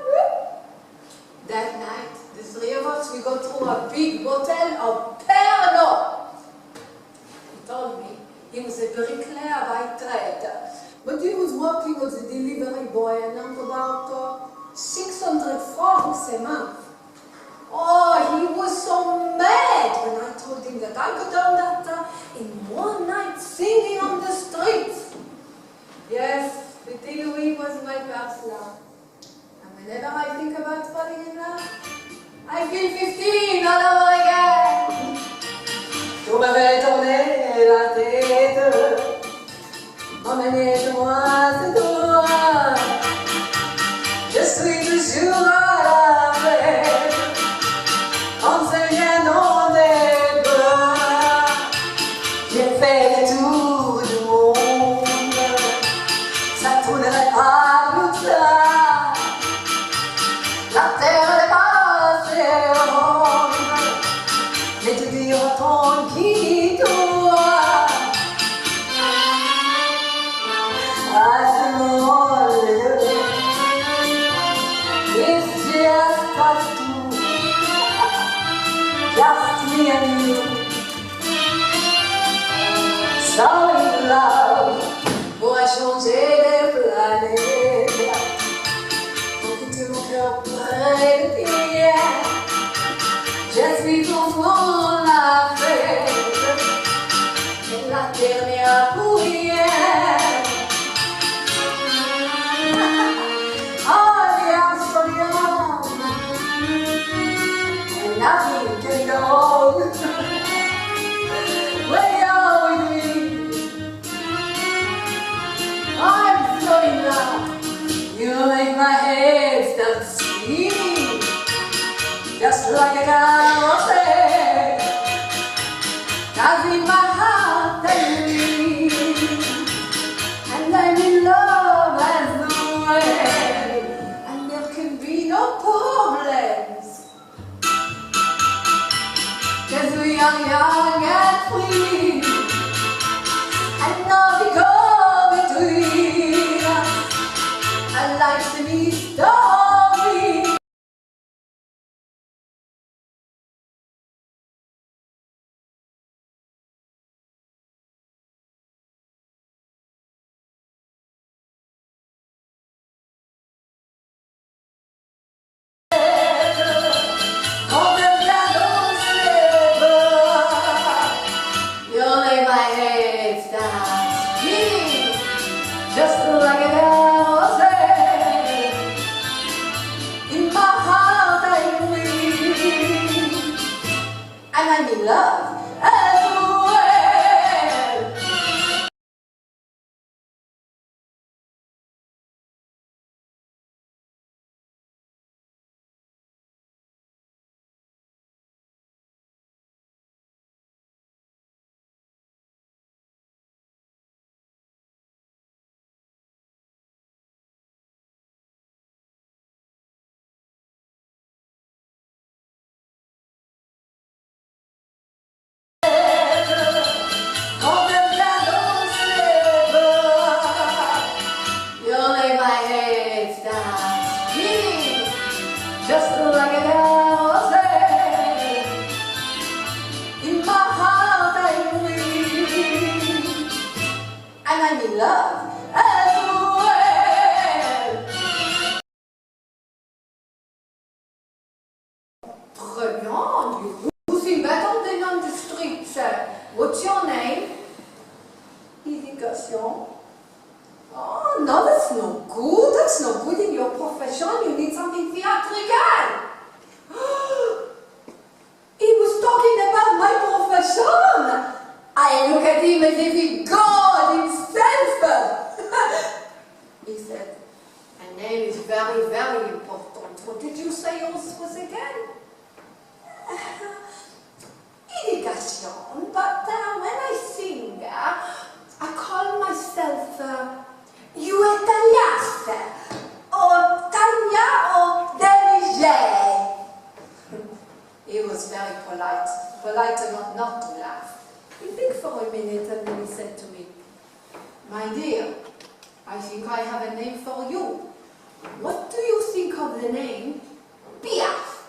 That night, the three of us, we go through a big bottle of Pernod. He told me he was a bricklayer by trade, but he was working as a delivery boy and earned about 600 francs a month. Oh, he was so mad when I told him that I could earn that in one night singing on the streets. Yes, Petit Louis was my first love. And whenever I think about falling in love, I feel 15 all over again. Tout me fait tourner la tête. Emmenez chez moi, c'est toi. Je suis toujours à la fête. On se vient dans des bras. J'ai fait le tour du monde. Ça tournerait pas tout ça. La terre n'est pas assez ronde. Mais tu diras tranquille-toi. À ce moment-là, it's just us two. Just me and you. So in love, pourrait changer les planètes. Pour que mon cœur près de pierre. Je suis content la fête. Et la dernière pour hier. Oh, you're so young. And nothing can go when you're with me. I'm so in love. You make my head start spinning, just like a carousel. Cause in my heart I'm free, and I'm in love as well. And there can be no problem. are young and free, and nothing come between us. I like to be story. Just like an arrow in my heart I'm free, and I'm in love as well. Just like an arrow in my heart I'm free, and I'm in love as well. Très bien, you sing better than on the streets. What's your name? Éducation. Oh, no, that's no good. That's no good in your profession. You need something theatrical. He was talking about my profession. I look at him as if he God himself. He said, a name is very, very important. What did you say yours was again? Éducation. But when I sing, I call myself you Italiaste, or Tanya, or Delige. He was very polite enough not to laugh. He think for a minute and then he said to me, my dear, I think I have a name for you. What do you think of the name Piaf?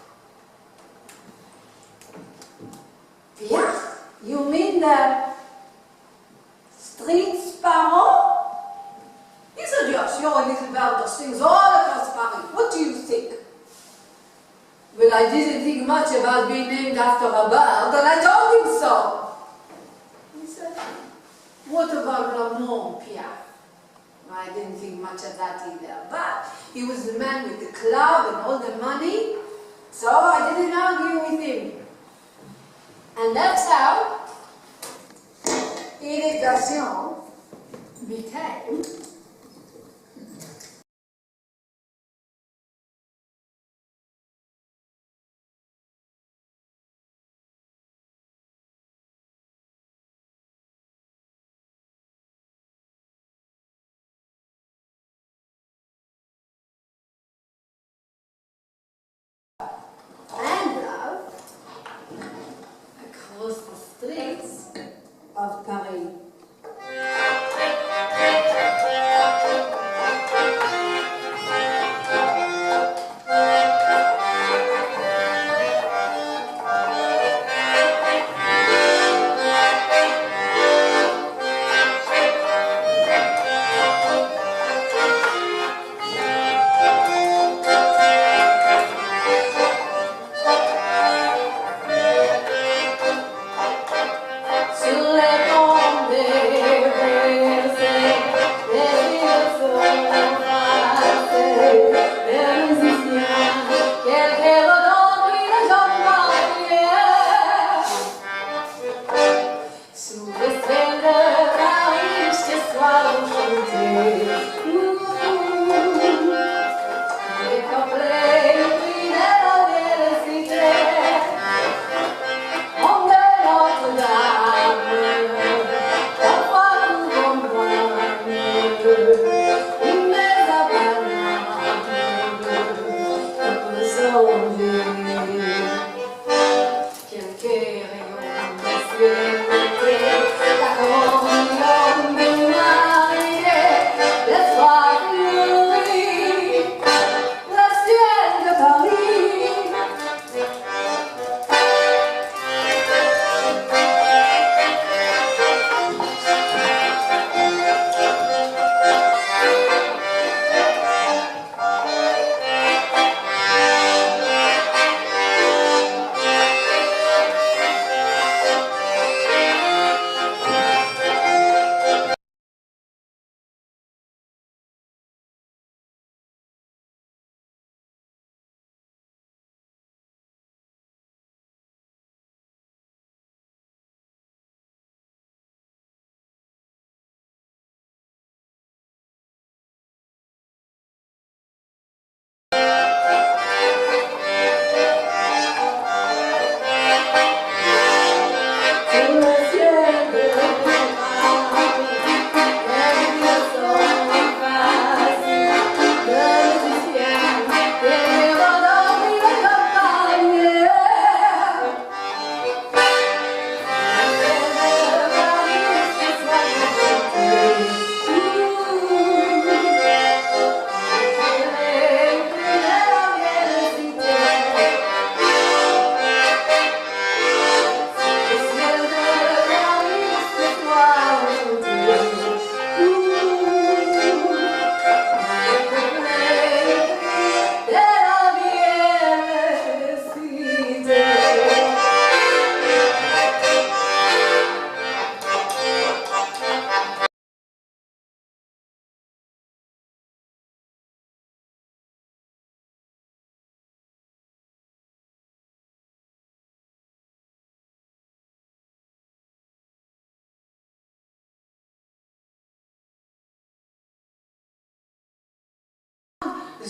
Piaf? You mean the street sparrow? He said, yes, you're a little bird that sings all across Paris. What do you think? Well, I didn't think much about being named after a bird, and I told him so. He said, what about Ramon Piaf? I didn't think much of that either, but he was the man with the club and all the money, so I didn't argue with him. And that's how Éducation became across the streets of Paris.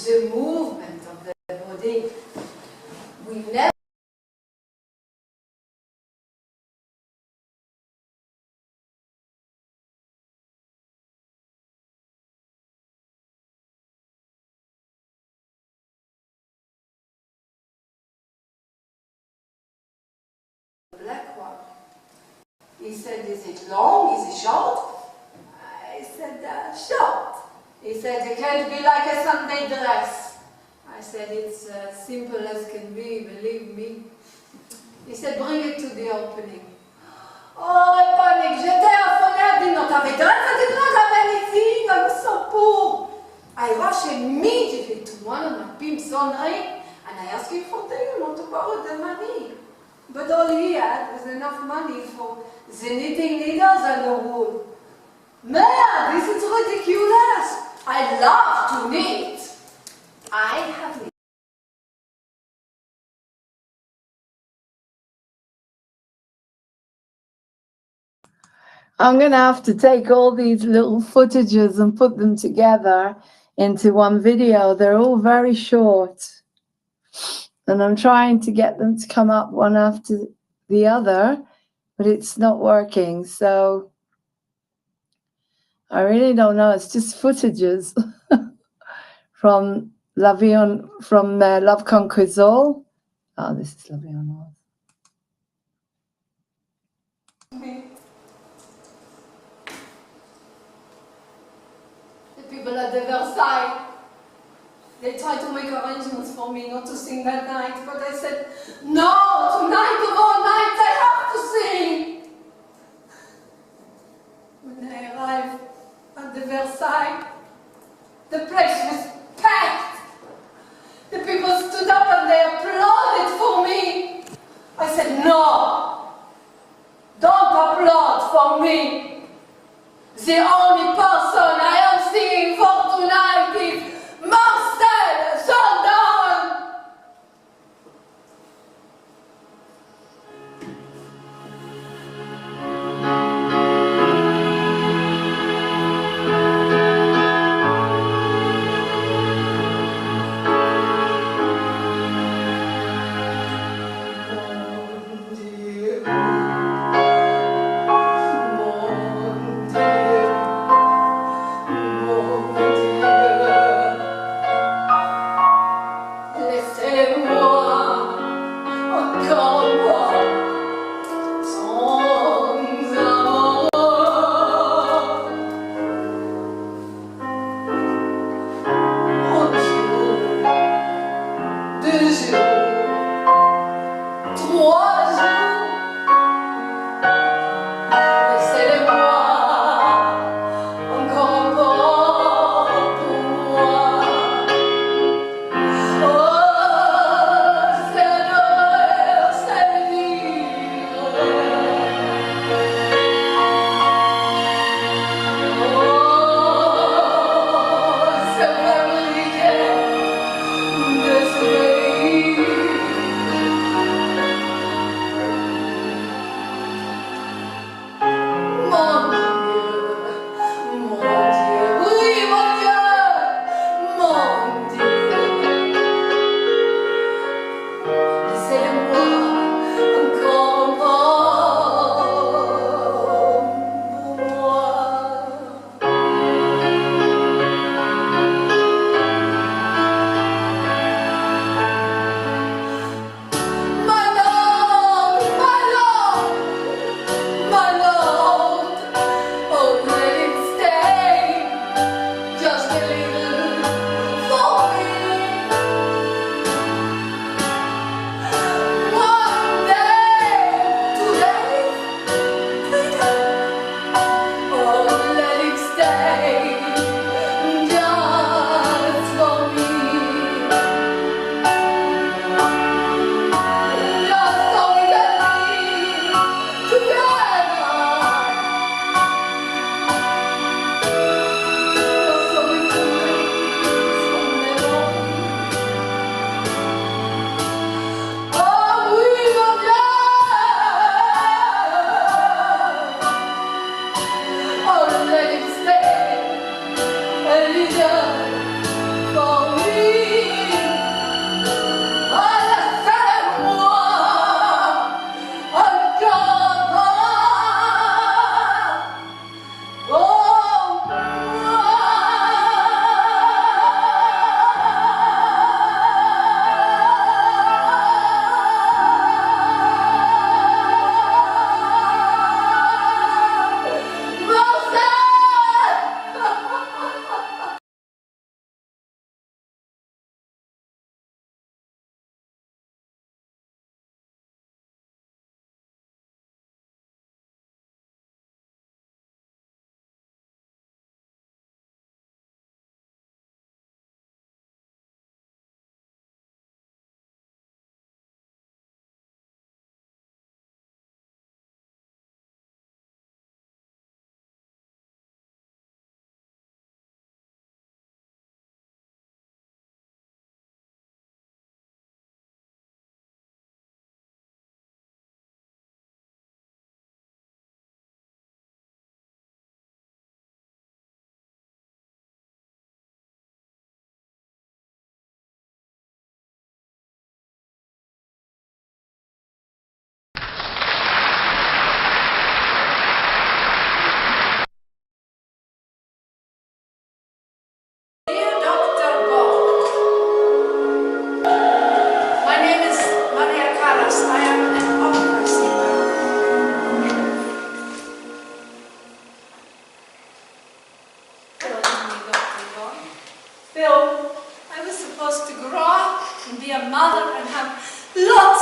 the movement of the body. We never black one. He said, is it long? Is it short? I said, short. He said, it can't be like a Sunday dress. I said, it's simple as can be, believe me. He said, bring it to the opening. Oh, I panicked. J'étais affolée. I did not have a dress. I did not have anything. I was so poor. I rushed immediately to one of my pimps on ring and I asked him for the to borrow the money. But all he had was enough money for the knitting needles and the wool. Man, this is ridiculous. I love to knit. I have knit. I'm going to have to take all these little footages and put them together into one video. They're all very short. And I'm trying to get them to come up one after the other, but it's not working. So I really don't know. It's just footages from Love Conquers All. Oh, this is La Vie en Rose. The people at the Versailles, they tried to make arrangements for me not to sing that night, but I said, no, tonight of all nights I have to sing. When I arrived at the Versailles, the place was packed. The people stood up and they applauded for me. I said, no, don't applaud for me. The only person I am singing for tonight is Marcel Jordan.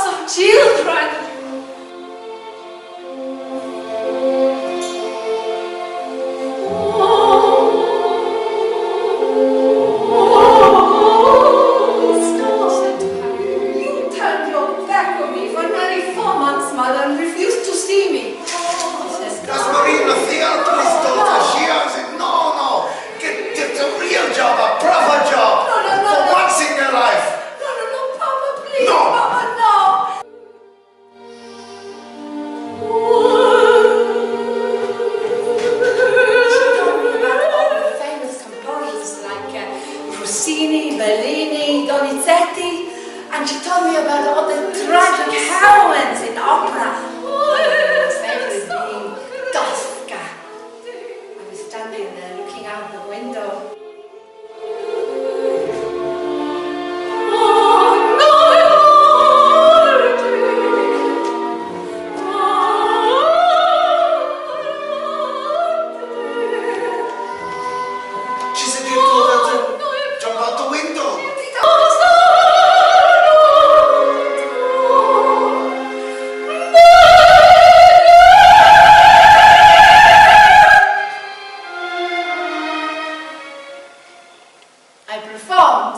lots of children. And she told me about all the tragic heroines in opera. My favorite being Tosca. I was standing there looking out the window. She said you told her to jump out the window. I performed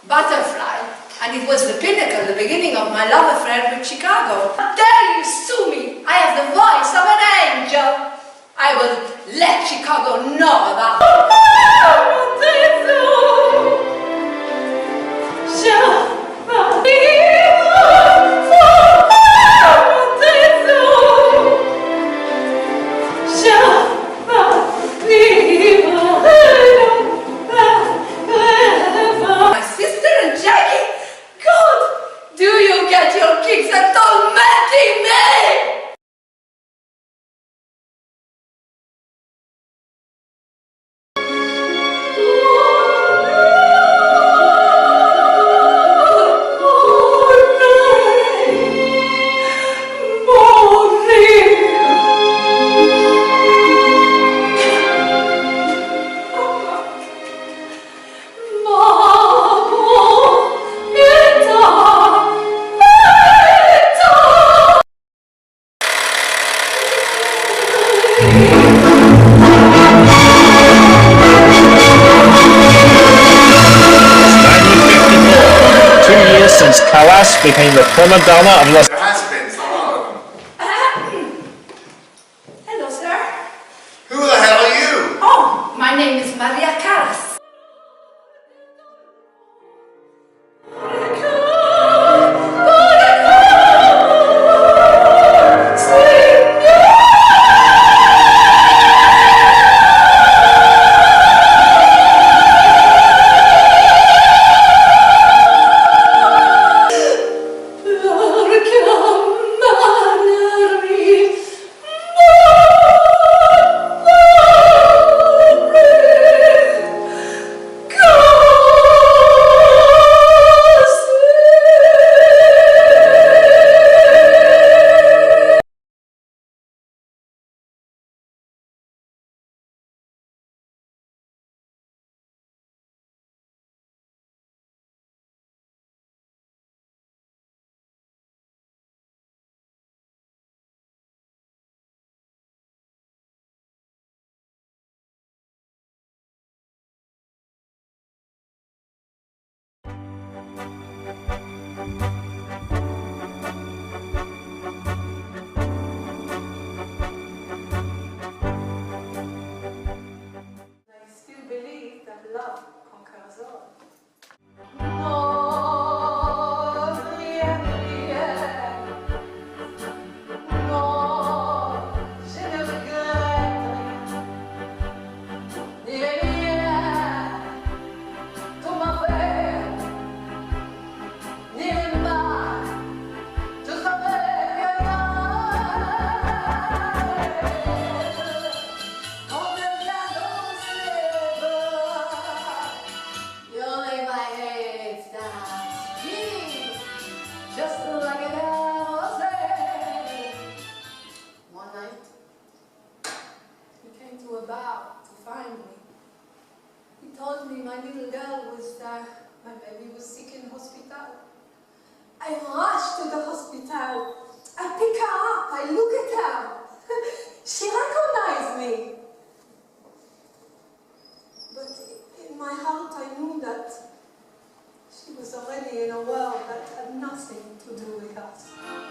Butterfly, and it was the pinnacle, the beginning of my love affair with Chicago. How dare you sue me? I have the voice of an angel. I will let Chicago know about my sister and Jackie? Good! Do you get your kicks at tormenting me? Since Callas became the prima donna of Los There has been for all of them. Hello, sir. Who the hell are you? Oh, my name is Maria Callas.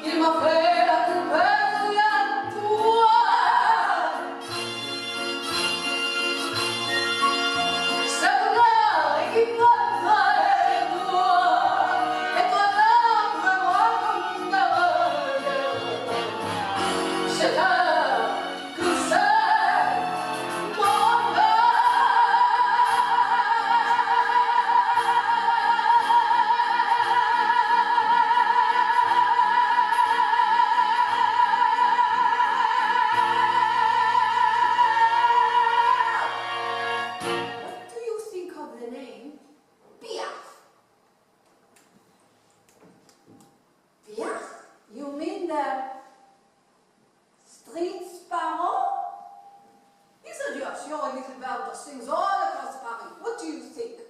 il m'a fait la poupée à toi. C'est vrai qu'il m'a fait toi, et toi là, moi comme c'est que c'est mon What do you think of the name Piaf? Piaf? You mean the street sparrow? He's a Josh, you're a little bird that sings all across Paris. What do you think?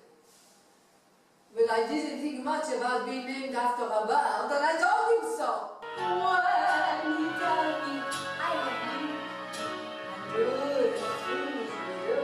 Well, I didn't think much about being named after a bird, and I told him so. When he told me I love you, and do the things we do.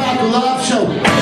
about the love show.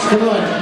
Come on.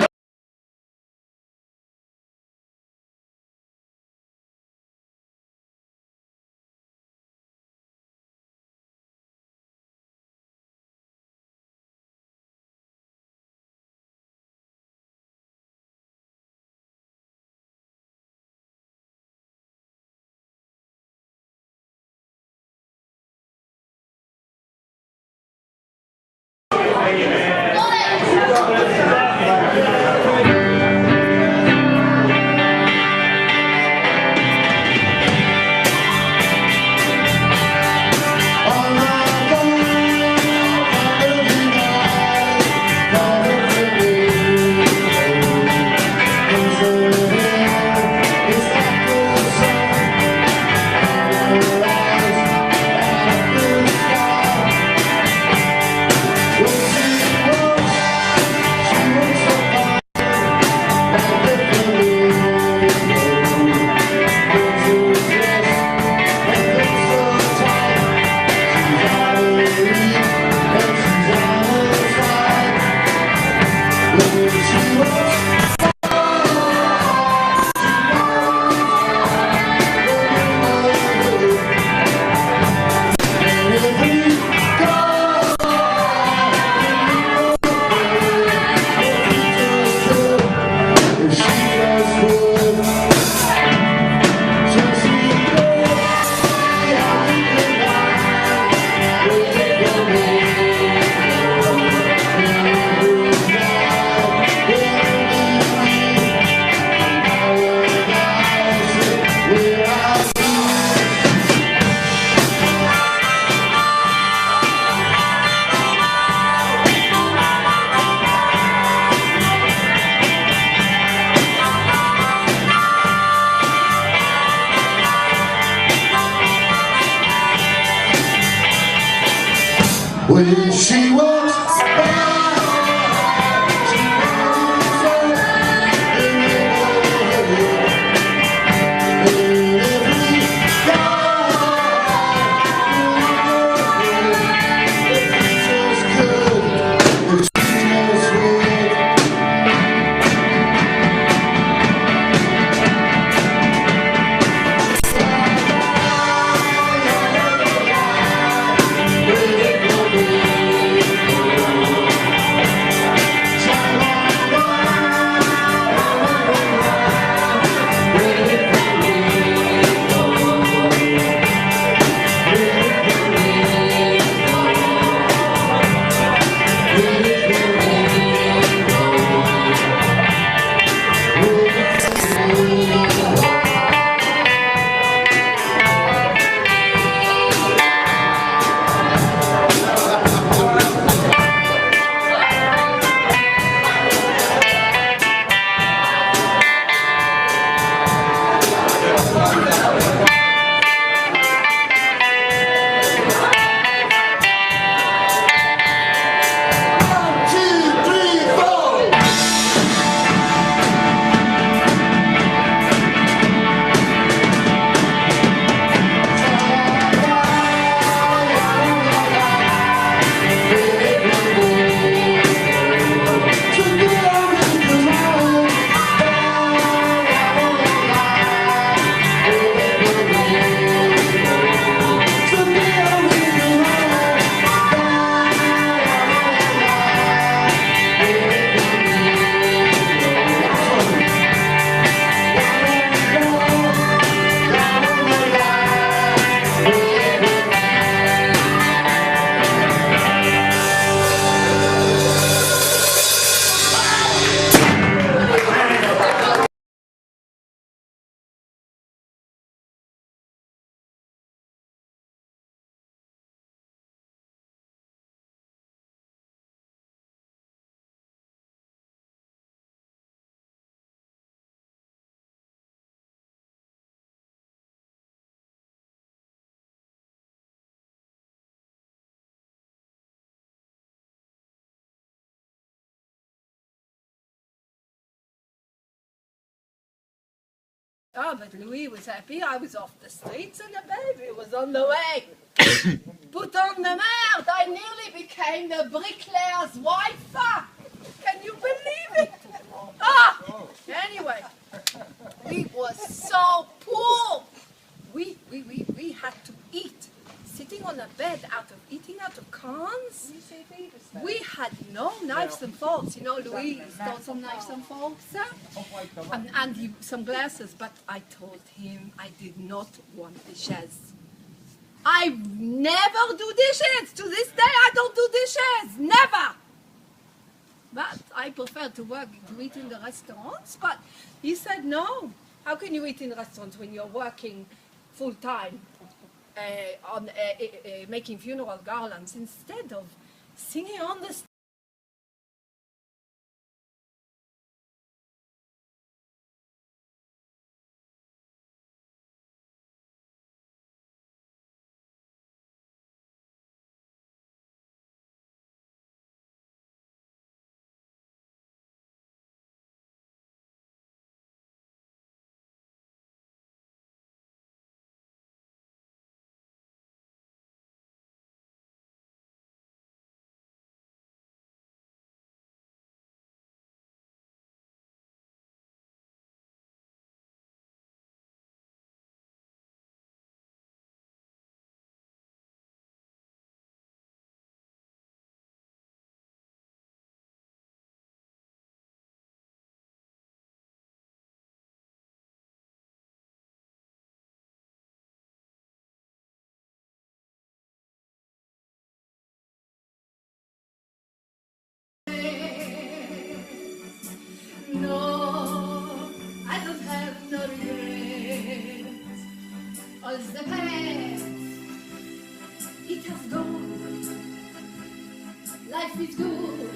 Yeah. Oh, but Louis was happy. I was off the streets and the baby was on the way. Put on the merde, I nearly became the bricklayer's wife. Can you believe it? Anyway, we were so poor. We had to eat, sitting on a bed eating out of cans. We had no knives and forks. You know, Louis stole some knives and forks and some glasses, but I told him I did not want dishes. I never do dishes. To this day, I don't do dishes. Never. But I prefer to eat in the restaurants. But he said, no. How can you eat in restaurants when you're working full time on making funeral garlands instead of singing on the stage? No, I don't have no regrets. All the past, it has gone. Life is good,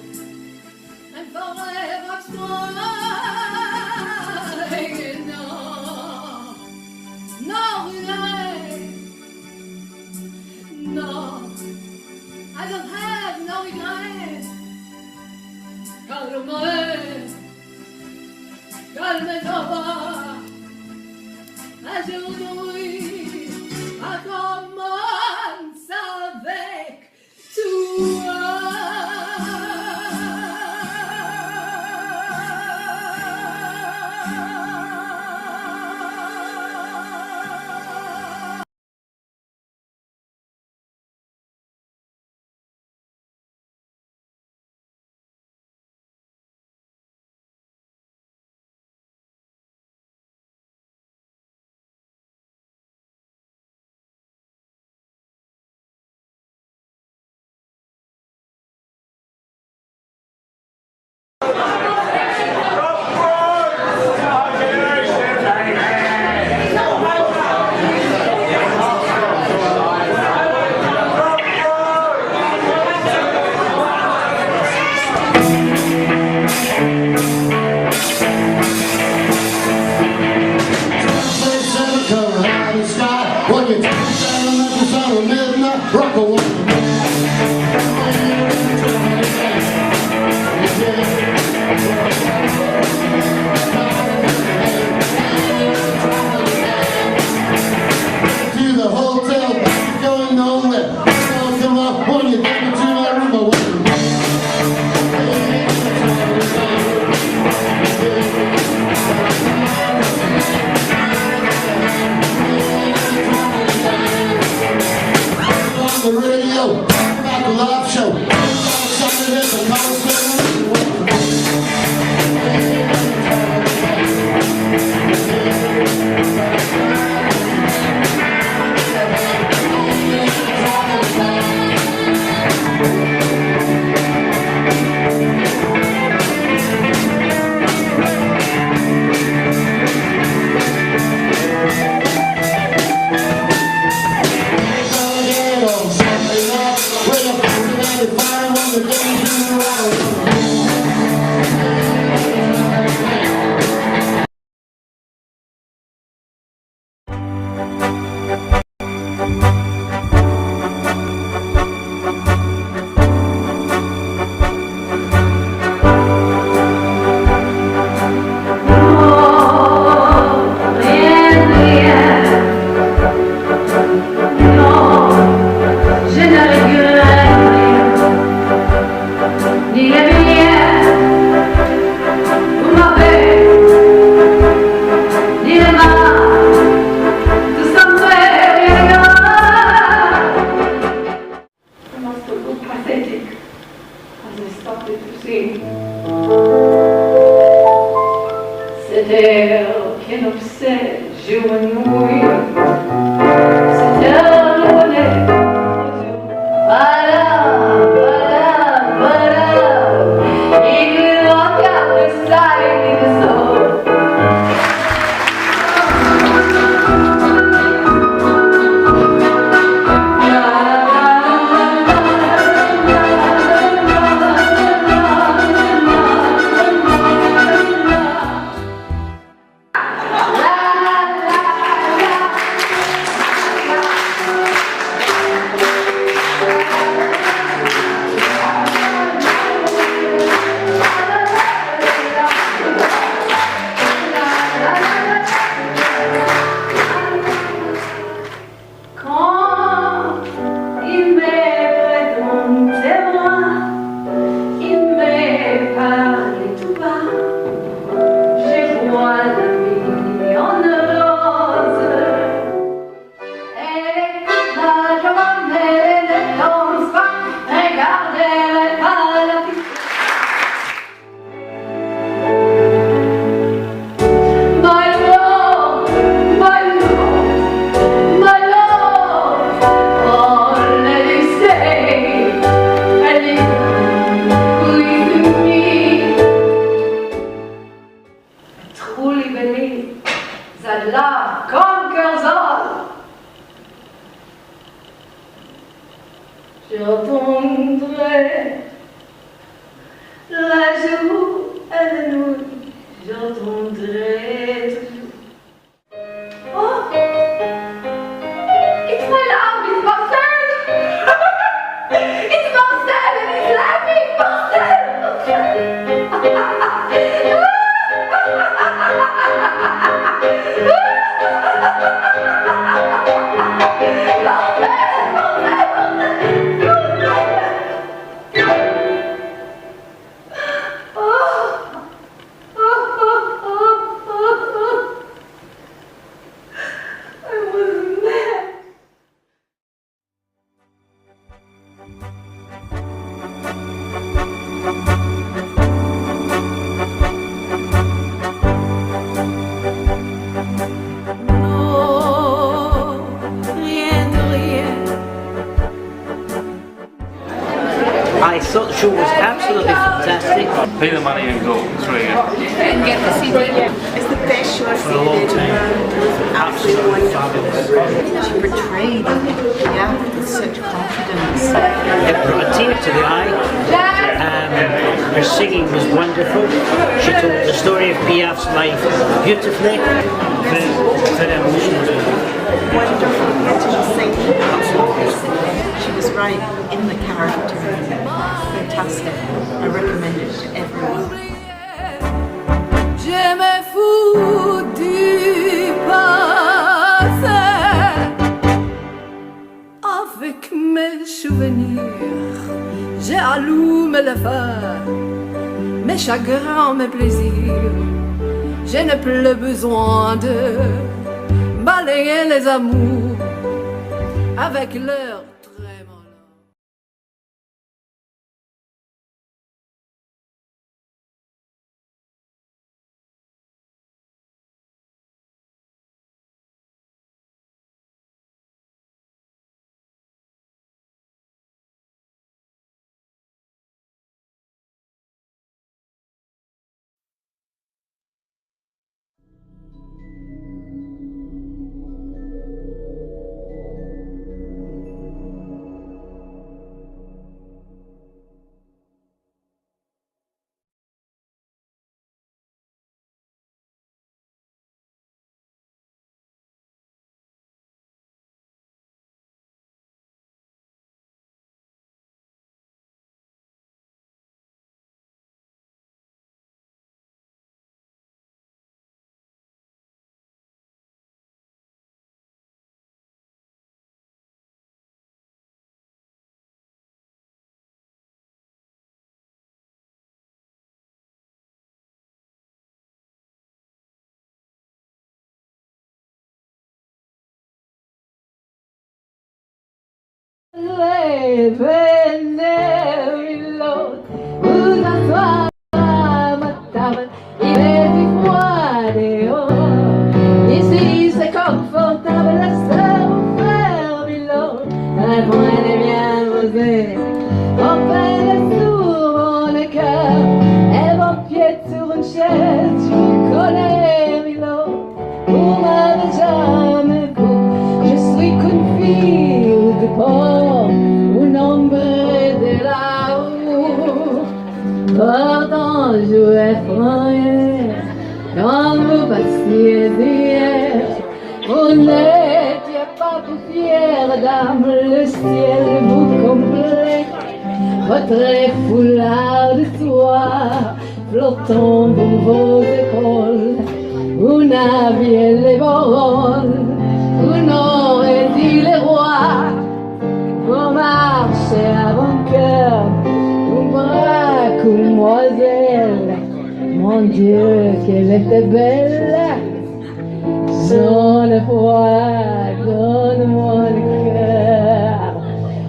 and forever strong. No regrets. No, I don't have no regrets. Calme-toi, aujourd'hui, à commence avec cet air qui n'obsède jour et nuit, cet air de bonheur. Voilà, voilà, voilà, il regarde ça et il sort. J'entendrai la joue et la nuit, j'entendrai toujours. Oh! It's my love, it's Marcel! It's Marcel and he's laughing, Marcel! I thought the show was absolutely fantastic. Pay the money and go. It's really good. And get the CD. It's the best show I've For a long time. Absolutely fabulous. She portrayed with such confidence. It brought a tear to the eye. Her singing was wonderful. She told the story of Piaf's life beautifully. Very emotional. Wonderful British singing. She was right in the character. Fantastic. I recommend it to everyone. Je me fous du passé avec mes souvenirs. J'allume le feu, mes chagrins, mes plaisirs. Je n'ai plus besoin de balayer les amours avec leur venez, vous asseoir à ma table, il est du froid. confortable la sœur au frère Milo. La pointe est bien posée, en peine sourd le cœur. Elle m'empiète sur une chaise, je vous connais Milo. Vous m'avez jamais vu, je suis qu'une fille de port, un homme de là-haut. Pourtant je effrayé, quand vous passiez hier, vous n'étiez pas plus fière, dame, le ciel vous comblait. Votre foulard de soie flottant dans vos épaules, vous n'aviez les paroles, vous n'aurez dit les rois. Vous marchez à mon cœur, vous bras demoiselle. Mon Dieu, qu'elle était belle. Sans le froid, donne-moi le cœur.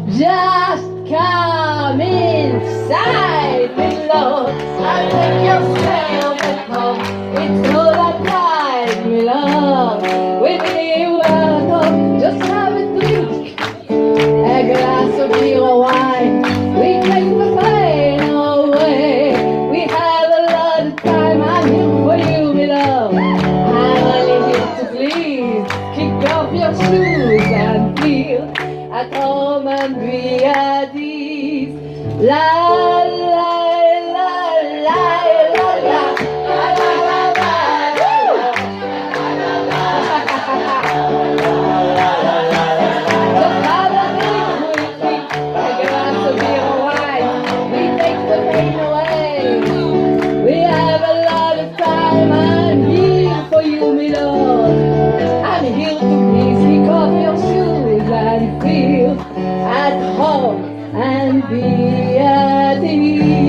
Just come inside, below. I'll take yourself at home. It's all that time, my love. With you at home, just have a drink, a glass of beer or wine. We take the pain away. We have a lot of time. I'm here for you, my love. I'm only here to please. Kick off your shoes and feel at home and be at ease. La la la la la la. At home and be at ease.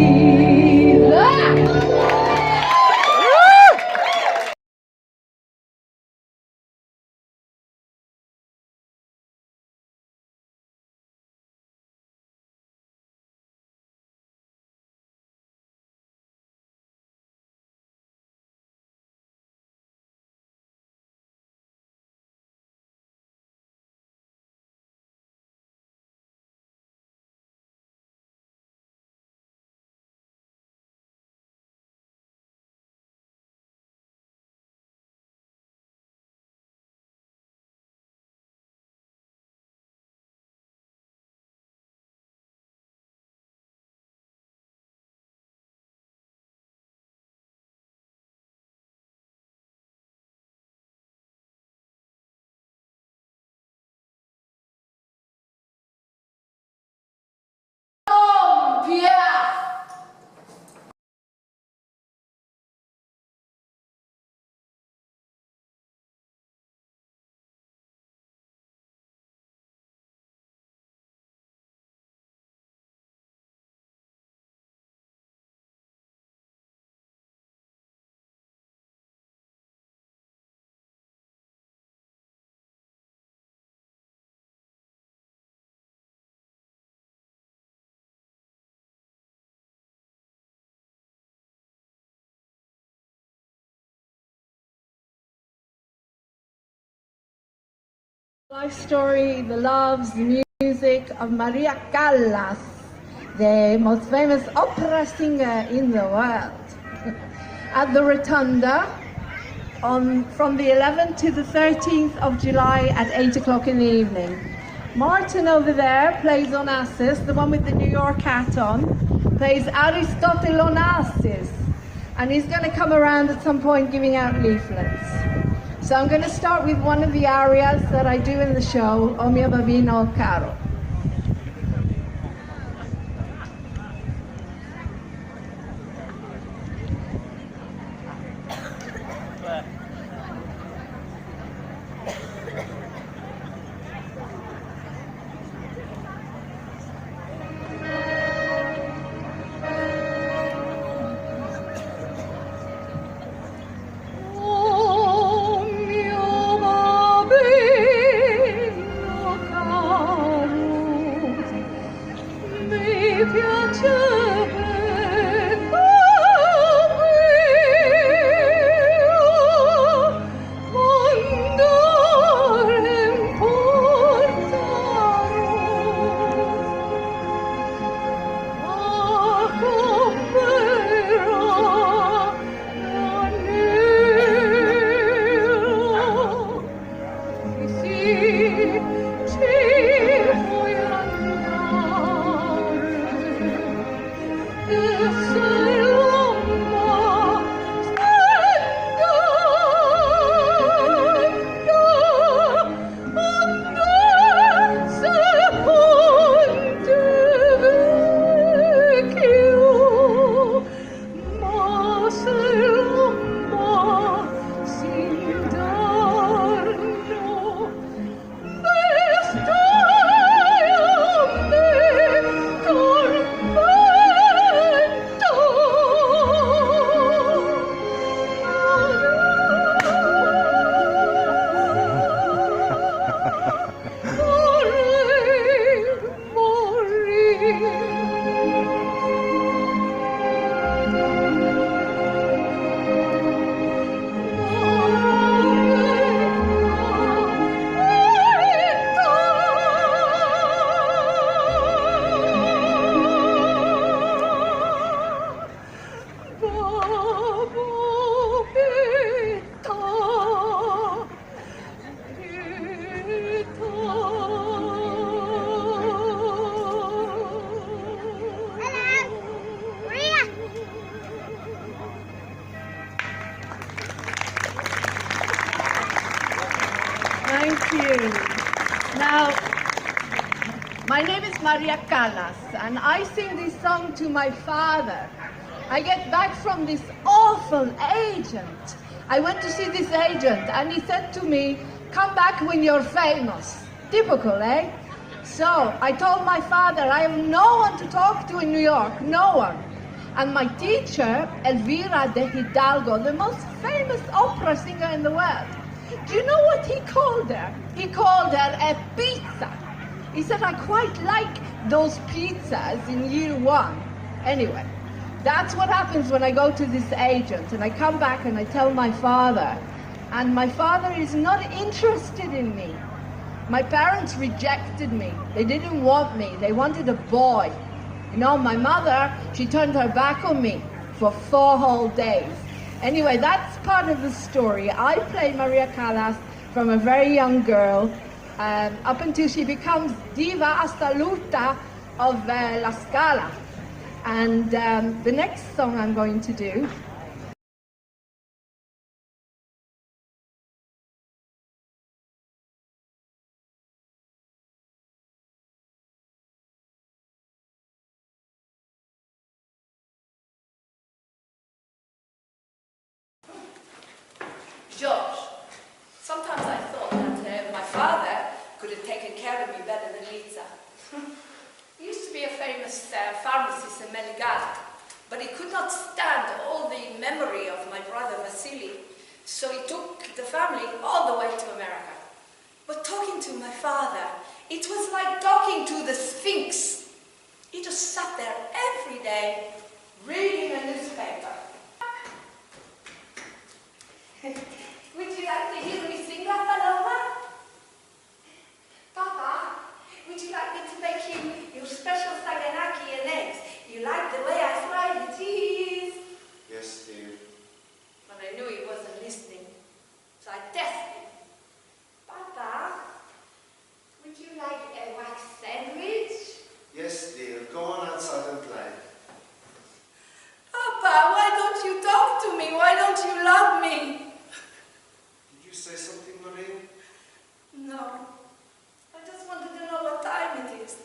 Life story, the loves, the music of Maria Callas, the most famous opera singer in the world. At the Rotunda from the 11th to the 13th of July at 8 o'clock in the evening. Martin over there plays Onassis, the one with the New York hat on, plays Aristotle Onassis, and he's going to come around at some point giving out leaflets. So I'm going to start with one of the arias that I do in the show, O mio bambino caro. Thank you. Now, my name is Maria Callas, and I sing this song to my father. I get back from this awful agent. I went to see this agent, and he said to me, "Come back when you're famous." Typical, eh? So I told my father, I have no one to talk to in New York, no one. And my teacher, Elvira de Hidalgo, the most famous opera singer in the world, do you know what he called her? He called her a pizza. He said, I quite like those pizzas in year one. Anyway, that's what happens when I go to this agent and I come back and I tell my father, and my father is not interested in me. My parents rejected me. They didn't want me. They wanted a boy. You know, my mother, she turned her back on me for 4 whole days. Anyway, that's part of the story. I play Maria Callas from a very young girl up until she becomes diva assoluta of La Scala. And the next song I'm going to do George, sometimes I thought that my father could have taken care of me better than Lisa. He used to be a famous pharmacist in Meligala, but he could not stand all the memory of my brother Vasily, so he took the family all the way to America. But talking to my father, it was like talking to the Sphinx. He just sat there every day, reading a newspaper. Would you like to hear me sing, La Paloma? Papa, would you like me to make you your special saganaki and eggs? You like the way I fry the cheese? Yes, dear. But I knew he wasn't listening, so I tested him. Papa, would you like a wax sandwich? Yes, dear. Go on outside and play. Papa, why don't you talk to me? Why don't you love me? Did you say something, Maria? No. I just wanted to know what time it is.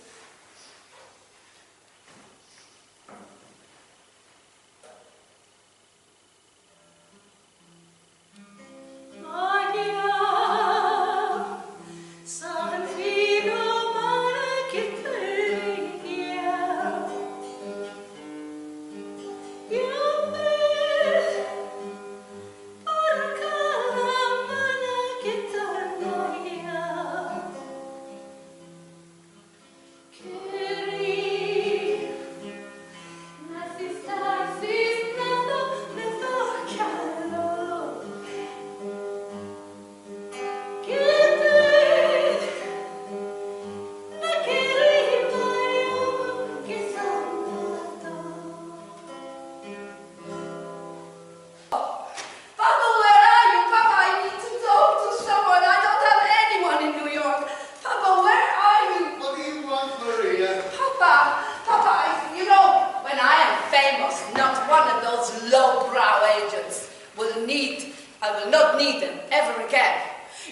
I will not need them ever again.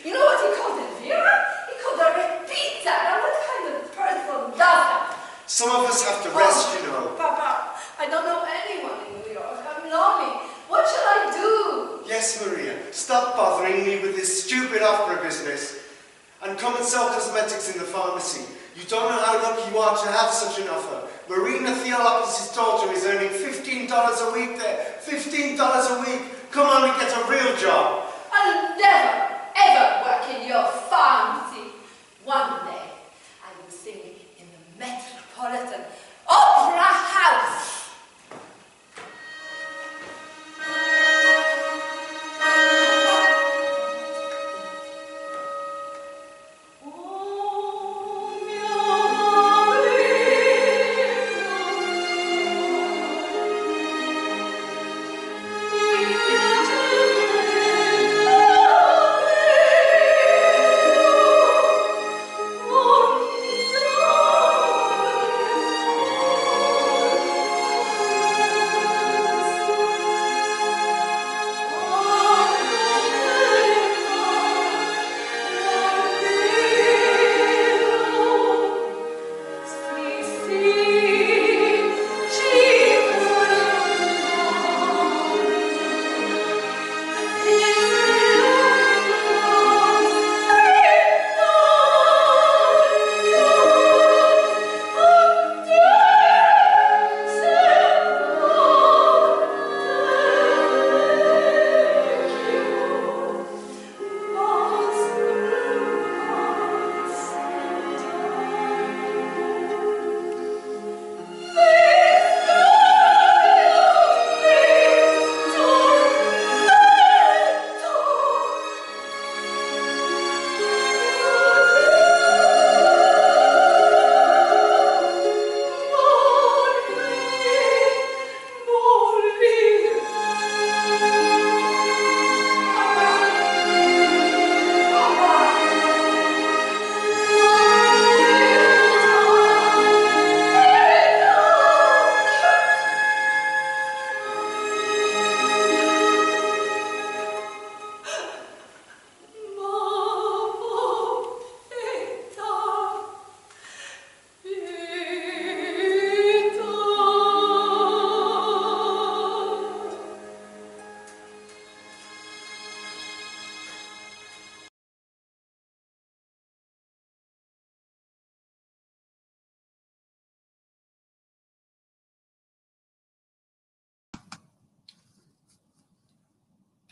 You know what he called Elvira? He called her a pizza. Now what kind of person does that? Some of us have to rest, you know. Papa, I don't know anyone in New York. I'm lonely. What shall I do? Yes, Maria. Stop bothering me with this stupid opera business. And come and sell cosmetics in the pharmacy. You don't know how lucky you are to have such an offer. Marina Theolopoulos' daughter is earning $15 a week there. $15 a week. Come on and get a real job. I'll never, ever work in your pharmacy. One day, I will sing in the Metropolitan Opera House.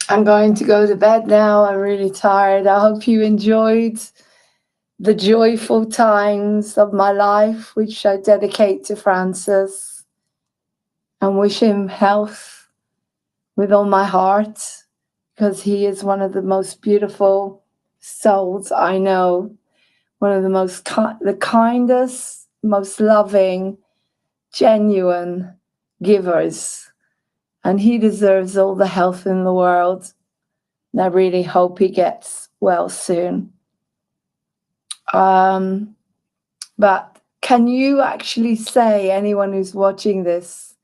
I'm going to go to bed now. I'm really tired. I hope you enjoyed the joyful times of my life, which I dedicate to Francis, and wish him health with all my heart, because he is one of the most beautiful souls I know, one of the most the kindest, most loving, genuine givers, and he deserves all the health in the world. And I really hope he gets well soon. But can you actually say, anyone who's watching this,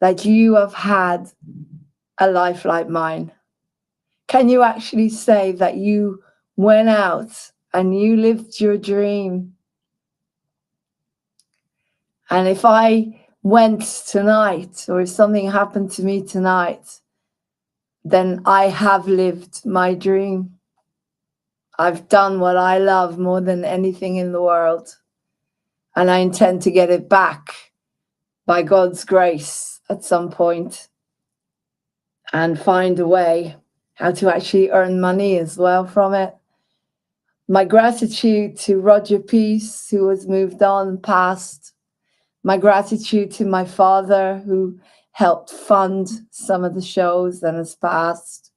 that you have had a life like mine? Can you actually say that you went out and you lived your dream? And if I went tonight, or if something happened to me tonight, then I have lived my dream. I've done what I love more than anything in the world. And I intend to get it back by God's grace at some point, and find a way how to actually earn money as well from it. My gratitude to Roger Peace, who has moved on past. My gratitude to my father, who helped fund some of the shows and has passed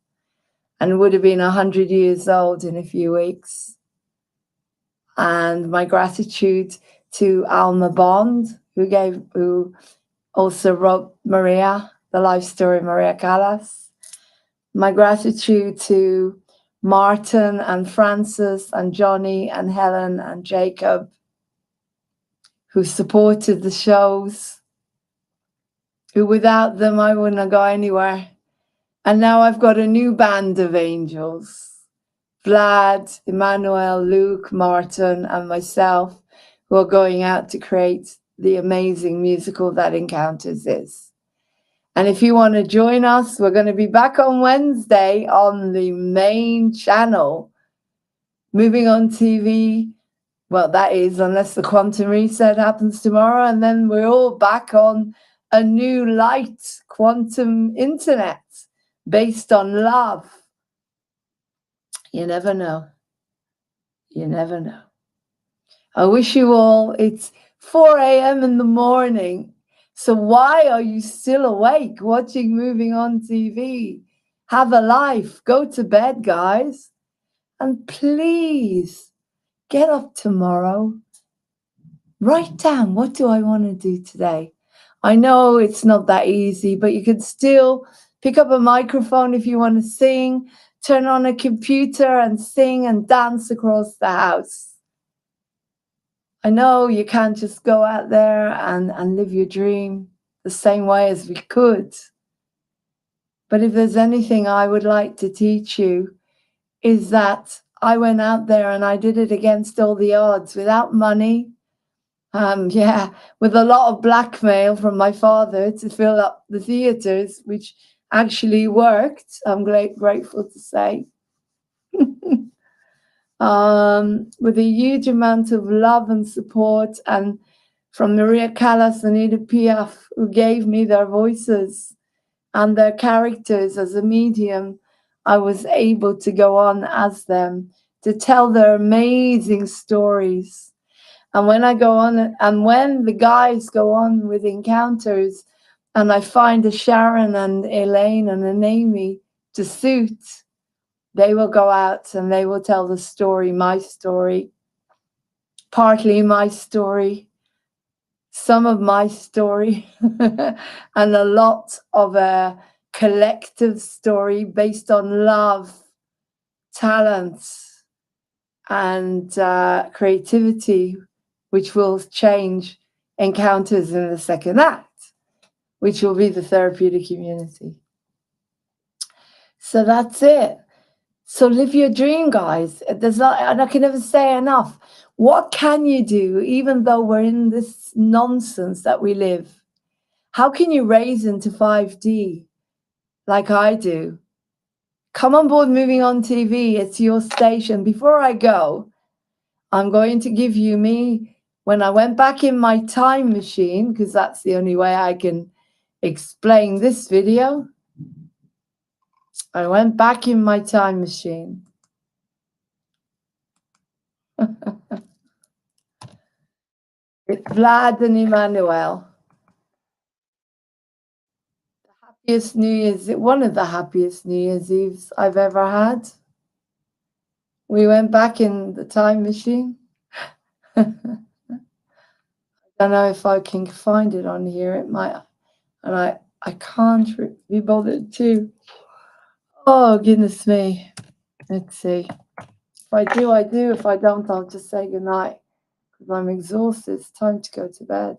and would have been 100 years old in a few weeks. And my gratitude to Alma Bond, who also wrote Maria, the life story Maria Callas. My gratitude to Martin and Francis and Johnny and Helen and Jacob, who supported the shows, who without them I wouldn't go anywhere. And now I've got a new band of angels. Vlad, Emmanuel, Luke, Martin, and myself, who are going out to create the amazing musical that Encounters is. And if you want to join us, we're going to be back on Wednesday on the main channel, Moving on TV. Well, that is, unless the quantum reset happens tomorrow, and then we're all back on a new light quantum internet based on love. You never know. You never know. I wish you all, it's 4 a.m. in the morning. So why are you still awake watching Moving on TV? Have a life. Go to bed, guys. And please get up tomorrow. Write down, what do I want to do today? I know it's not that easy, but you can still pick up a microphone if you want to sing, turn on a computer and sing and dance across the house. I know you can't just go out there and live your dream the same way as we could. But if there's anything I would like to teach you, is that I went out there and I did it against all the odds, without money. With a lot of blackmail from my father to fill up the theaters, which actually worked, I'm grateful to say. With a huge amount of love and support, and from Maria Callas and Edith Piaf, who gave me their voices and their characters as a medium, I was able to go on as them, to tell their amazing stories. And when I go on, and when the guys go on with Encounters, and I find a Sharon and Elaine and an Amy to suit, they will go out and they will tell the story, my story, partly my story, some of my story, and a lot of a collective story based on love, talent, and creativity, which will change Encounters in the second act, which will be the therapeutic community. So that's it. So live your dream, guys. And I can never say enough. What can you do, even though we're in this nonsense that we live? How can you raise into 5D like I do? Come on board Moving on TV. It's your station. Before I go, I'm going to give you when I went back in my time machine, because that's the only way I can explain this video. I went back in my time machine. With Vlad and Emmanuel. Happiest New Year's, one of the happiest New Year's Eves I've ever had. We went back in the time machine. I don't know if I can find it on here. It might, and I can't be bothered to. Oh, goodness me. Let's see. If I do, I do. If I don't, I'll just say goodnight because I'm exhausted. It's time to go to bed.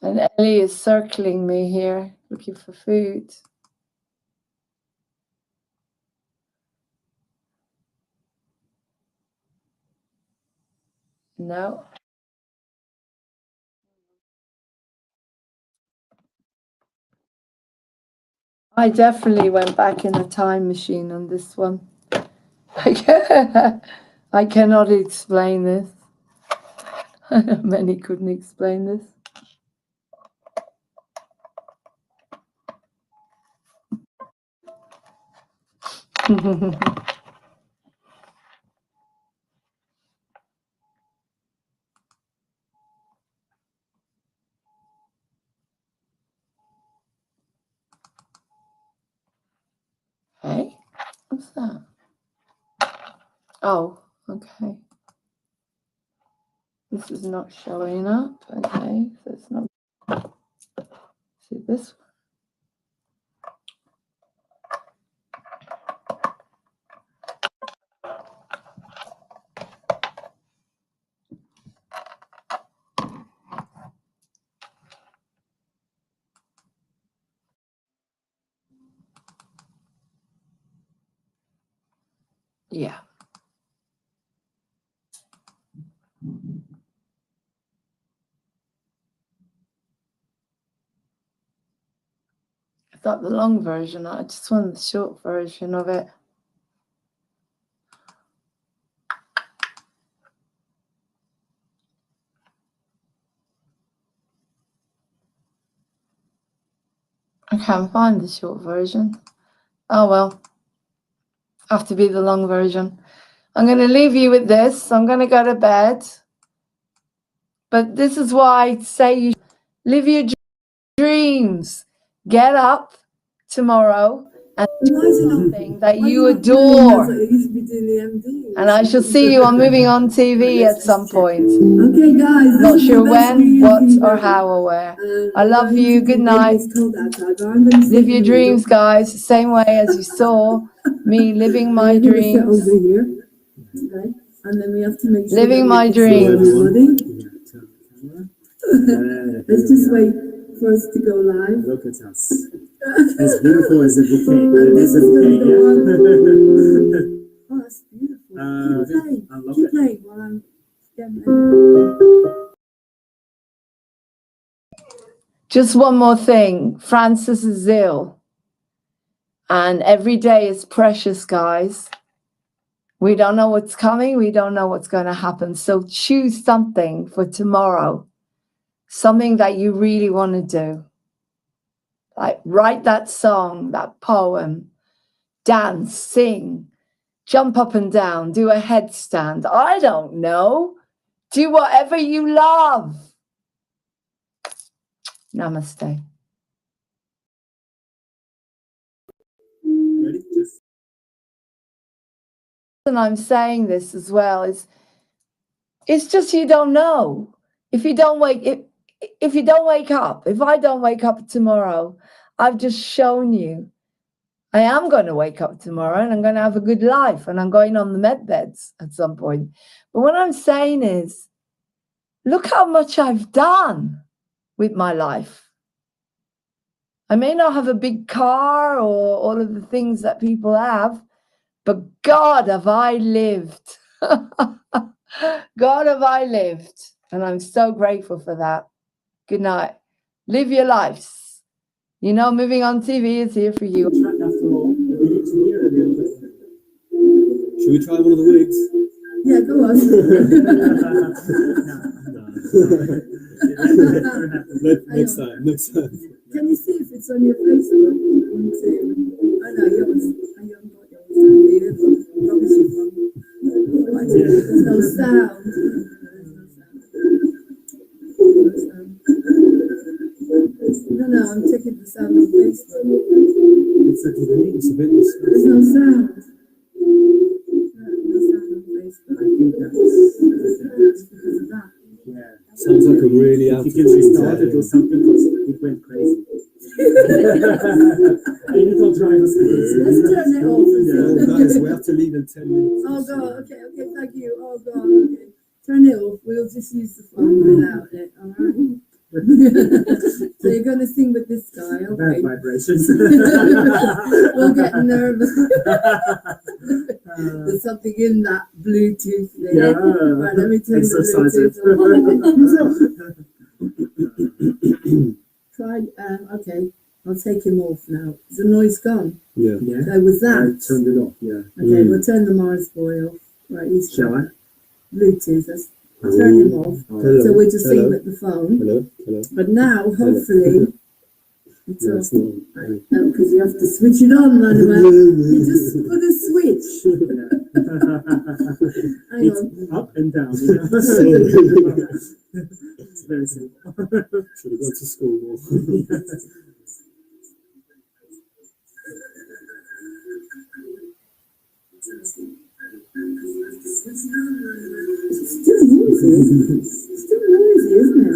And Ellie is circling me here, looking for food. No. I definitely went back in a time machine on this one. I cannot explain this. Many couldn't explain this. Hey, what's that? Oh, okay. This is not showing up. Okay, so it's not. See this one? Yeah. I thought the long version. I just want the short version of it. I can't find the short version. Oh well. Have to be the long version. I'm going to leave you with this. I'm going to go to bed. But this is why I say you live your dreams. Get up tomorrow and do something that you adore. And I shall see you on Moving On TV at some point. Okay, guys. Not sure when, what, or how, or where. I love you. Good night. Live your dreams, guys, the same way as you saw me living my dreams. And then we have to make sure Living my dreams. Let's just wait for us to go live. Look at us. As beautiful as a bouquet. This is going to go on. Oh, that's beautiful. Keep playing while I'm getting ready. Just one more thing. Francis is ill. And every day is precious, guys. We don't know what's coming. We don't know what's going to happen. So choose something for tomorrow. Something that you really want to do. Like write that song, that poem, dance, sing, jump up and down, do a headstand. I don't know. Do whatever you love. Namaste. And I'm saying this as well is it's just you don't know. If you don't wake up, if I don't wake up tomorrow, I've just shown you I am going to wake up tomorrow and I'm going to have a good life and I'm going on the med beds at some point. But what I'm saying is, look how much I've done with my life. I may not have a big car or all of the things that people have, but God, have I lived. God, have I lived. And I'm so grateful for that. Good night. Live your lives. You know, Moving On TV is here for you. Should we try one of the wigs? Yeah, go on. Next time. Can you see if it's on your Facebook? Oh no, yours. I haven't got yours. Rubbish one. There's no sound. No, I'm checking the sound on Facebook. It's a bit. There's no sound. No sound on Facebook. I think that's because of that. Yeah. Sounds like a really out of started or something because it went crazy. It'll drive us crazy. Let's turn it off. Yeah, guys, we have to leave in 10 minutes. Oh God, okay, thank you. Oh God, okay. Turn it off. We'll just use the phone without it, alright? So you're gonna sing with this guy, okay? Bad vibrations. We'll get nervous. There's something in that Bluetooth there. Yeah. Right, let me turn Exercise the it. Bluetooth on. Try, okay, I'll take him off now. Is the noise gone? Yeah. So was that? I turned it off, yeah. Okay, we'll turn the Mars boy off. Right, he's Shall I? Bluetooth, let's turn him off. Hello. So we're just Hello. singing with the phone. Hello. But now, hopefully, it's Yeah, off. it's not. No, because you have to switch it on, Manuel. You just put a switch. Hang on. Up and down. It's very simple. Should have gone to school more. It's still noisy, isn't it?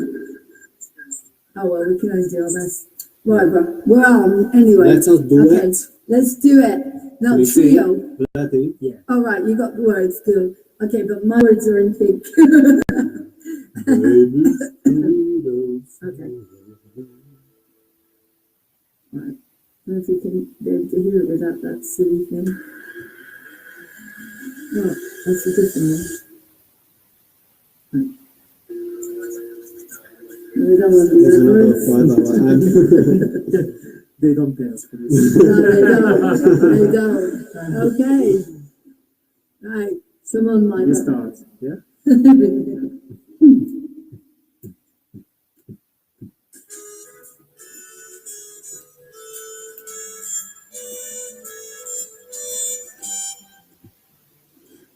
Oh well, we can only do our best. Right, well, anyway. Let us do okay, it. let's do it. Now, Can you see? trio. Bloody. Yeah. All right, you got the words, good. Okay, but my words are in pink. Okay. Right. I don't know if you can be able to hear it without that silly thing. Oh, that's a different one. Right. We don't want There's the another words. 5 hour They don't dance for this. No, they don't. Okay. Right. Come on, Mike. You start, yeah?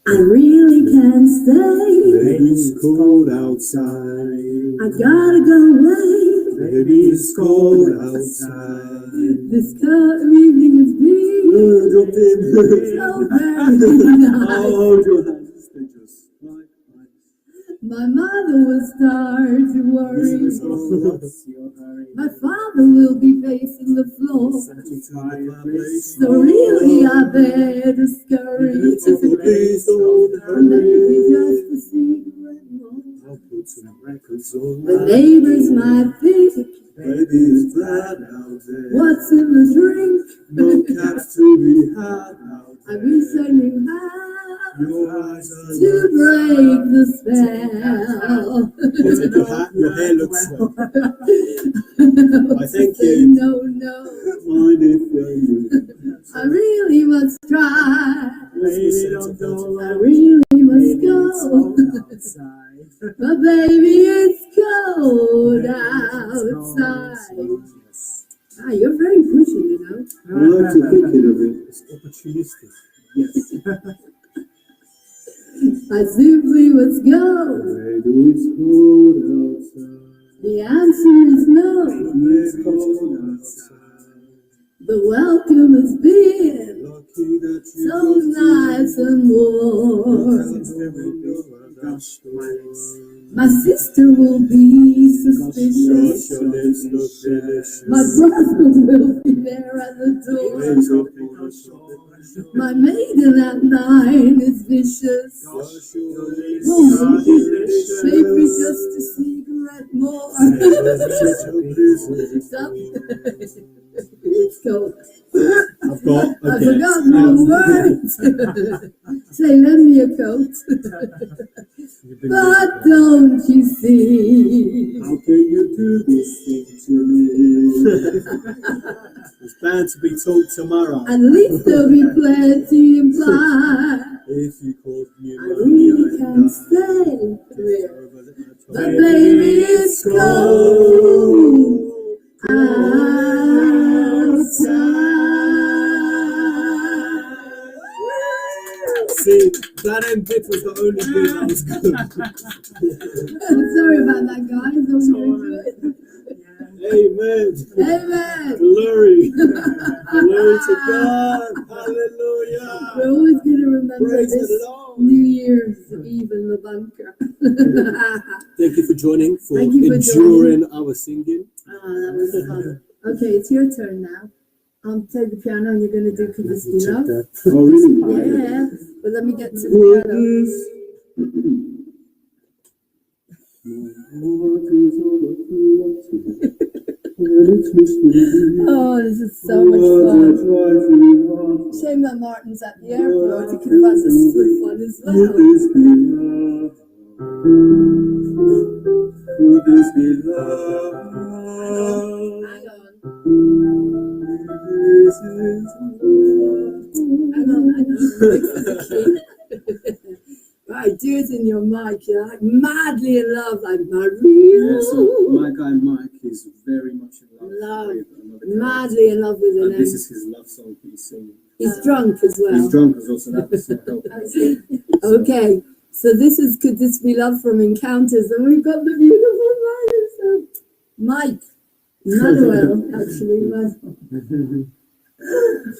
I really can't stay. It's cold outside. I gotta go away. Baby, it's cold outside. This evening has been Dropped in. so very nice. Oh, your hands, they just like ice. My mother will start to worry. So what's your hurry? My father will be pacing the floor. Satisfied, So really I better scurry. please don't hurry. Maybe just a cigarette more. I'll put some records on. The neighbors might think, Baby, it's bad out there. what's in the drink? No cats to be had out I there. wish I knew how Your eyes are to break the spell. What's in your hat? Your hair looks swell. I thank Say you. no. Mind if you I really must try. Lady, don't go. I really must Baby, it's go. cold outside. But baby, it's cold outside. Ah, you're very pushy, you know. I like to think of it. It's opportunistic. Yes. I simply must go. Baby, it's cold outside. The answer is no. It's cold outside. The welcome has been Lucky that you so nice and warm. My sister will be suspicious. Your lips look delicious. My brother will be there at the door. My maiden at 9 is vicious. Oh, maybe just a cigarette more. It's cold. I've got I forgot my words. Say, lend me a coat. But don't you see? How can you do this thing to me? It's bound to be taught tomorrow. At least there'll be plenty implied. If you called me, I really can't stay. But baby, it's cold See, that end bit was the only bit that was good. Sorry about that, guys. That was very good. Amen. Amen. Glory. Glory to God. Hallelujah. We're always going to remember Praise this the Lord. New Year's Eve in the bunker. Thank you for joining, for Thank you for enduring our singing. That was fun. Okay, it's your turn now. I'll take the piano and you're going to do Could This Be Love? Oh, really? Yeah, but let me get to the piano. Oh, this is so much fun. Shame that Martin's at the airport. He could have had this flip on as well. Could this be love? Hang on. Right, do it in your mic. You're like madly in love, like Maria. Yeah, so my guy Mike is very much in love with another madly in love with him. and this is his love song he's singing. He's drunk as well. He's drunk as well, so that's not helping. Okay, so this is Could This Be Love from Encounters, and we've got the beautiful Mike. Manuel, actually.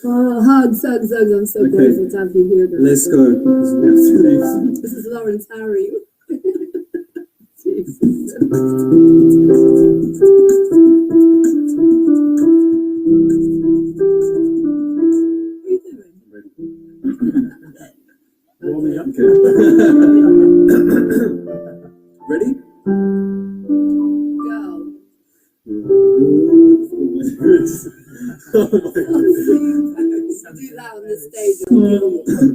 Oh, hugs. I'm so grateful to have you here. Let's go, because we have to leave. This is Lawrence Harry. Jesus. Warming up. Okay. Ready? Go. Oh my goodness. Do that on the stage.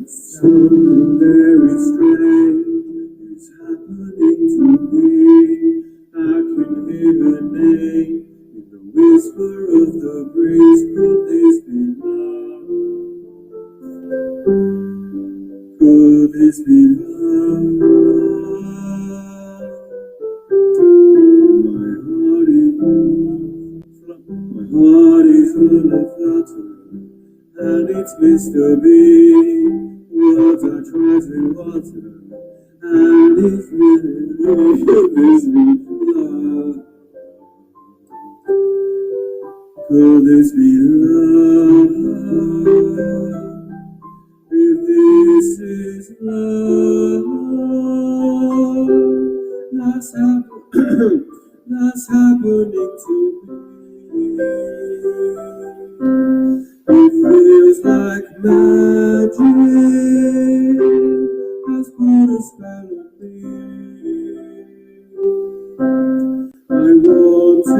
Something very strange is happening to me. I can hear her name in the whisper of the breeze. Could this be love? Could this be love? My heart is full of flutter, and it's Mr. B. Words I try to utter, and it's really this be love. Could this be love? If this is love, that's happening to me. It feels like magic has put a spell on me. I want to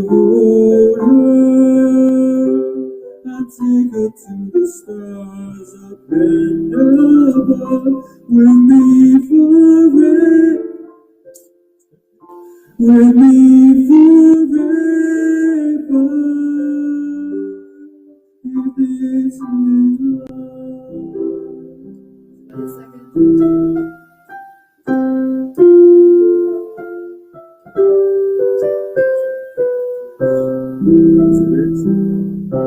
hold her and take her to the stars up and above. With me forever. With me forever. If this is love. Wait a second.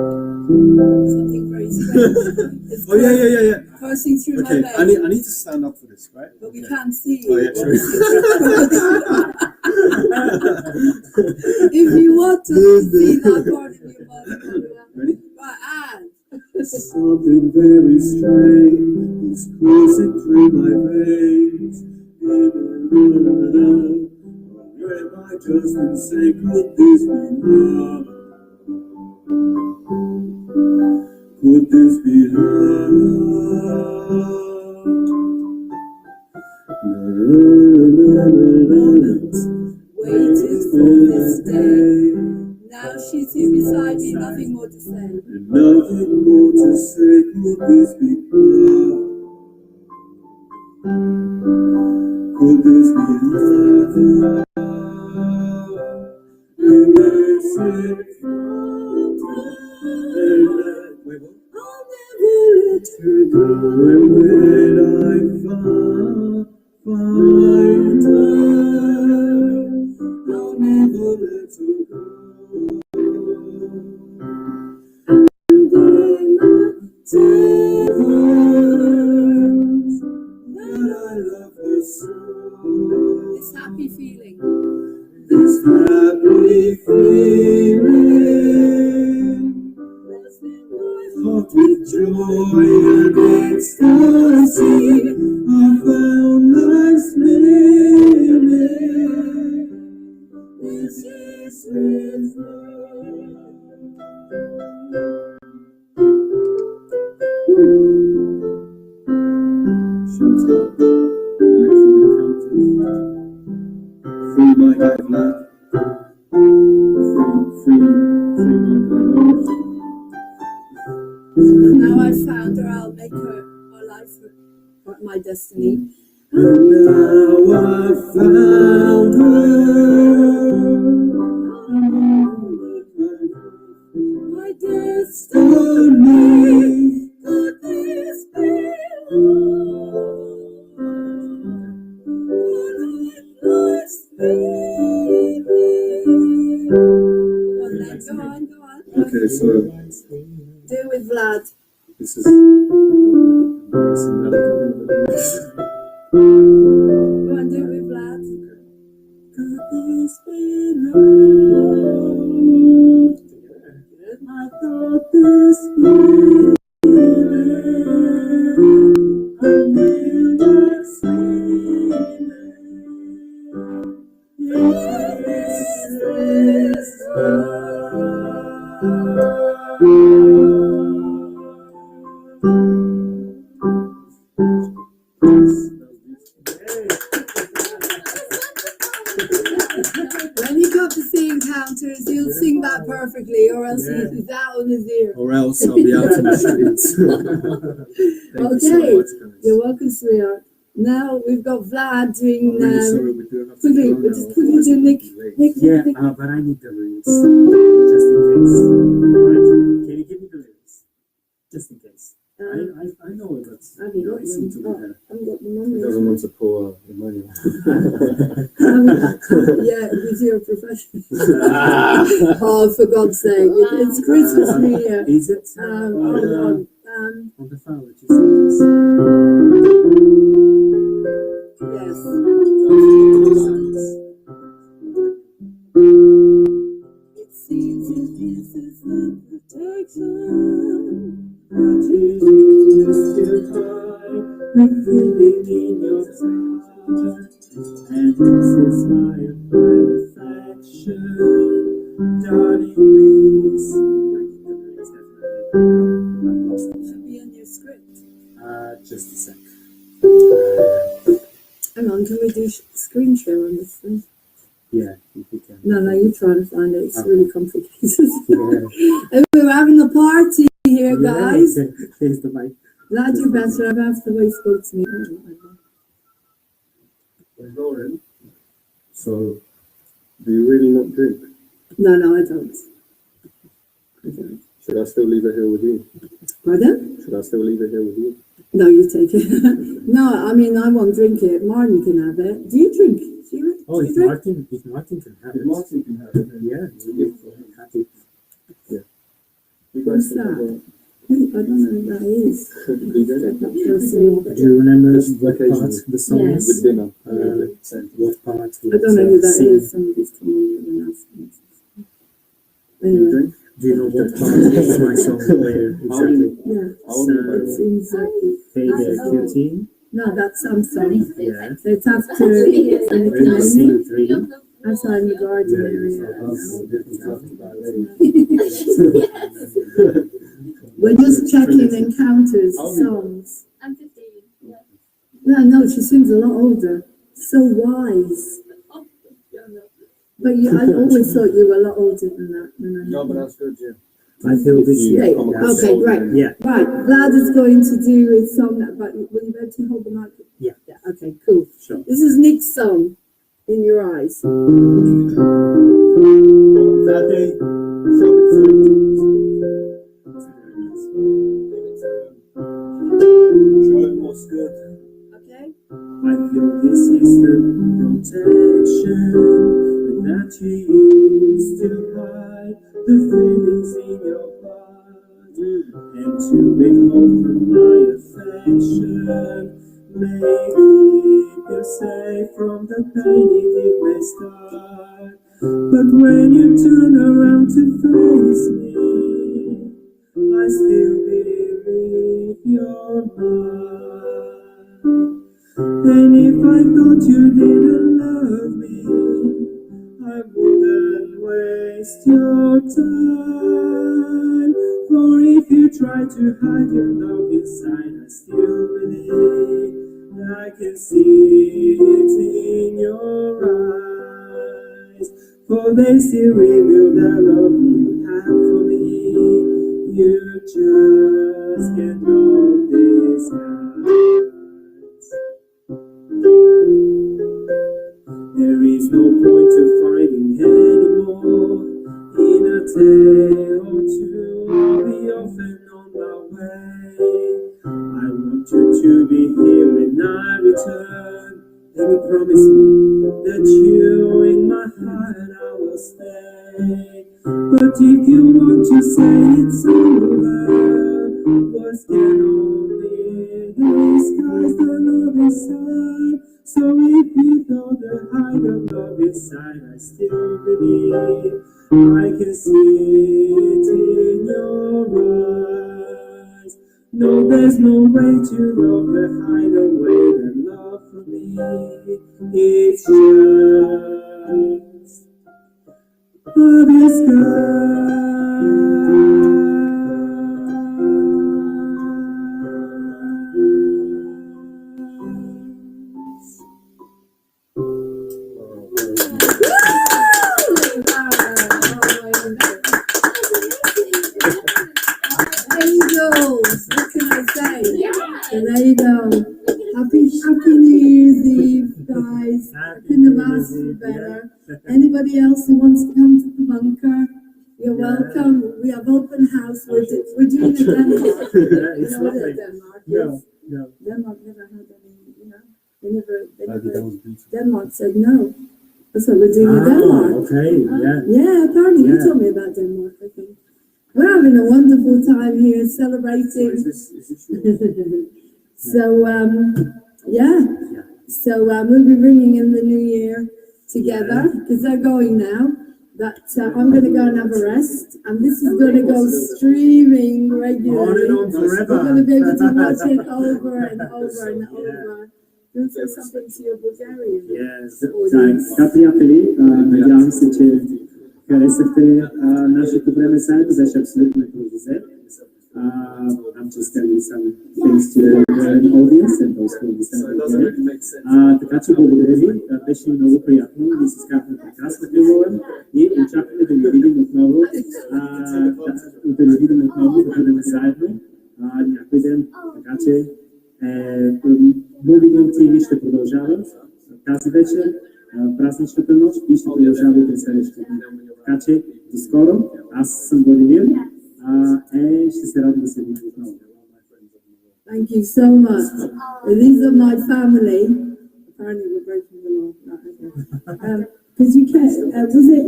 Something very strange. Oh yeah. Coursing through Okay, my veins. I need to stand up for this, right? But we can't see Oh you. yeah, true. If you want to see that part of your body, ready? Right, and something very strange is coursing through my veins. Where am I just been saying, could this be love? Could this be love? waited for this day. Now she's here beside me, nothing more to say. Nothing more to say, could this be love? Could this be love? If this is I'll never let her go. And when I find her, I'll never let her go. This happy feeling. This happy feeling, hot with joy and ecstasy, I found life's meaning. This is with free my life, man. Now I found her, I'll make her life my destiny. And now I found her, my destiny. Could this be Okay, so do with Vlad. This is Go on, do with Vlad. Could this be love? I thought this feeling I knew that feeling. Yes, this When you come to see Encounters, you'll sing that perfectly, or else he's that on his ear. Or else I'll be out in the streets. Thank you so much, guys. You're welcome, sweetheart. Now we've got Vlad doing. I'm really sorry, we do have to quickly, go now. just quickly do Nick. Yeah, but I need the lyrics, just in case. Right? Can you give me the lyrics? Just in case. I know it, but you know, it seems to be there. I haven't got the money. He doesn't want to pull the money. Yeah, with your profession. Oh, for God's sake! It's Christmas, New Year. Is it? Hold on. On the file that you sent us. Yes. It seems this is the protection. That you still hide the feeling in your heart. And this is my affection. Darling, please. Should be in your script. Just a sec. Hang on, can we do screen share on this thing? Yeah, if you can. No, you try to find it. It's Okay. really complicated. Yeah. And we're having a party here, guys. Here's the mic. Glad you're better. I've asked the way you spoke to me. Lauren, so do you really not drink? No, I don't. I don't. Should I still leave it here with you? Pardon? Should I still leave it here with you? No, you take it. No, I mean, I won't drink it. Martin can have it. Do you drink? Do you If drink? Martin can have it. Martin can have it. Yeah, happy. Yeah. You What's guys can have that? it. I don't know who that is. Do you get it? That person. Do you remember what part the song Yes. is? With dinner. What part? I don't know who that is. Somebody's coming in and asking. Anyway. Do you know what part is my song where exactly? Yeah. It seems like Hey there, cutie. no, that's Samsung. Yeah. So it's after Where is scene 3? outside in the garden area. We're just checking Encounters songs. I'm 15. Yeah. No, she seems a lot older. So wise. But I always thought you were a lot older than that. No, but that's good, yeah. I feel this year. Okay, great. Yeah. Right, Vlad is going to do a song about you. Will you be able to hold the mic? Yeah. Okay, cool. Sure. This is Nick's song, In Your Eyes. That day, show it what's good. Okay. I feel this is the protection that you use to hide the feelings in your heart. And to withhold from my affection. Make it safe from the pain it may start. But when you turn around to face me, I still believe you're mine. And if I thought you didn't love me, I wouldn't waste your time. For if you try to hide your love inside, I still believe that I can see it in your eyes. For they still reveal the love you have for me. You just can't love this guys. There is no point to fighting anymore. In a day or two, I'll be off and on my way. I want you to be here when I return. Let me promise me that you in my heart I will stay. But if you want to say it's over, words can only disguise the love inside. So if you know the hide of love inside, I still believe I can see it in your eyes. No, there's no way to know the hide away the love from me. It's just a Angels, what can I say? So there you go. Happy New Year's Eve, guys. Couldn't have asked for better. Anybody else who wants to come to the bunker, you're welcome. We have open house. We're doing a Denmark. You know what Denmark is? No. Denmark never had any, they never Denmark said no. So we're doing a Denmark. Okay, yeah. Yeah, apparently you told me about Denmark, I think. We're having a wonderful time here celebrating. So, we'll be bringing in the new year together because they're going now. But I'm going to go and have a rest, and this is going to go streaming regularly. On and on forever. We're going to be able to watch it over and over and over. You want to say something to your Bulgarian? Yes. Така, приятели, надявам се, че харесахте нашето време заедно. Беше абсолютно импровизер. I'm just telling some things to the audience and those who understand it. Така че благодаря ви. Беше много приятно. Ние си скарахме прекрасна филмове и очакваме да ви видим отново. Да бъдем заедно някой ден. Така че Moving TV ще продължава тази вечер, празничната нощ и ще продължава и през следващите дни. Така че до скоро. Аз съм Владимир. Ще се радвам да се видим отново. Thank you so much. These are my family. Apparently we're breaking the law. Because you came, was it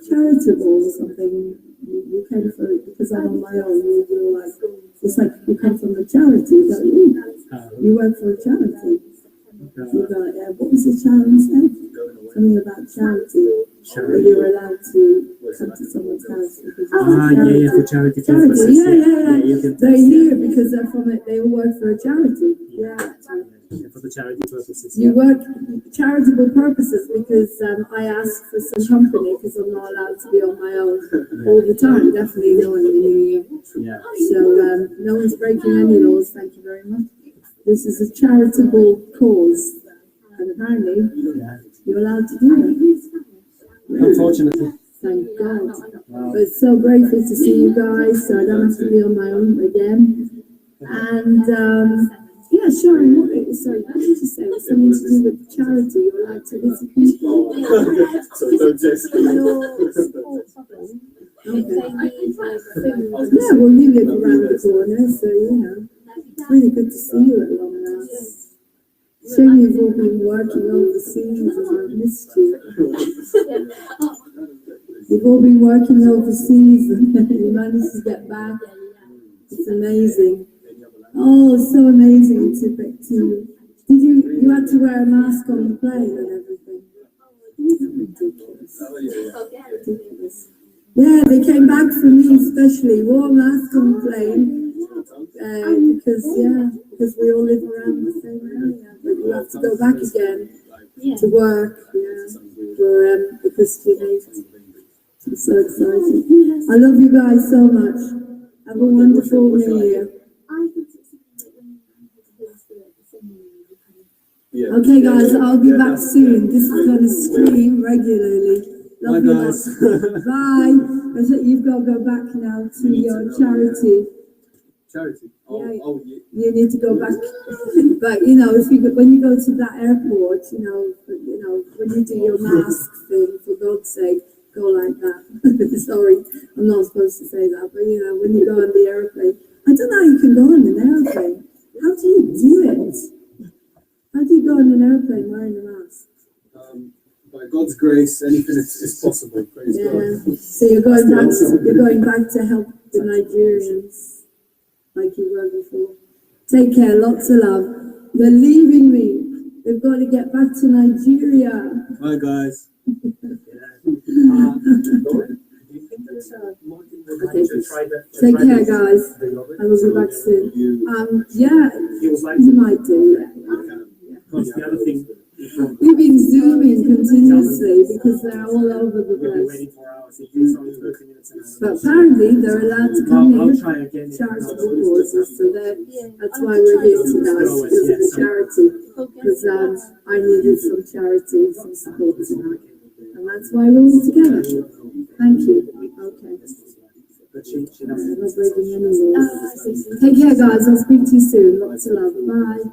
charitable or something? You came for it because I'm on my own. You were like, it's like you come from a charity. Don't you? You work for a charity. You got, what was the charity said? Something about charity. Where you're allowed to come to someone's house because for charity purposes. Yeah. They're here because they're from it. They all work for a charity. Yeah. For the charity purposes. You work charitable purposes because I ask for some company because I'm not allowed to be on my own all the time. Definitely not in the new year. Yeah. So no one's breaking any laws. Thank you very much. This is a charitable cause, and apparently you're allowed to do it. Unfortunately. Thank God. Wow. But so grateful to see you guys, so I don't have to be on my own again. And Sharon, what did you say? It was something to do with charity. You're allowed to visit people. So don't just. Okay. Yeah, well, you live around the corner, so it's really good to see you at long last. Shame you've all been working overseas and I've missed you. You've all been working overseas and you managed to get back. It's amazing. Oh, so amazing to did you had to wear a mask on the plane and everything? Ridiculous. Ridiculous. Yeah, they came back for me especially, wore a mask on the plane, because we all live around the same area, but you have to go back again to work, for the Christian Aid. I'm so excited. I love you guys so much. Have a wonderful New Year. Okay, guys, I'll be back soon. This is going to stream regularly. Love you guys. Bye. You've got to go back now to your charity. Charity? You need to go back. But when you go to that airport, when you do your mask thing, for God's sake, go like that. Sorry, I'm not supposed to say that, but when you go on the airplane, I don't know how you can go on an airplane. How do you do it? How do you go on an airplane wearing a mask? By God's grace, anything is possible. Praise God. So you're going back to help the Nigerians like you were before. Take care, lots of love. They're leaving me. They've got to get back to Nigeria. Bye, guys. Okay, take care, guys. I will be back soon. You might do. We've been zooming continuously because they're all over the place. But apparently they're allowed to come in charitable causes, so that's why we're here tonight, because of the charity. Because I needed some charity, some support tonight. And that's why we're all together. Thank you. Okay. I'm not breaking any rules. Take care, guys. I'll speak to you soon. Lots of love. Bye.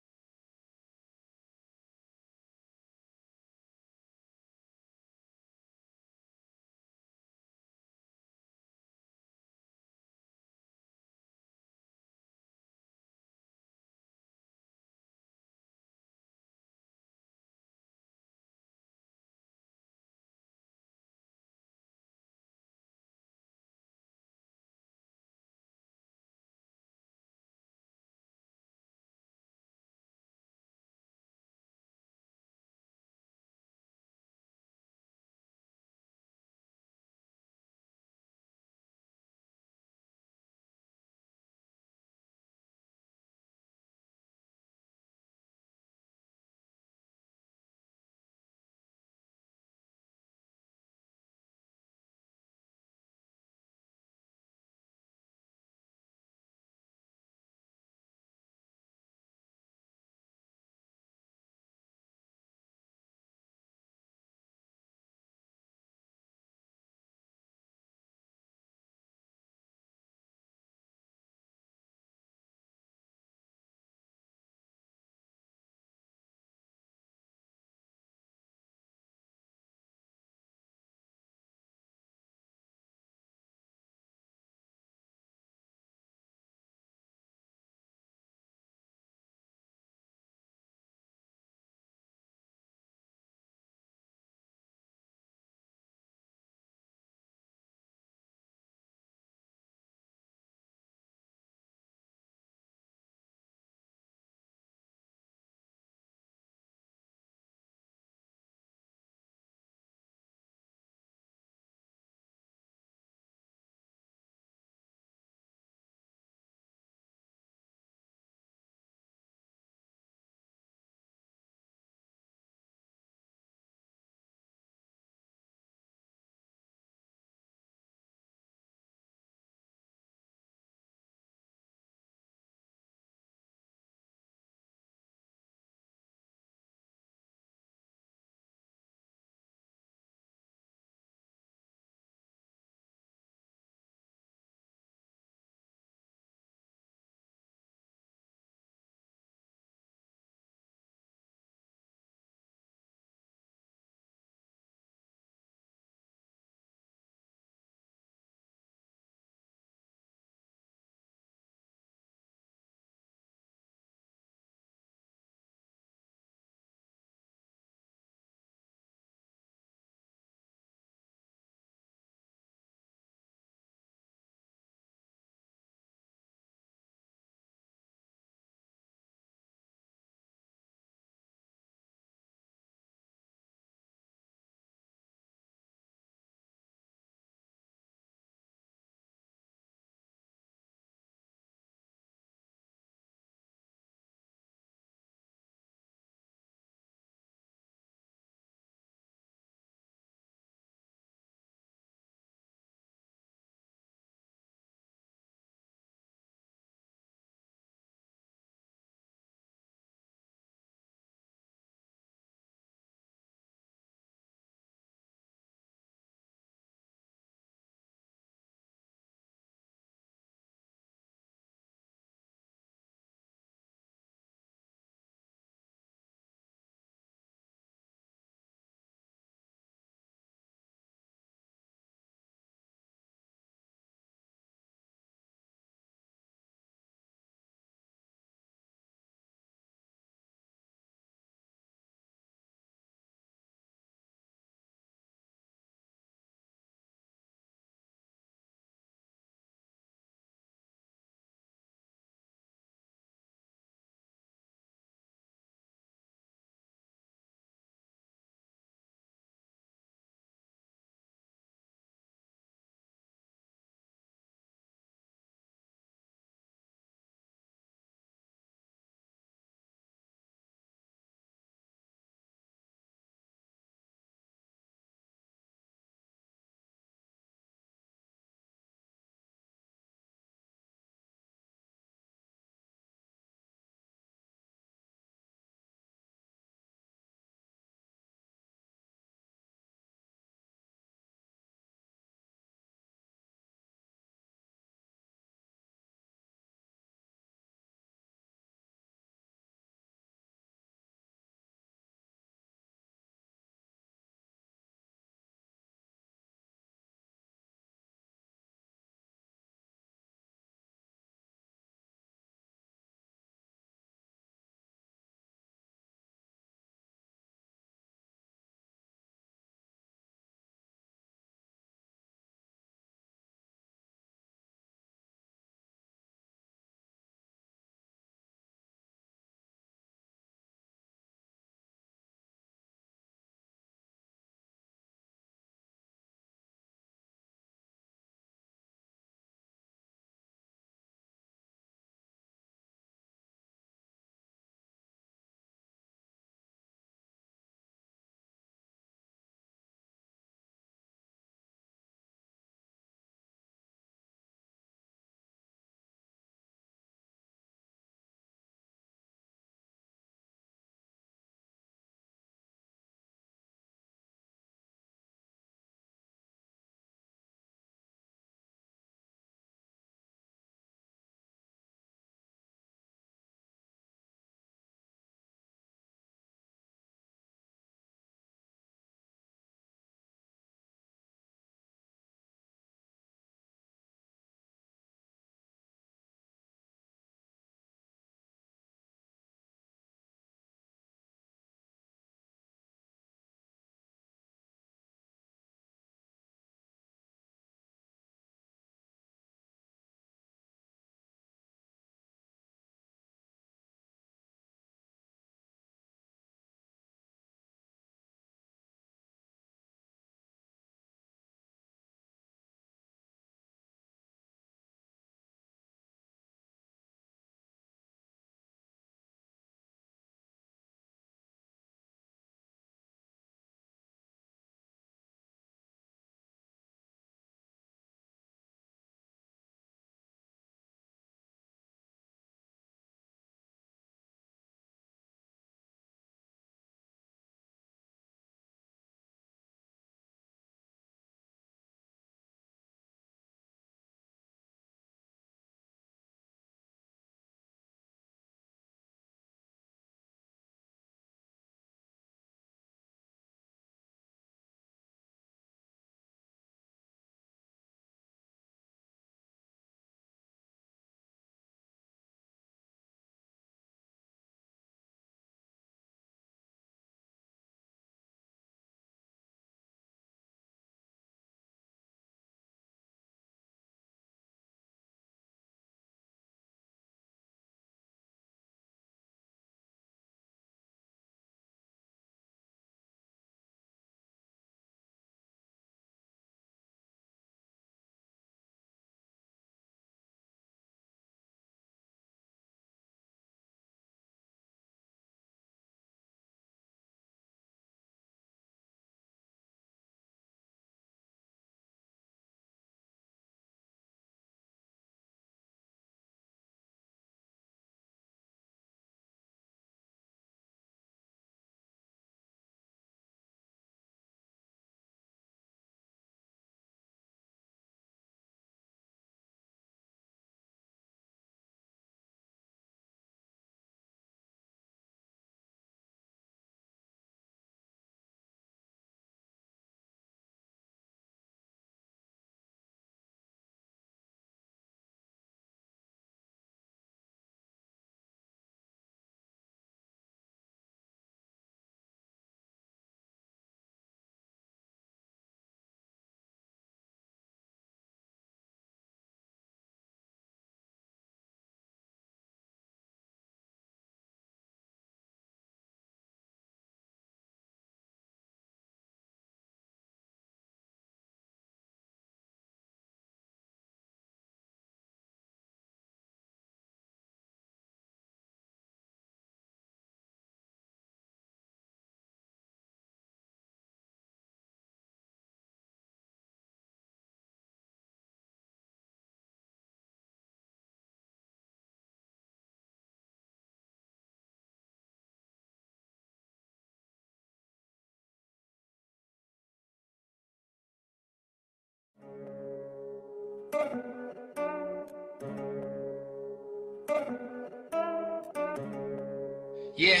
Yeah.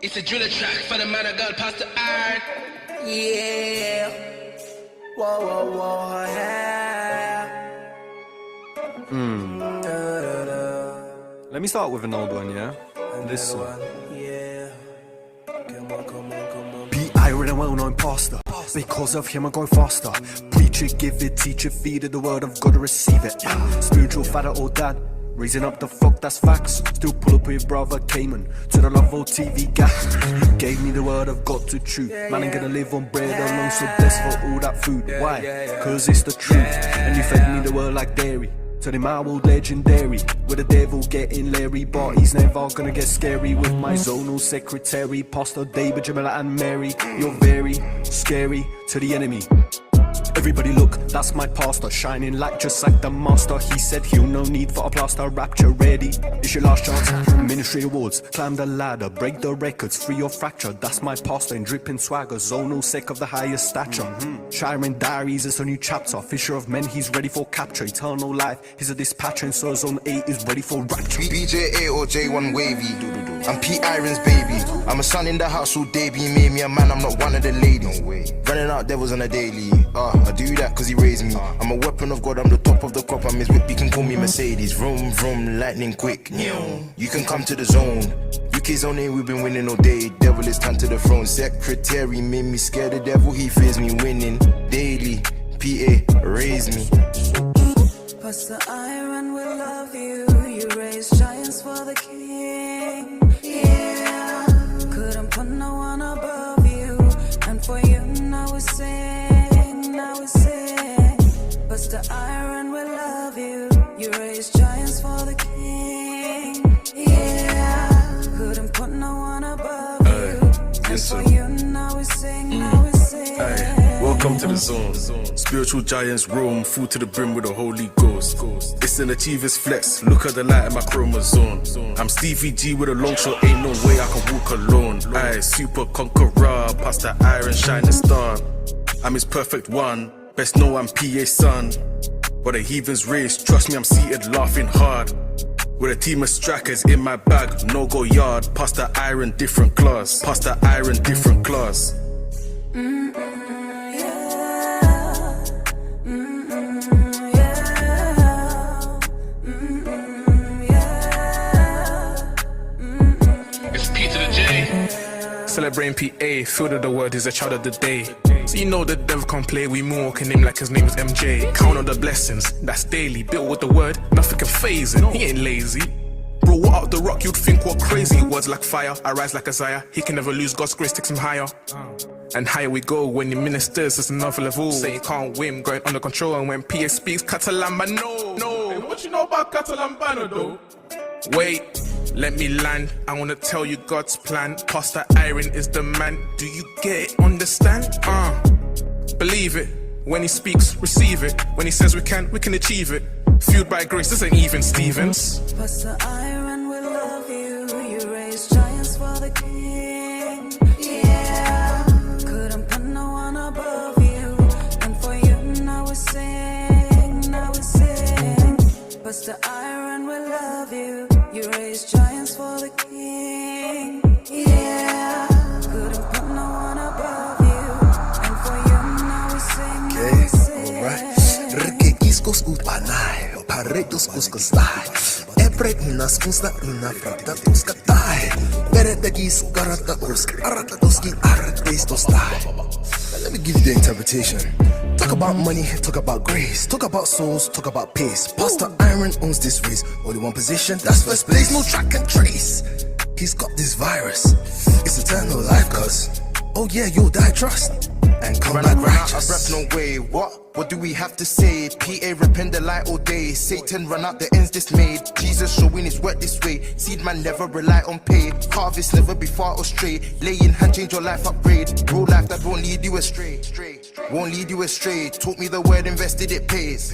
It's a driller track for the man of God, Pastor Art. Yeah. Whoa, whoa, whoa, yeah. Let me start with an old one, yeah? This song. Yeah. Come on. Be iron and well-known pastor. Because of him I'm going faster. Preach it, give it, teach it, feed it, the word of God to receive it. Spiritual father or dad, raising up the flock, that's facts. Still pull up with brother Cayman to the love of TV gap. You gave me the word of God to chew. Man, I'm gonna live on bread alone, so blessed for all that food. Why? Cause it's the truth. And you fed me the word like dairy. Turning my world legendary. With the devil getting Larry, but he's never gonna get scary. With my zonal secretary, Pastor David, Jamila and Mary. You're very scary to the enemy. Everybody look, that's my pastor, shining light just like the master. He said he'll no need for a plaster, rapture ready. It's your last chance. Ministry awards, climb the ladder, break the records, free or fracture. That's my pastor in dripping swagger, zonal sec of the highest stature. Shiring diaries, it's a new chapter. Fisher of men, he's ready for capture. Eternal life, he's a dispatcher, and so zone 8 is ready for rapture. BJ8 or J1 wavy. I'm Pete Iron's baby. I'm a son in the house all day, be made me a man, I'm not one of the ladies. Running out devils on a daily. I do that cause he raised me. I'm a weapon of God, I'm the top of the crop. I'm his whip, you can call me Mercedes. Vroom, vroom, lightning quick. You can come to the zone. UK zone A, we've been winning all day. Devil is time to the throne. Secretary made me scared, the devil, he fears me winning. Daily, PA, raise me. Pastor Iron will love you. You raise giants for the king. Yeah. Couldn't put no one above you. And for you now we sing, now we sing. Pastor Iron will love you. You raise giants for the king. Yeah. Couldn't put no one above you. And for you now we sing, now we sing. Welcome to the zone. Spiritual giants roam, full to the brim with the Holy Ghost. It's an achiever's flex, look at the light in my chromosome. I'm Stevie G with a long shot, ain't no way I can walk alone. Aye, super conqueror, past the iron shining star. I'm his perfect one, best know I'm PA's son. But the heathens race, trust me I'm seated laughing hard. With a team of strikers in my bag, no go yard. Past the iron, different class. Past the iron, different class. Celebrating PA, filled with the word is a child of the day. So you know the devil can't play, we moonwalking him like his name is MJ. Count on the blessings, that's daily. Built with the word, nothing can phase him, he ain't lazy. Bro, what out the rock, you'd think what crazy. Words like fire, I rise like Isaiah. He can never lose, God's grace takes him higher. And higher we go, when he ministers, it's another level. Say he can't win, going under control. And when PA speaks, Catalambano. No, hey, what you know about Catalambano though? Wait, let me land, I wanna tell you God's plan. Pastor Iron is the man, do you get it, understand? Believe it, when he speaks, receive it. When he says we can achieve it. Fueled by grace, this ain't even Stevens. Pastor Iron will love you, you raise giants for the king. Yeah, couldn't put no one above you. And for you now we sing, now we sing. Pastor Iron will love you. You raise giants for the king. Yeah, couldn't put no one above you. And for you now we sing, now we sing. Alright. Rikikiskus upanai, paretos kuskustai. Epret naskus na frata tuskatai. Beretegis karata aratadoski aratestos. Let me give you the interpretation. Talk about money, talk about grace. Talk about souls, talk about peace. Pastor Iron owns this race. Only one position, that's first place. No track and trace. He's got this virus. It's eternal life, cuz. Oh yeah, you'll die, trust. And come back righteous. Out of breath, no way, what? What do we have to say? PA repent the light all day. Satan run out the ends dismayed. Jesus showing his work this way. Seed man never rely on pay. Harvest never be far astray. Lay in hand, change your life, upgrade. Real life that won't lead you astray. Won't lead you astray. Taught me the word, invested, it pays.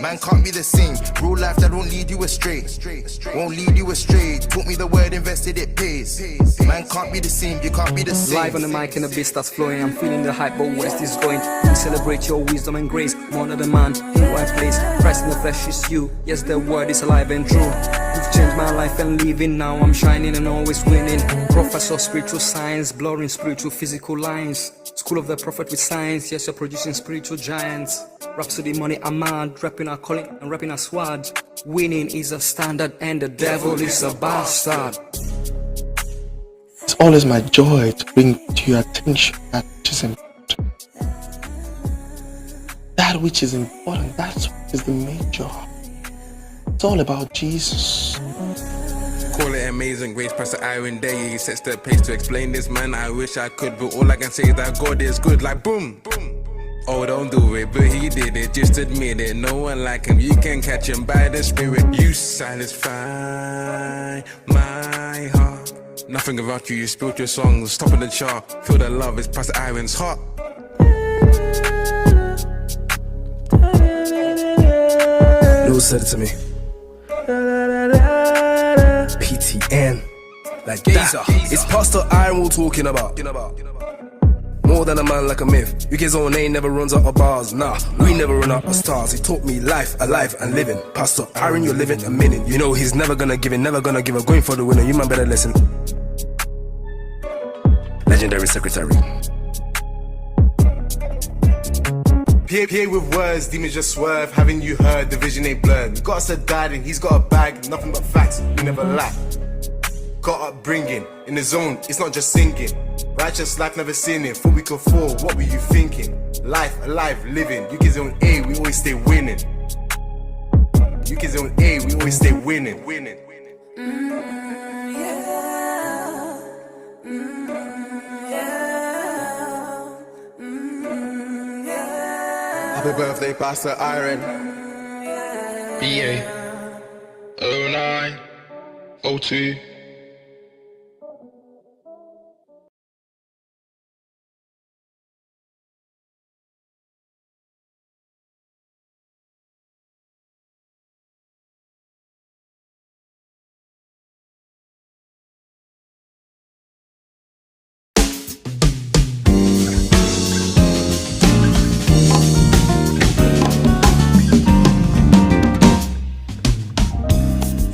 Man can't be the same. Real life that won't lead you astray. Won't lead you astray. Taught me the word, invested, it pays. Man can't be the same. You can't be the same. Live on the mic and the beat starts flowing. I'm feeling the hype, but where's this going? We celebrate your wisdom and grace. More than the man in one place. Christ in the flesh is you. Yes, the word is alive and true. With changed my life and living. Now I'm shining and always winning. Professor of spiritual science, blurring spiritual physical lines. School of the prophet with science, yes, you're producing spiritual giants. Rhapsody, money, I'm mad, rapping our calling and rapping our sword. Winning is a standard and the devil is a bastard. It's always my joy to bring to your attention that which is important. That which is important, that's what is the major. It's all about Jesus. Call it amazing grace, Pastor Aaron there. He sets the pace to explain this, man. I wish I could, but all I can say is that God is good, like boom. Oh, don't do it, but he did it, just admit it. No one like him, you can catch him by the spirit. You satisfy my heart. Nothing about you spilled your songs, top of the chart. Feel the love, it's Pastor Aaron's heart. Lil said it to me. PTN. Like that. It's Pastor Aaron we're talking about. More than a man, like a myth. UK's own name never runs out of bars. Nah, we never run out of stars. He taught me life, alive and living. Pastor Aaron, you're living a minute. You know he's never gonna give in, never gonna give up. Going for the winner, you man better listen. Legendary secretary. PA with words, demons just swerve. Haven't you heard, the vision ain't blurred. We got us a dad and he's got a bag. Nothing but facts, we never lack. Got upbringing, in the zone, it's not just singing. Righteous life, never sinning. Thought we could fall, what were you thinking? Life, alive, living. You kids on A, we always stay winning. You kids on A, we always stay winning. Happy birthday, Pastor Aaron. BA 0902.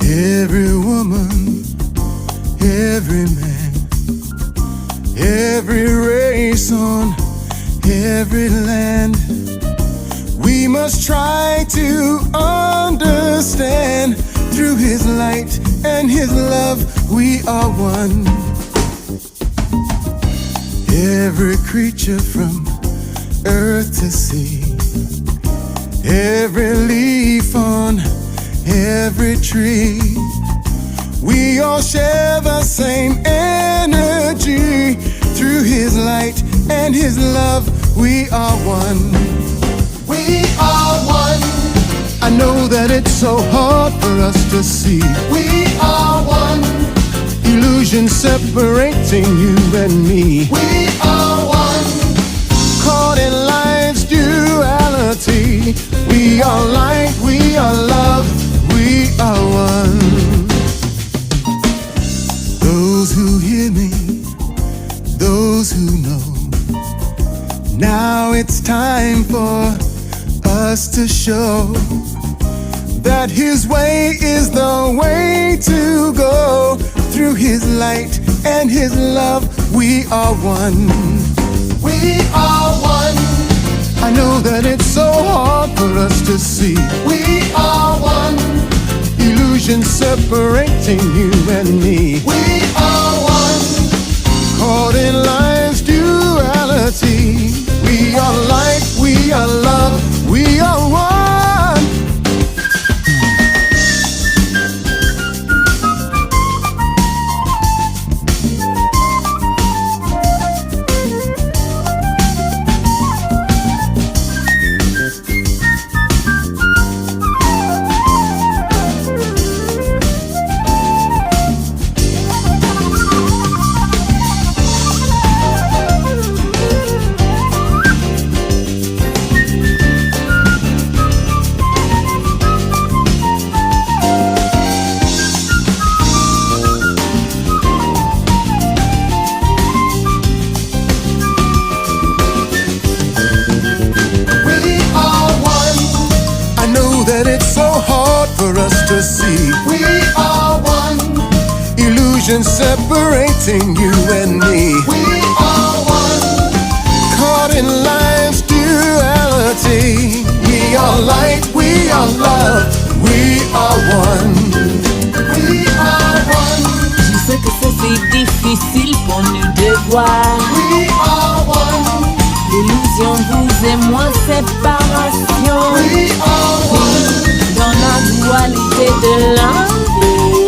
Every woman, every man, every race on every land, we must try to understand. Through his light and his love, we are one. Every creature from earth to sea, every leaf on every tree, we all share the same energy. Through his light and his love, we are one. We are one. I know that it's so hard for us to see. We are one. Illusion separating you and me. We are one. Caught in life's duality. We are light, we are love, we are one. Those who hear me, those who know, now it's time for us to show that his way is the way to go. Through his light and his love, we are one. We are one. I know that it's so hard for us to see. We are one. Illusion separating you and me. We are one. Caught in life's duality. We are light, we are love, we are one. nothing separating you and me. We are one, caught in life's duality. We are light, we are love, we are one. We are one. Je sais que c'est si difficile pour nous de voir. We are one. L'illusion, vous et moi, séparation. We are one. Dans la dualité de la vie.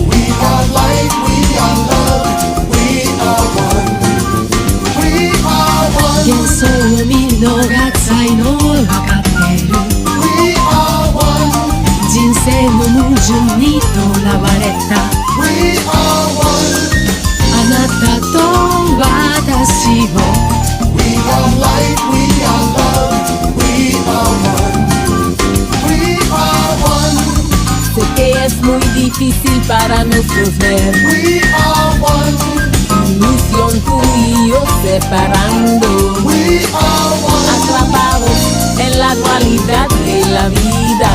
We are light, we are love, we are one. We are one. 幻想を見逃さいの分かってる。We are one. 人生の矛盾にとらわれた。We are one. あなたと私を。We are light, we are love, we are one. We are one. Sé que es muy difícil para nosotros ver. We are one. Ilusión tú y yo separando. We are one. Atrapados en la dualidad de la vida.